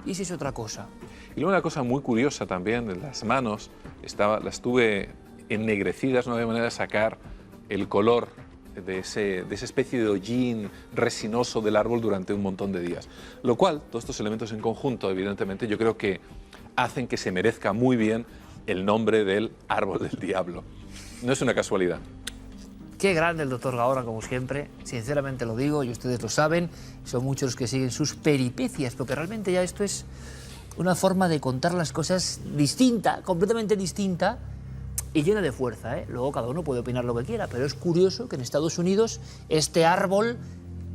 ¿Y si es otra cosa? Y luego una cosa muy curiosa también, las manos, las tuve ennegrecidas, no había manera de sacar el color de esa especie de hollín resinoso del árbol durante un montón de días. Lo cual, todos estos elementos en conjunto, evidentemente, yo creo que hacen que se merezca muy bien el nombre del árbol del diablo. No es una casualidad. Qué grande el doctor Gaona, como siempre, sinceramente lo digo, y ustedes lo saben, son muchos los que siguen sus peripecias, porque realmente ya esto es una forma de contar las cosas distinta, completamente distinta, y llena de fuerza, ¿eh? Luego cada uno puede opinar lo que quiera, pero es curioso que en Estados Unidos este árbol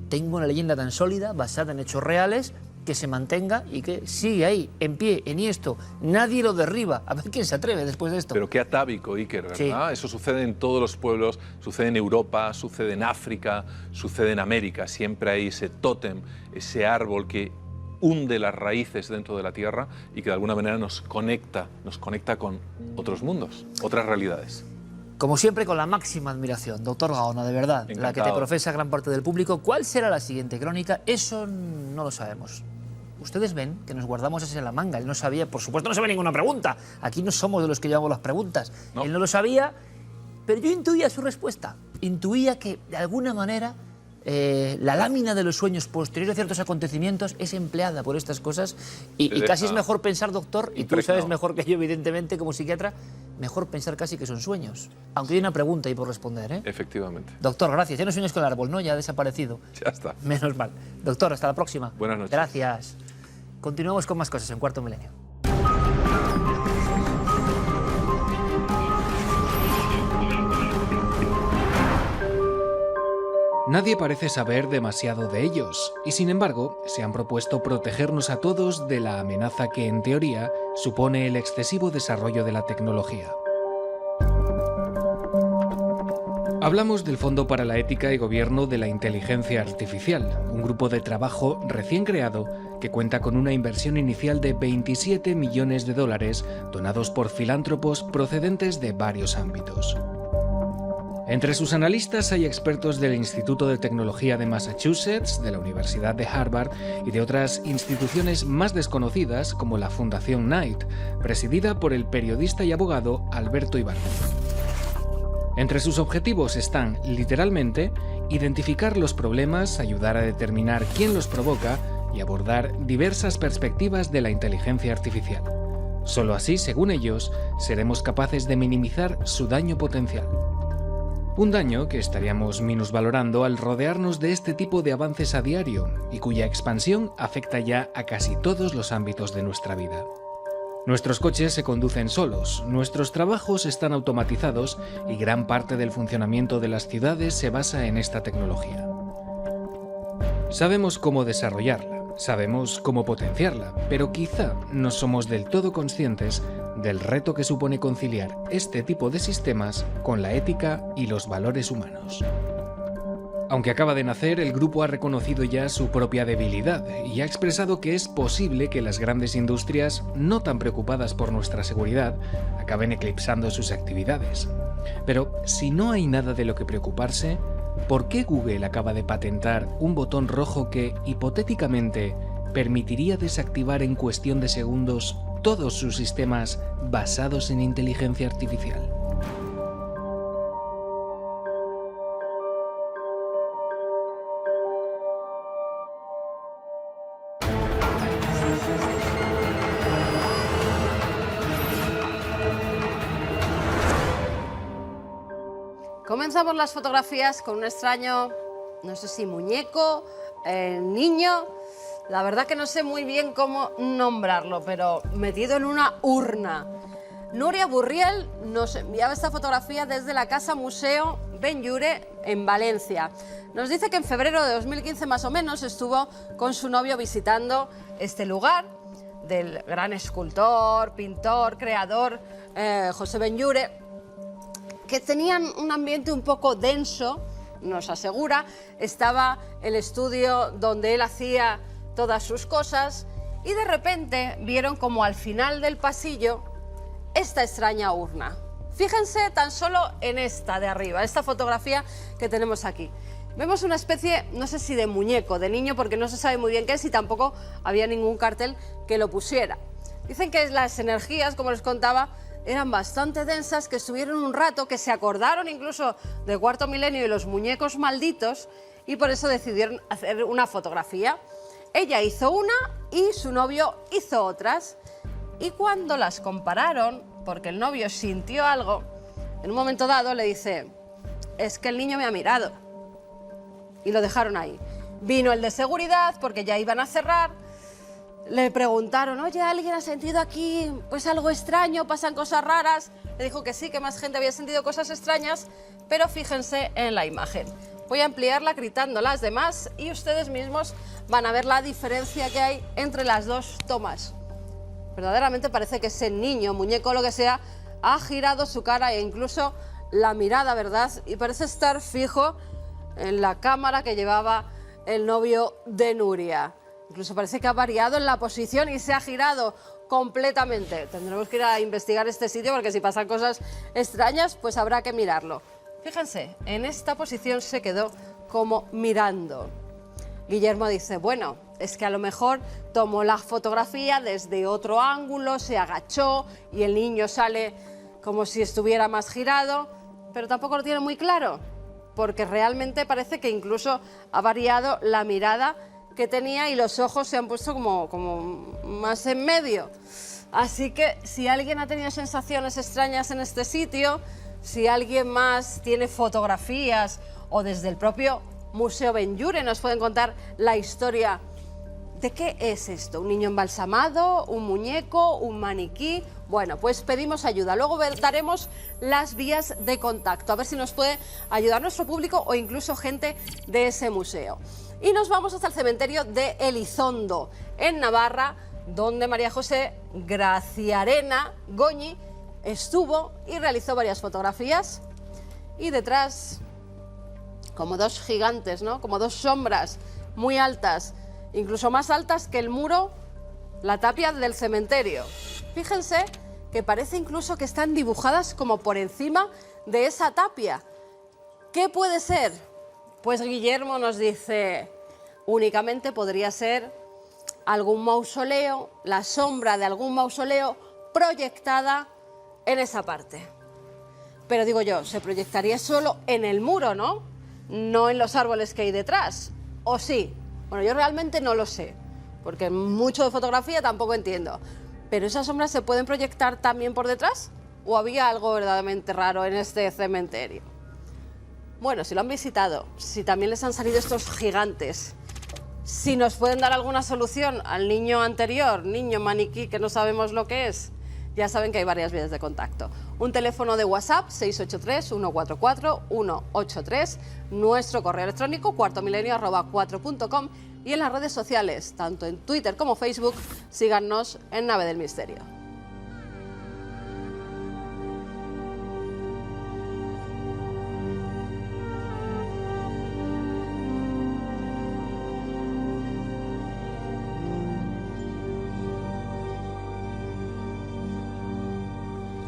tenga una leyenda tan sólida, basada en hechos reales, que se mantenga y que sigue ahí, en pie, enhiesto. Nadie lo derriba. A ver quién se atreve después de esto. Pero qué atávico, Iker, ¿verdad? Sí. Eso sucede en todos los pueblos, sucede en Europa, sucede en África, sucede en América. Siempre hay ese tótem, ese árbol que hunde las raíces dentro de la tierra y que de alguna manera nos conecta con otros mundos, otras realidades. Como siempre, con la máxima admiración, doctor Gaona, de verdad, Encantado. La que te profesa gran parte del público. ¿Cuál será la siguiente crónica? Eso no lo sabemos. Ustedes ven que nos guardamos ese en la manga. Él no sabía, por supuesto, no sabía ninguna pregunta. Aquí no somos de los que llevamos las preguntas. No. Él no lo sabía, pero yo intuía su respuesta. Intuía que, de alguna manera, la lámina de los sueños posterior a ciertos acontecimientos es empleada por estas cosas y casi es mejor pensar, doctor, y tú sabes mejor que yo, evidentemente, como psiquiatra, mejor pensar casi que son sueños. Aunque hay una pregunta ahí por responder, ¿eh? Efectivamente. Doctor, gracias. Ya no sueños con el árbol, ¿no? Ya ha desaparecido. Ya está. Menos mal. Doctor, hasta la próxima. Buenas noches. Gracias. Continuamos con más cosas en Cuarto Milenio. Nadie parece saber demasiado de ellos, y sin embargo, se han propuesto protegernos a todos de la amenaza que, en teoría, supone el excesivo desarrollo de la tecnología. Hablamos del Fondo para la Ética y Gobierno de la Inteligencia Artificial, un grupo de trabajo recién creado que cuenta con una inversión inicial de 27 millones de dólares donados por filántropos procedentes de varios ámbitos. Entre sus analistas hay expertos del Instituto de Tecnología de Massachusetts, de la Universidad de Harvard y de otras instituciones más desconocidas como la Fundación Knight, presidida por el periodista y abogado Alberto Ibáñez. Entre sus objetivos están, literalmente, identificar los problemas, ayudar a determinar quién los provoca y abordar diversas perspectivas de la inteligencia artificial. Solo así, según ellos, seremos capaces de minimizar su daño potencial. Un daño que estaríamos minusvalorando al rodearnos de este tipo de avances a diario y cuya expansión afecta ya a casi todos los ámbitos de nuestra vida. Nuestros coches se conducen solos, nuestros trabajos están automatizados y gran parte del funcionamiento de las ciudades se basa en esta tecnología. Sabemos cómo desarrollarla, sabemos cómo potenciarla, pero quizá no somos del todo conscientes del reto que supone conciliar este tipo de sistemas con la ética y los valores humanos. Aunque acaba de nacer, el grupo ha reconocido ya su propia debilidad y ha expresado que es posible que las grandes industrias, no tan preocupadas por nuestra seguridad, acaben eclipsando sus actividades. Pero si no hay nada de lo que preocuparse, ¿por qué Google acaba de patentar un botón rojo que, hipotéticamente, permitiría desactivar en cuestión de segundos todos sus sistemas basados en inteligencia artificial? Comenzamos las fotografías con un extraño, no sé si muñeco, niño, la verdad que no sé muy bien cómo nombrarlo, pero metido en una urna. Nuria Burriel nos enviaba esta fotografía desde la Casa Museo Ben-Llull en Valencia. Nos dice que en febrero de 2015 más o menos estuvo con su novio visitando este lugar del gran escultor, pintor, creador José Ben-Llull, que tenían un ambiente un poco denso, nos asegura. Estaba el estudio donde él hacía todas sus cosas y de repente vieron como al final del pasillo esta extraña urna. Fíjense tan solo en esta de arriba, esta fotografía que tenemos aquí. Vemos una especie, no sé si de muñeco, de niño, porque no se sabe muy bien qué es y tampoco había ningún cartel que lo pusiera. Dicen que las energías, como les contaba, eran bastante densas, que estuvieron un rato, que se acordaron incluso del Cuarto Milenio y los muñecos malditos y por eso decidieron hacer una fotografía. Ella hizo una y su novio hizo otras. Y cuando las compararon, porque el novio sintió algo, en un momento dado le dice: es que el niño me ha mirado. Y lo dejaron ahí. Vino el de seguridad, porque ya iban a cerrar. Le preguntaron: oye, ¿alguien ha sentido aquí pues algo extraño? ¿Pasan cosas raras? Le dijo que sí, que más gente había sentido cosas extrañas, pero fíjense en la imagen. Voy a ampliarla gritando las demás y ustedes mismos van a ver la diferencia que hay entre las dos tomas. Verdaderamente parece que ese niño, muñeco, lo que sea, ha girado su cara e incluso la mirada, ¿verdad? Y parece estar fijo en la cámara que llevaba el novio de Nuria. Incluso parece que ha variado en la posición y se ha girado completamente. Tendremos que ir a investigar este sitio porque si pasan cosas extrañas, pues habrá que mirarlo. Fíjense, en esta posición se quedó como mirando. Guillermo dice: bueno, es que a lo mejor tomó la fotografía desde otro ángulo, se agachó y el niño sale como si estuviera más girado, pero tampoco lo tiene muy claro, porque realmente parece que incluso ha variado la mirada que tenía y los ojos se han puesto como más en medio. Así que si alguien ha tenido sensaciones extrañas en este sitio, si alguien más tiene fotografías o desde el propio Museo Ben-Llull nos pueden contar la historia de qué es esto, un niño embalsamado, un muñeco, un maniquí. Bueno, pues pedimos ayuda. Luego daremos las vías de contacto, a ver si nos puede ayudar nuestro público o incluso gente de ese museo. Y nos vamos hasta el cementerio de Elizondo, en Navarra, donde María José Graciarena Goñi estuvo y realizó varias fotografías. Y detrás, como dos gigantes, ¿no? Como dos sombras muy altas, incluso más altas que el muro, la tapia del cementerio. Fíjense que parece incluso que están dibujadas como por encima de esa tapia. ¿Qué puede ser? Pues Guillermo nos dice: únicamente podría ser algún mausoleo, la sombra de algún mausoleo proyectada en esa parte. Pero digo yo, se proyectaría solo en el muro, ¿no? No en los árboles que hay detrás. ¿O sí? Bueno, yo realmente no lo sé, porque mucho de fotografía tampoco entiendo. ¿Pero esas sombras se pueden proyectar también por detrás? ¿O había algo verdaderamente raro en este cementerio? Bueno, si lo han visitado, si también les han salido estos gigantes, si nos pueden dar alguna solución al niño anterior, niño maniquí que no sabemos lo que es, ya saben que hay varias vías de contacto. Un teléfono de WhatsApp, 683-144-183, nuestro correo electrónico, cuartomilenio@4.com, y en las redes sociales, tanto en Twitter como Facebook, síganos en Nave del Misterio.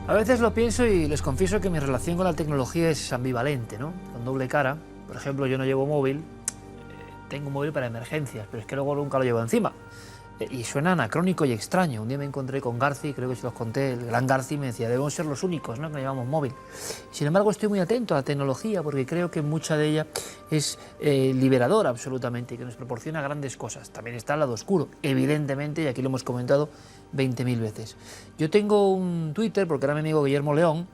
A veces lo pienso y les confieso que mi relación con la tecnología es ambivalente, ¿no? Con doble cara. Por ejemplo, yo no llevo móvil, tengo un móvil para emergencias, pero es que luego nunca lo llevo encima. Y suena anacrónico y extraño. Un día me encontré con Garci, creo que se los conté, el gran Garci me decía, debemos ser los únicos, ¿no?, que no llevamos móvil. Sin embargo, estoy muy atento a la tecnología porque creo que mucha de ella es liberadora absolutamente y que nos proporciona grandes cosas. También está el lado oscuro, evidentemente, y aquí lo hemos comentado 20.000 veces. Yo tengo un Twitter, porque era mi amigo Guillermo León,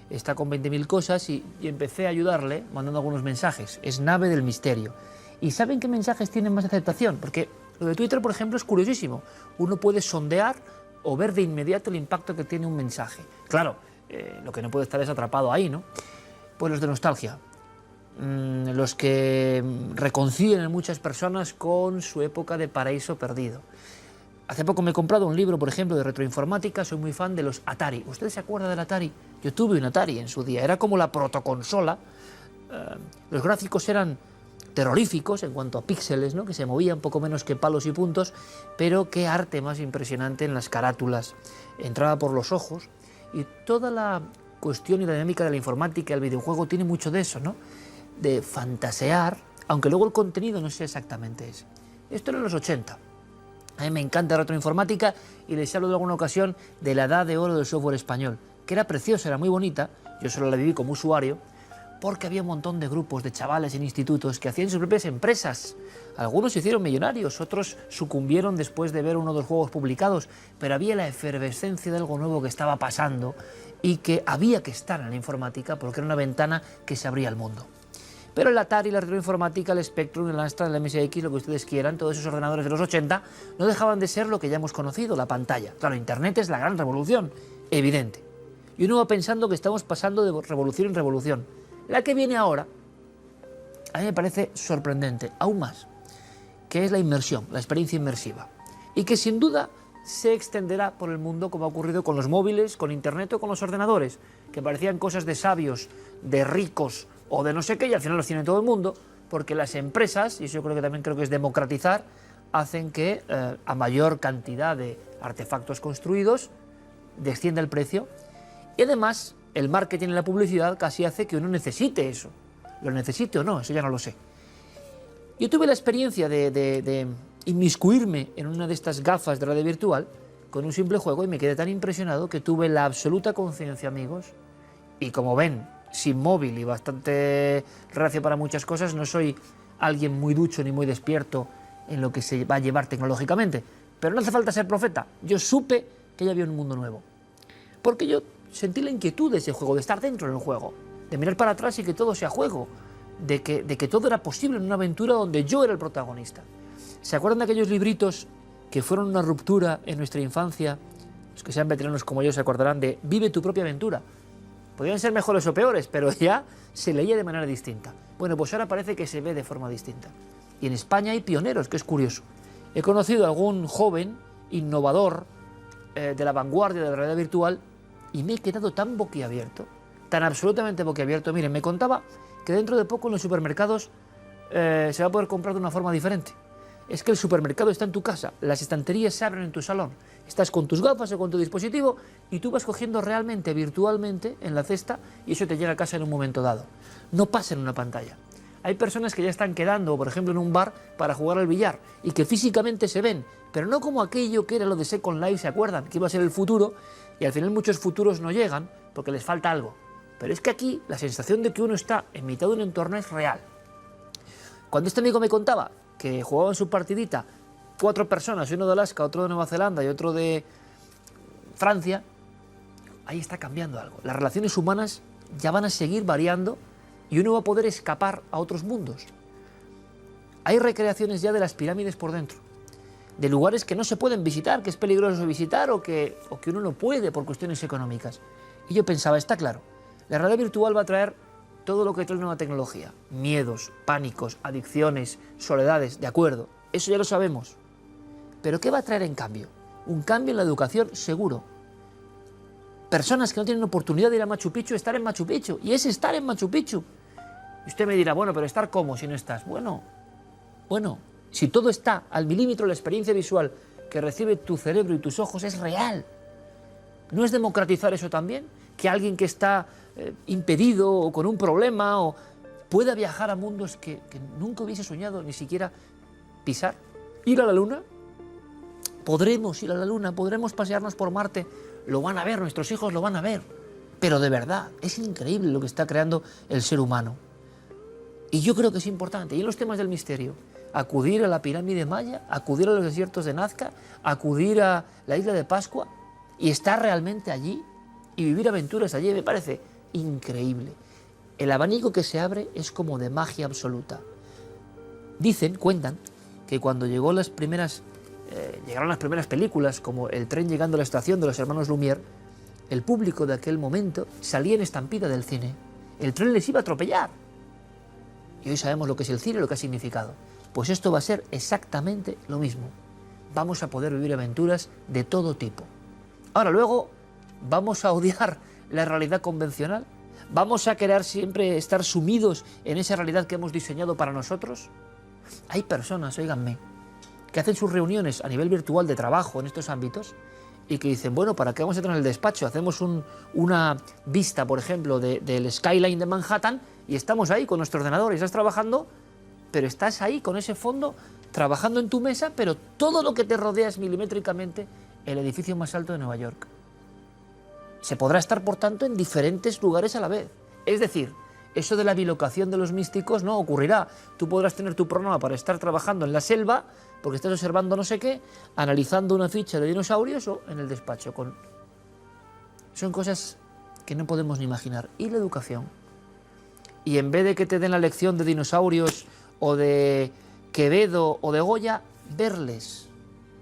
está con 20.000 cosas y empecé a ayudarle mandando algunos mensajes. Es Nave del Misterio. ¿Y saben qué mensajes tienen más aceptación? Porque lo de Twitter, por ejemplo, es curiosísimo. Uno puede sondear o ver de inmediato el impacto que tiene un mensaje. Claro, lo que no puede estar es atrapado ahí, ¿no? Pues los de nostalgia. Los que reconcilian a muchas personas con su época de paraíso perdido. Hace poco me he comprado un libro, por ejemplo, de retroinformática. Soy muy fan de los Atari. ¿Ustedes se acuerdan del Atari? Yo tuve un Atari en su día. Era como la protoconsola. Los gráficos eran terroríficos en cuanto a píxeles, ¿no?, que se movían poco menos que palos y puntos, pero qué arte más impresionante en las carátulas. Entraba por los ojos y toda la cuestión y la dinámica de la informática, el videojuego, tiene mucho de eso, ¿no?, de fantasear, aunque luego el contenido no sea exactamente ese. Esto era en los 80. A mí me encanta la retroinformática y les hablo de alguna ocasión de la edad de oro del software español, que era preciosa, era muy bonita. Yo solo la viví como usuario, porque había un montón de grupos de chavales en institutos que hacían sus propias empresas. Algunos se hicieron millonarios, otros sucumbieron después de ver uno de los juegos publicados, pero había la efervescencia de algo nuevo que estaba pasando y que había que estar en la informática porque era una ventana que se abría al mundo. Pero el Atari, la retroinformática, el Spectrum, el Amstrad, el MSX, lo que ustedes quieran, todos esos ordenadores de los 80, no dejaban de ser lo que ya hemos conocido, la pantalla. Claro, Internet es la gran revolución, evidente. Y uno va pensando que estamos pasando de revolución en revolución. La que viene ahora, a mí me parece sorprendente, aún más, que es la inmersión, la experiencia inmersiva. Y que sin duda se extenderá por el mundo como ha ocurrido con los móviles, con Internet o con los ordenadores, que parecían cosas de sabios, de ricos o de no sé qué, y al final los tiene todo el mundo, porque las empresas, y eso también creo que es democratizar, hacen que a mayor cantidad de artefactos construidos descienda el precio, y además el marketing y la publicidad casi hace que uno necesite eso. Lo necesite o no, eso ya no lo sé. Yo tuve la experiencia de inmiscuirme en una de estas gafas de realidad virtual con un simple juego y me quedé tan impresionado que tuve la absoluta conciencia, amigos, y como ven, sin móvil y bastante reacio para muchas cosas, no soy alguien muy ducho ni muy despierto en lo que se va a llevar tecnológicamente, pero no hace falta ser profeta. Yo supe que ya había un mundo nuevo, porque yo sentí la inquietud de ese juego, de estar dentro del juego, de mirar para atrás y que todo sea juego, de que todo era posible en una aventura donde yo era el protagonista. ¿Se acuerdan de aquellos libritos que fueron una ruptura en nuestra infancia? Los que sean veteranos como yo se acordarán de Vive tu propia aventura. Podrían ser mejores o peores, pero ya se leía de manera distinta. Bueno, pues ahora parece que se ve de forma distinta. Y en España hay pioneros, que es curioso. He conocido a algún joven innovador de la vanguardia de la realidad virtual y me he quedado tan boquiabierto, tan absolutamente boquiabierto. Miren, me contaba que dentro de poco en los supermercados se va a poder comprar de una forma diferente. Es que el supermercado está en tu casa, las estanterías se abren en tu salón, estás con tus gafas o con tu dispositivo y tú vas cogiendo realmente, virtualmente, en la cesta y eso te llega a casa en un momento dado. No pasa en una pantalla. Hay personas que ya están quedando, por ejemplo, en un bar para jugar al billar y que físicamente se ven, pero no como aquello que era lo de Second Life, ¿se acuerdan? Que iba a ser el futuro y al final muchos futuros no llegan porque les falta algo. Pero es que aquí la sensación de que uno está en mitad de un entorno es real. Cuando este amigo me contaba que jugaban su partidita 4 personas, uno de Alaska, otro de Nueva Zelanda y otro de Francia, ahí está cambiando algo. Las relaciones humanas ya van a seguir variando y uno va a poder escapar a otros mundos. Hay recreaciones ya de las pirámides por dentro, de lugares que no se pueden visitar, que es peligroso visitar o que uno no puede por cuestiones económicas. Y yo pensaba, está claro, la realidad virtual va a traer todo lo que trae la nueva tecnología. Miedos, pánicos, adicciones, soledades, de acuerdo, eso ya lo sabemos. Pero ¿qué va a traer en cambio? Un cambio en la educación seguro. Personas que no tienen oportunidad de ir a Machu Picchu, estar en Machu Picchu, y es estar en Machu Picchu. Y usted me dirá, bueno, pero ¿estar cómo si no estás? Bueno, si todo está al milímetro, la experiencia visual que recibe tu cerebro y tus ojos es real. ¿No es democratizar eso también? Que alguien que está impedido o con un problema o pueda viajar a mundos que nunca hubiese soñado ni siquiera pisar. ¿Ir a la Luna? Podremos ir a la Luna, podremos pasearnos por Marte, lo van a ver, nuestros hijos lo van a ver. Pero de verdad, es increíble lo que está creando el ser humano. Y yo creo que es importante. Y en los temas del misterio, acudir a la pirámide maya, acudir a los desiertos de Nazca, acudir a la isla de Pascua y estar realmente allí y vivir aventuras allí, me parece increíble. El abanico que se abre es como de magia absoluta. Cuentan, que cuando llegaron las primeras películas, como El tren llegando a la estación de los hermanos Lumière, el público de aquel momento salía en estampida del cine. El tren les iba a atropellar. Y hoy sabemos lo que es el cine y lo que ha significado. Pues esto va a ser exactamente lo mismo. Vamos a poder vivir aventuras de todo tipo. Ahora, luego, ¿vamos a odiar la realidad convencional? ¿Vamos a querer siempre estar sumidos en esa realidad que hemos diseñado para nosotros? Hay personas, óiganme, que hacen sus reuniones a nivel virtual de trabajo en estos ámbitos y que dicen, bueno, ¿para qué vamos a entrar en el despacho? Hacemos una vista, por ejemplo, del skyline de Manhattan y estamos ahí con nuestro ordenador y estás trabajando, pero estás ahí con ese fondo, trabajando en tu mesa, pero todo lo que te rodea es milimétricamente el edificio más alto de Nueva York. Se podrá estar, por tanto, en diferentes lugares a la vez. Es decir, eso de la bilocación de los místicos no ocurrirá. Tú podrás tener tu programa para estar trabajando en la selva, porque estás observando no sé qué, analizando una ficha de dinosaurios o en el despacho. Son cosas que no podemos ni imaginar. Y la educación. Y en vez de que te den la lección de dinosaurios o de Quevedo o de Goya, verles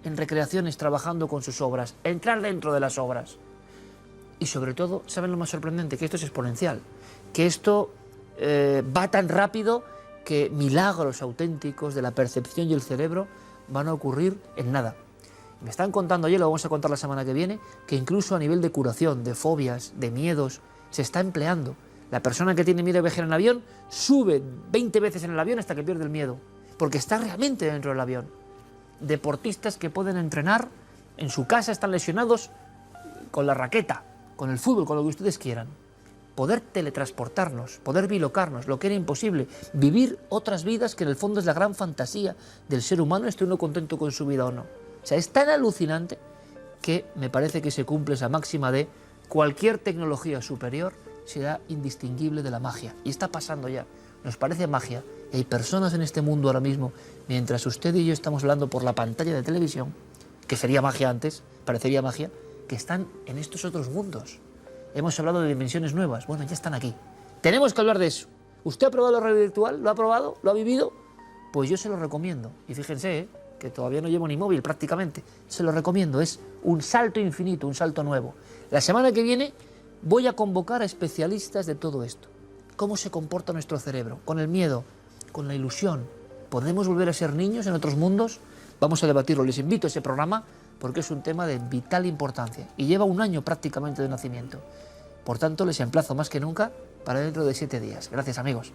en recreaciones trabajando con sus obras, entrar dentro de las obras. Y sobre todo, ¿saben lo más sorprendente? Que esto es exponencial, que esto va tan rápido que milagros auténticos de la percepción y el cerebro van a ocurrir en nada. Me están contando ayer, lo vamos a contar la semana que viene, que incluso a nivel de curación, de fobias, de miedos, se está empleando. La persona que tiene miedo de viajar en avión sube 20 veces en el avión hasta que pierde el miedo, porque está realmente dentro del avión. Deportistas que pueden entrenar en su casa, están lesionados con la raqueta, con el fútbol, con lo que ustedes quieran. Poder teletransportarnos, poder bilocarnos, lo que era imposible, vivir otras vidas que en el fondo es la gran fantasía del ser humano, esté uno contento con su vida o no. O sea, es tan alucinante que me parece que se cumple esa máxima de cualquier tecnología superior será indistinguible de la magia. Y está pasando ya. Nos parece magia. Y hay personas en este mundo ahora mismo, mientras usted y yo estamos hablando por la pantalla de televisión, que sería magia antes, parecería magia, que están en estos otros mundos. Hemos hablado de dimensiones nuevas. Bueno, ya están aquí. Tenemos que hablar de eso. ¿Usted ha probado la realidad virtual? ¿Lo ha probado? ¿Lo ha vivido? Pues yo se lo recomiendo. Y fíjense, que todavía no llevo ni móvil prácticamente. Se lo recomiendo. Es un salto infinito, un salto nuevo. La semana que viene voy a convocar a especialistas de todo esto. ¿Cómo se comporta nuestro cerebro? Con el miedo, con la ilusión. ¿Podemos volver a ser niños en otros mundos? Vamos a debatirlo. Les invito a ese programa porque es un tema de vital importancia y lleva un año prácticamente de nacimiento. Por tanto, les emplazo más que nunca para dentro de 7 días. Gracias, amigos.